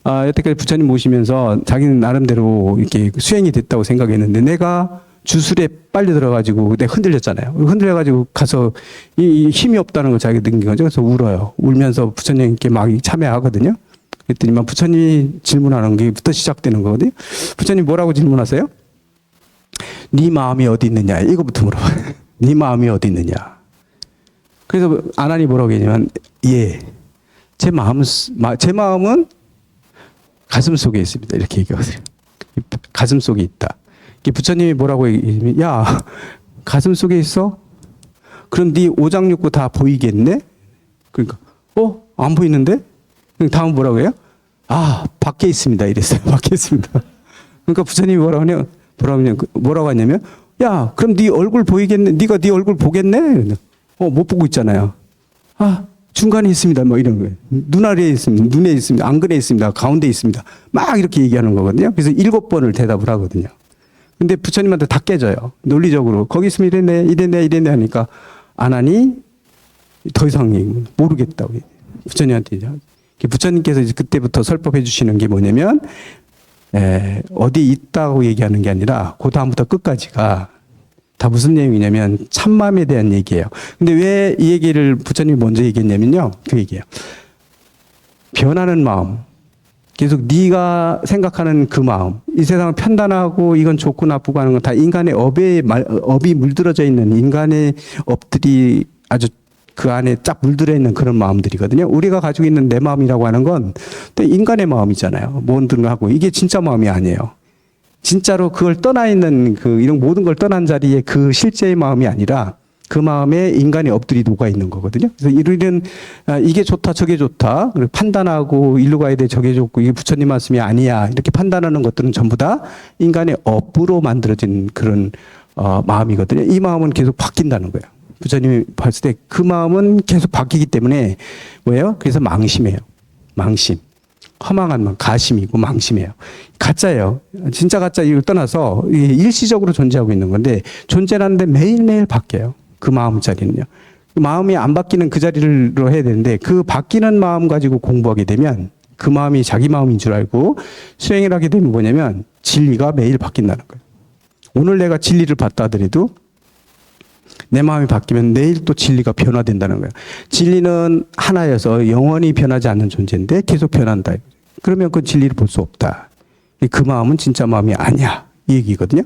Speaker 2: 여태까지 부처님 모시면서 자기는 나름대로 이렇게 수행이 됐다고 생각했는데 내가 주술에 빨려 들어가지고 내가 흔들렸잖아요. 흔들려가지고 가서 이 힘이 없다는 걸 자기가 느낀 거죠. 그래서 울어요. 울면서 부처님께 막 참여하거든요. 그랬더니만 부처님이 질문하는 게부터 시작되는 거거든요. 부처님 뭐라고 질문하세요? 네 마음이 어디 있느냐? 이거부터 물어봐요. 네 마음이 어디 있느냐? 그래서 아난이 뭐라고 했냐면 제 마음은 가슴 속에 있습니다. 이렇게 얘기하거든요. 가슴 속에 있다. 부처님이 뭐라고 얘기하면 야 가슴 속에 있어? 그럼 네 오장육부 다 보이겠네? 그러니까 안 보이는데? 다음 뭐라고 해요? 밖에 있습니다. 이랬어요. 밖에 있습니다. 그러니까 부처님이 뭐라고 하냐면 야 그럼 네 얼굴 보이겠네? 네가 네 얼굴 보겠네? 못 보고 있잖아요. 중간에 있습니다. 뭐 이런 거예요. 눈 아래에 있습니다. 눈에 있습니다. 안근에 있습니다. 가운데 있습니다. 막 이렇게 얘기하는 거거든요. 그래서 7번을 대답을 하거든요. 근데 부처님한테 다 깨져요. 논리적으로. 거기 있으면 이랬네 하니까 아난이 더 이상 모르겠다고. 부처님한테. 부처님께서 이제 그때부터 설법해 주시는 게 뭐냐면, 어디 있다고 얘기하는 게 아니라, 그 다음부터 끝까지가 다 무슨 내용이냐면 참마음에 대한 얘기예요. 근데 왜 이 얘기를 부처님이 먼저 얘기했냐면요. 그 얘기예요. 변하는 마음. 계속 네가 생각하는 그 마음. 이 세상을 판단하고 이건 좋고 나쁘고 하는 건 다 인간의 업이 물들어져 있는 인간의 업들이 아주 그 안에 쫙 물들어 있는 그런 마음들이거든요. 우리가 가지고 있는 내 마음이라고 하는 건 또 인간의 마음이잖아요. 뭔들 하고. 이게 진짜 마음이 아니에요. 진짜로 그걸 떠나 있는 이런 모든 걸 떠난 자리에 그 실제의 마음이 아니라 그 마음에 인간의 업들이 녹아 있는 거거든요. 그래서 우리는 이게 좋다 저게 좋다 그리고 판단하고 일로 가야 돼 저게 좋고 이게 부처님 말씀이 아니야 이렇게 판단하는 것들은 전부 다 인간의 업으로 만들어진 그런 마음이거든요. 이 마음은 계속 바뀐다는 거예요. 부처님이 봤을 때 그 마음은 계속 바뀌기 때문에 뭐예요? 그래서 망심해요. 망심. 허망한 마음, 가심이고 망심이에요. 가짜예요. 진짜 가짜 이걸 떠나서 일시적으로 존재하고 있는 건데 존재하는데 매일매일 바뀌어요. 그 마음 자리는요. 마음이 안 바뀌는 그 자리로 해야 되는데 그 바뀌는 마음 가지고 공부하게 되면 그 마음이 자기 마음인 줄 알고 수행을 하게 되면 뭐냐면 진리가 매일 바뀐다는 거예요. 오늘 내가 진리를 봤다 하더라도 내 마음이 바뀌면 내일 또 진리가 변화된다는 거예요. 진리는 하나여서 영원히 변하지 않는 존재인데 계속 변한다. 그러면 그 진리를 볼 수 없다. 그 마음은 진짜 마음이 아니야. 이 얘기거든요.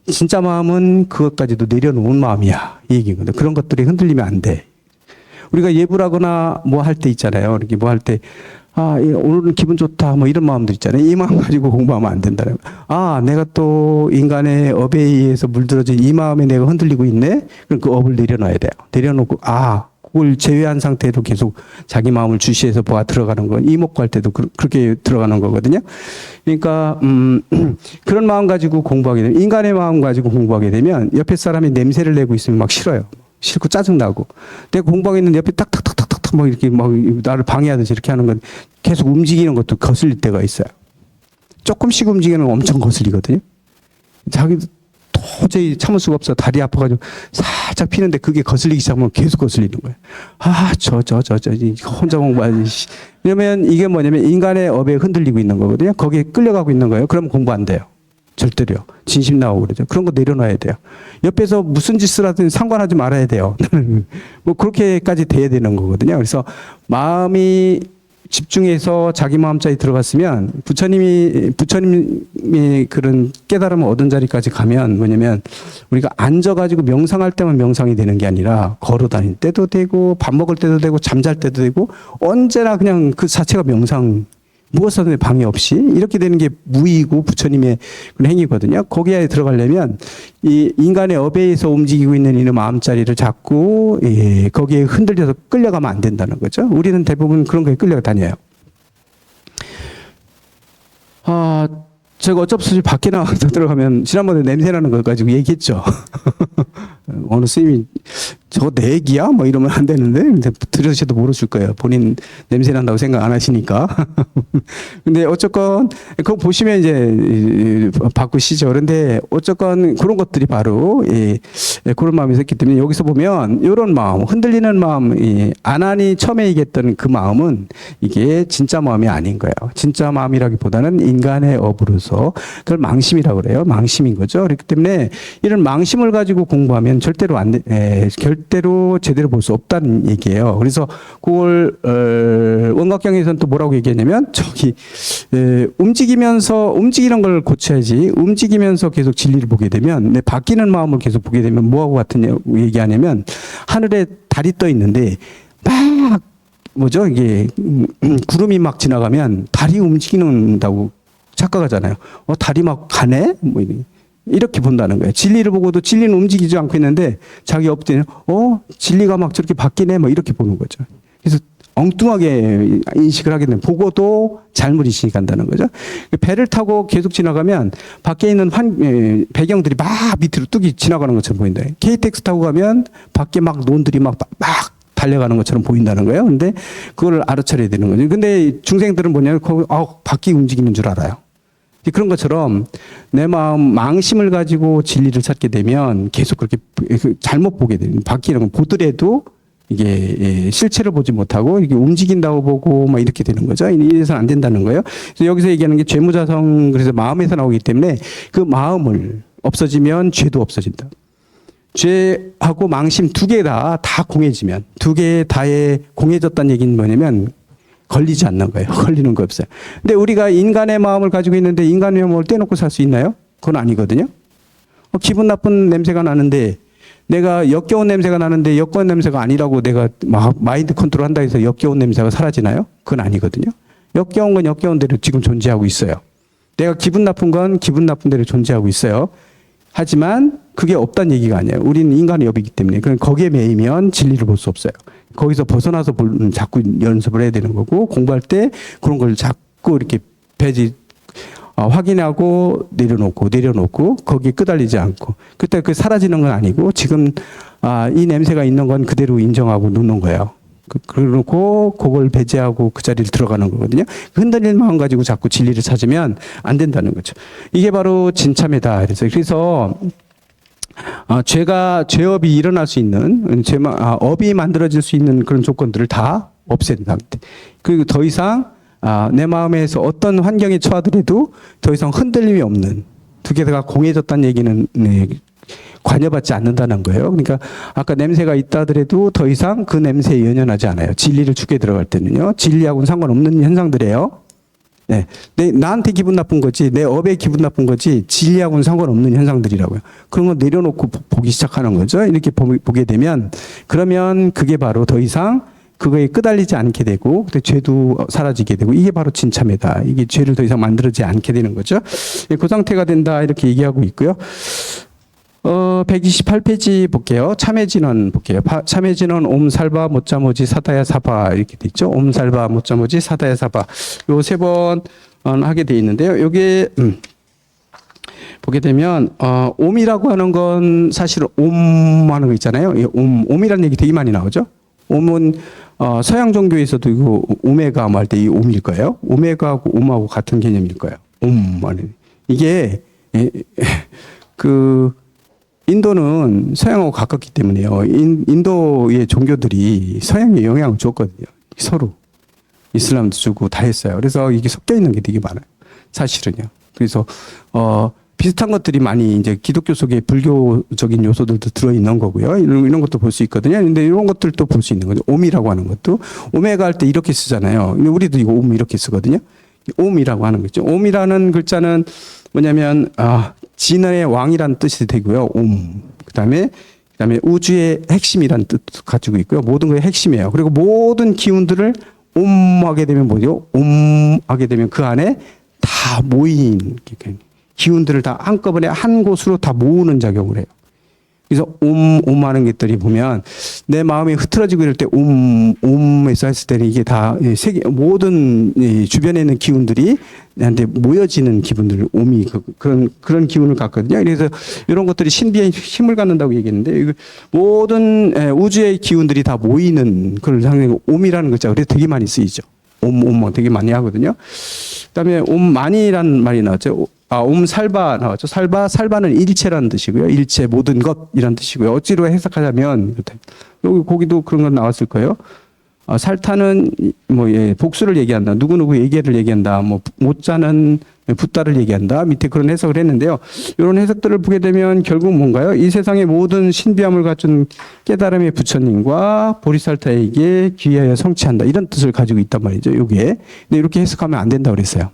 Speaker 2: 진짜 마음은 그것까지도 내려놓은 마음이야. 이 얘기거든요. 그런 것들이 흔들리면 안 돼. 우리가 예불하거나 뭐 할 때 있잖아요. 이렇게 뭐 할 때, 오늘은 기분 좋다. 뭐 이런 마음들 있잖아요. 이 마음 가지고 공부하면 안 된다는 거예요. 내가 또 인간의 업에 의해서 물들어진 이 마음에 내가 흔들리고 있네? 그럼 그 업을 내려놔야 돼요. 내려놓고, 그걸 제외한 상태로 계속 자기 마음을 주시해서 보아 들어가는 건 이목구할 때도 그렇게 들어가는 거거든요. 그러니까 그런 마음 가지고 공부하게 되면 인간의 마음 가지고 공부하게 되면 옆에 사람이 냄새를 내고 있으면 막 싫어요. 싫고 짜증나고 내가 공부하고 있는데 옆에 탁탁탁탁탁 막 이렇게 막 나를 방해하듯이 이렇게 하는 건 계속 움직이는 것도 거슬릴 때가 있어요. 조금씩 움직이는 건 엄청 거슬리거든요. 자기도 도저히 참을 수가 없어. 다리 아파가지고 살짝 피는데 그게 거슬리기 시작하면 계속 거슬리는 거예요. 혼자 공부하지. 왜냐면 이게 뭐냐면 인간의 업에 흔들리고 있는 거거든요. 거기에 끌려가고 있는 거예요. 그럼 공부 안 돼요. 절대로요. 진심 나오고 그러죠. 그런 거 내려놔야 돼요. 옆에서 무슨 짓을 하든 상관하지 말아야 돼요. 뭐 그렇게까지 돼야 되는 거거든요. 그래서 마음이 집중해서 자기 마음자리 들어갔으면 부처님이 그런 깨달음을 얻은 자리까지 가면 뭐냐면 우리가 앉아가지고 명상할 때만 명상이 되는 게 아니라 걸어 다닐 때도 되고 밥 먹을 때도 되고 잠잘 때도 되고 언제나 그냥 그 자체가 명상 무엇하든 방해 없이 이렇게 되는 게 무의고 부처님의 그런 행위거든요. 거기에 들어가려면 이 인간의 업에서 움직이고 있는 이 마음자리를 잡고 거기에 흔들려서 끌려가면 안 된다는 거죠. 우리는 대부분 그런 거에 끌려 다녀요. 제가 어쩔 수 없이 밖에 나와서 들어가면 지난번에 냄새나는 거 가지고 얘기했죠. 어느 스님이 저거 내 얘기야? 뭐 이러면 안 되는데 근데 들으셔도 모르실 거예요. 본인 냄새 난다고 생각 안 하시니까. 근데 어쨌건 그거 보시면 이제 바꾸시죠. 그런데 어쨌건 그런 것들이 바로 그런 마음이 있었기 때문에 여기서 보면 이런 마음, 흔들리는 마음, 아난이 처음에 얘기했던 그 마음은 이게 진짜 마음이 아닌 거예요. 진짜 마음이라기보다는 인간의 업으로서 그걸 망심이라고 그래요. 망심인 거죠. 그렇기 때문에 이런 망심을 가지고 공부하면 절대로 절대로 제대로 볼 수 없다는 얘기예요. 그래서 그걸 원각경에서는 또 뭐라고 얘기했냐면 움직이는 걸 고쳐야지 움직이면서 계속 진리를 보게 되면 바뀌는 마음을 계속 보게 되면 뭐하고 같은 얘기하냐면 하늘에 달이 떠 있는데 막 이게 구름이 막 지나가면 달이 움직이는다고 착각하잖아요. 달이 막 가네? 뭐 이렇게 본다는 거예요. 진리를 보고도 진리는 움직이지 않고 있는데 자기 업되는 진리가 막 저렇게 바뀌네 뭐 이렇게 보는 거죠. 그래서 엉뚱하게 인식을 하게 되면 보고도 잘못 인식이 간다는 거죠. 배를 타고 계속 지나가면 밖에 있는 배경들이 막 밑으로 뚝이 지나가는 것처럼 보인다. KTX 타고 가면 밖에 막 논들이 막 달려가는 것처럼 보인다는 거예요. 근데 그걸 알아차려야 되는 거죠. 근데 중생들은 뭐냐면 바퀴 움직이는 줄 알아요. 그런 것처럼 내 마음 망심을 가지고 진리를 찾게 되면 계속 그렇게 잘못 보게 되는 바퀴는 건 보더라도 이게 실체를 보지 못하고 이게 움직인다고 보고 막 이렇게 되는 거죠. 이래서는 안 된다는 거예요. 그래서 여기서 얘기하는 게 죄무자성 그래서 마음에서 나오기 때문에 그 마음을 없어지면 죄도 없어진다. 죄하고 망심 두 개 다 공해지면 두 개 다에 공해졌다는 얘기는 뭐냐면 걸리지 않는 거예요. 걸리는 거 없어요. 근데 우리가 인간의 마음을 가지고 있는데 인간의 마음을 떼놓고 살 수 있나요? 그건 아니거든요. 기분 나쁜 냄새가 나는데 내가 역겨운 냄새가 나는데 역겨운 냄새가 아니라고 내가 마인드 컨트롤 한다 해서 역겨운 냄새가 사라지나요? 그건 아니거든요. 역겨운 건 역겨운 대로 지금 존재하고 있어요. 내가 기분 나쁜 건 기분 나쁜 대로 존재하고 있어요. 하지만 그게 없다는 얘기가 아니에요. 우리는 인간의 업이기 때문에. 그럼 거기에 매이면 진리를 볼 수 없어요. 거기서 벗어나서 자꾸 연습을 해야 되는 거고 공부할 때 그런 걸 자꾸 이렇게 확인하고 내려놓고 거기에 끄달리지 않고 그때 그 사라지는 건 아니고 지금 이 냄새가 있는 건 그대로 인정하고 놓는 거예요. 그러고 그걸 배제하고 그 자리를 들어가는 거거든요. 흔들리는 마음 가지고 자꾸 진리를 찾으면 안 된다는 거죠. 이게 바로 진참이다. 그래서 죄업이 일어날 수 있는, 업이 만들어질 수 있는 그런 조건들을 다 없앤다. 그리고 더 이상, 내 마음에서 어떤 환경에 처하더라도 더 이상 흔들림이 없는, 두 개 다 공해졌다는 얘기는, 관여받지 않는다는 거예요. 그러니까 아까 냄새가 있다 하더라도 더 이상 그 냄새에 연연하지 않아요. 진리를 죽게 들어갈 때는요. 진리하고는 상관없는 현상들이에요. 네. 나한테 기분 나쁜 거지, 내 업에 기분 나쁜 거지, 진리하고는 상관없는 현상들이라고요. 그런 거 내려놓고 보기 시작하는 거죠. 이렇게 보게 되면, 그러면 그게 바로 더 이상 그거에 끄달리지 않게 되고, 죄도 사라지게 되고, 이게 바로 진참이다. 이게 죄를 더 이상 만들어지지 않게 되는 거죠. 그 상태가 된다. 이렇게 얘기하고 있고요. 128페이지 볼게요. 참회진언 볼게요. 참회진언 옴살바 모짜모지 사다야 사바 이렇게 돼 있죠. 옴살바 모짜모지 사다야 사바 요 세 번 하게 돼 있는데요. 요게 보게 되면 옴이라고 하는 건 사실 옴 하는 거 있잖아요. 이 옴이라는 얘기 되게 많이 나오죠. 옴은 서양 종교에서도 이거 오메가 할 때 이 옴일 거예요. 오메가하고 옴하고 같은 개념일 거예요. 옴 하는 이게 인도는 서양하고 가깝기 때문에요. 인도의 종교들이 서양에 영향을 줬거든요. 서로. 이슬람도 주고 다 했어요. 그래서 이게 섞여 있는 게 되게 많아요. 사실은요. 그래서, 비슷한 것들이 많이 이제 기독교 속에 불교적인 요소들도 들어있는 거고요. 이런 것도 볼 수 있거든요. 근데 이런 것들도 볼 수 있는 거죠. 옴이라고 하는 것도. 오메가 할 때 이렇게 쓰잖아요. 근데 우리도 이거 옴 이렇게 쓰거든요. 옴이라고 하는 거죠. 옴이라는 글자는 뭐냐면, 진의 왕이라는 뜻이 되고요. 옴. 그다음에 우주의 핵심이라는 뜻 가지고 있고요. 모든 거의 핵심이에요. 그리고 모든 기운들을 옴하게 되면 뭐죠? 옴하게 되면 그 안에 다 모인 기운들을 다 한꺼번에 한 곳으로 다 모으는 작용을 해요. 그래서 옴하는 것들이 보면 내 마음이 흐트러지고 이럴 때 옴에서 했을 때는 이게 다 세계 모든 주변에 있는 기운들이 나한테 모여지는 기분들 옴이 그런 기운을 갖거든요. 그래서 이런 것들이 신비의 힘을 갖는다고 얘기했는데 모든 우주의 기운들이 다 모이는 그런 상황이 옴이라는 글자가 그래서 되게 많이 쓰이죠. 옴 되게 많이 하거든요. 그다음에 옴만이라는 말이 나왔죠. 옴살바 나왔죠. 살바는 일체라는 뜻이고요. 일체 모든 것이라는 뜻이고요. 어찌로 해석하자면 여기 거기도 그런 건 나왔을 거예요. 살타는 복수를 얘기한다. 누구누구 얘기를 얘기한다. 모자는 붓다를 얘기한다. 밑에 그런 해석을 했는데요. 이런 해석들을 보게 되면 결국 뭔가요? 이 세상의 모든 신비함을 갖춘 깨달음의 부처님과 보리살타에게 귀하여 성취한다. 이런 뜻을 가지고 있단 말이죠. 요게. 근데 이렇게 해석하면 안 된다고 그랬어요.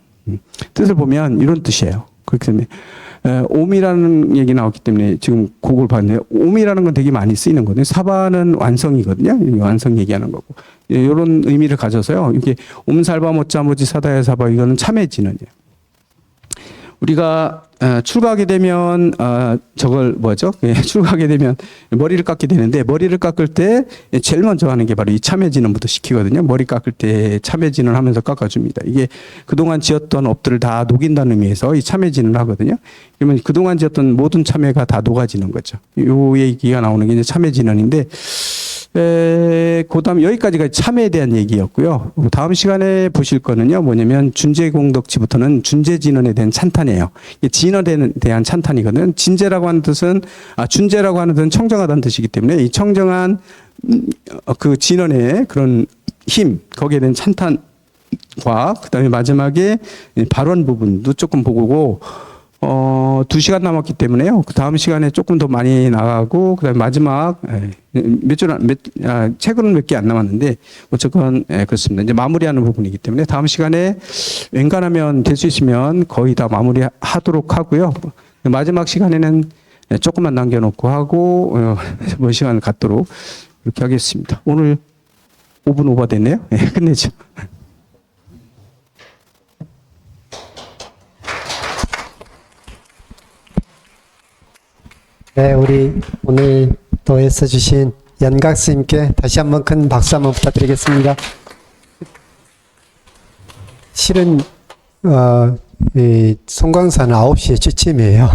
Speaker 2: 뜻을 보면 이런 뜻이에요. 그렇기 때문에 옴이라는 얘기 나왔기 때문에 지금 그걸 봤는데 옴이라는 건 되게 많이 쓰이는 거거든요. 사바는 완성이거든요. 완성 얘기하는 거고 이런 의미를 가져서요. 이게 옴살바 모짜모지 사다야 사바 이거는 참회 진언이에요. 우리가 출가하게 되면 저걸 뭐죠? 출가하게 되면 머리를 깎게 되는데 머리를 깎을 때 제일 먼저 하는 게 바로 이 참회진언부터 시키거든요. 머리 깎을 때 참회진언 하면서 깎아줍니다. 이게 그동안 지었던 업들을 다 녹인다는 의미에서 이 참회진언을 하거든요. 그러면 그동안 지었던 모든 참회가 다 녹아지는 거죠. 요 얘기가 나오는 게 이제 참회진언인데 그다음 여기까지가 참회에 대한 얘기였고요. 다음 시간에 보실 거는요. 뭐냐면 준재공덕지부터는 준재진언에 대한 찬탄이에요. 이게 진언에 대한 찬탄이거든요. 진재라고 하는 뜻은 준재라고 하는 뜻은 청정하다는 뜻이기 때문에 이 청정한 그 진언의 그런 힘 거기에 대한 찬탄과 그다음에 마지막에 발언 부분도 조금 보고 2시간 남았기 때문에요. 그 다음 시간에 조금 더 많이 나가고, 그 다음에 마지막, 책은 몇 개 안 남았는데, 어쨌건, 그렇습니다. 이제 마무리하는 부분이기 때문에 다음 시간에 웬간하면 될 수 있으면 거의 다 마무리 하도록 하고요. 마지막 시간에는 조금만 남겨놓고 하고, 뭐 시간을 갖도록 그렇게 하겠습니다. 오늘 5분 오버 됐네요. 끝내죠.
Speaker 1: 네, 우리 오늘 또 애써주신 연각 스님께 다시 한번 큰 박수 한번 부탁드리겠습니다. 실은 이 송광사는 9시에 취침이에요.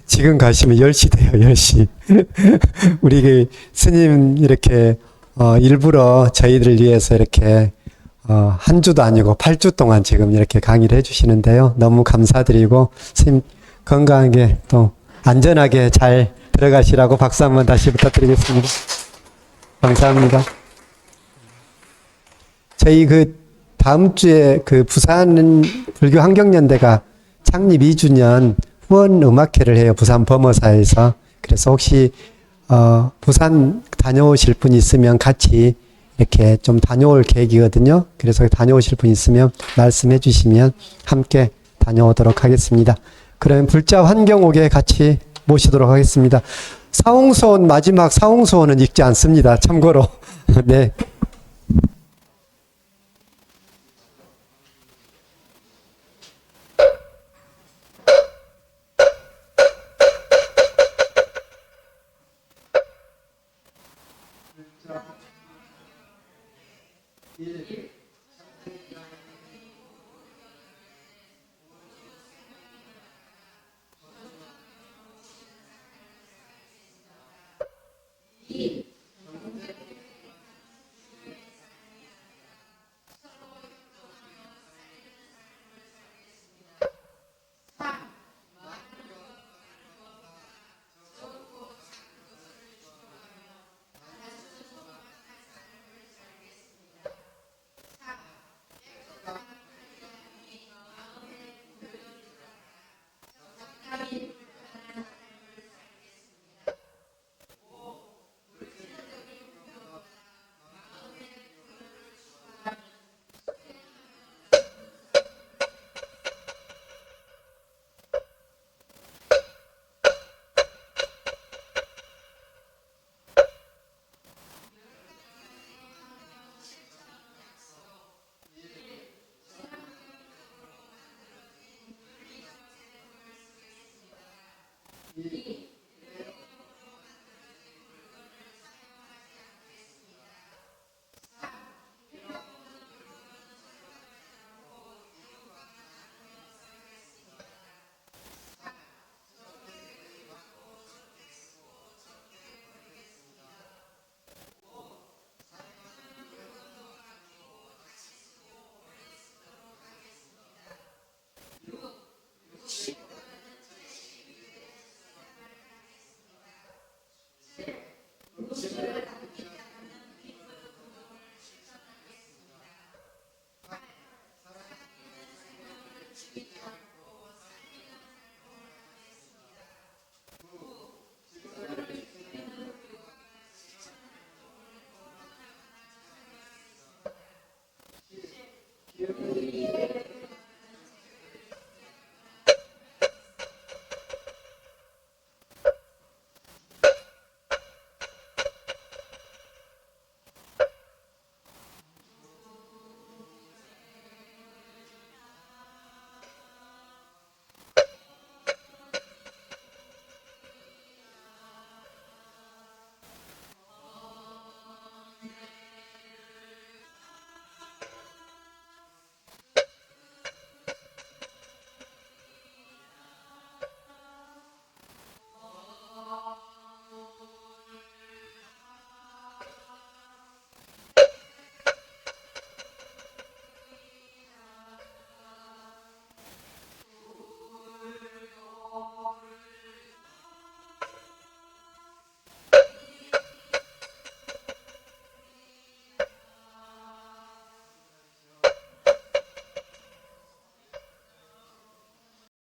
Speaker 1: 지금 가시면 10시 돼요. 10시. 우리 그 스님 이렇게 일부러 저희들을 위해서 이렇게 한 주도 아니고 8주 동안 지금 이렇게 강의를 해주시는데요. 너무 감사드리고 스님 건강하게 또 안전하게 잘 들어가시라고 박수 한번 다시 부탁드리겠습니다. 감사합니다. 저희 그 다음 주에 그 부산 불교 환경연대가 창립 2주년 후원 음악회를 해요. 부산 범어사에서. 그래서 혹시 부산 다녀오실 분 있으면 같이 이렇게 좀 다녀올 계획이거든요. 그래서 다녀오실 분 있으면 말씀해 주시면 함께 다녀오도록 하겠습니다. 그러면 불자 환경옥에 같이 모시도록 하겠습니다. 사홍소원, 마지막 사홍소원은 읽지 않습니다. 참고로. 네. 일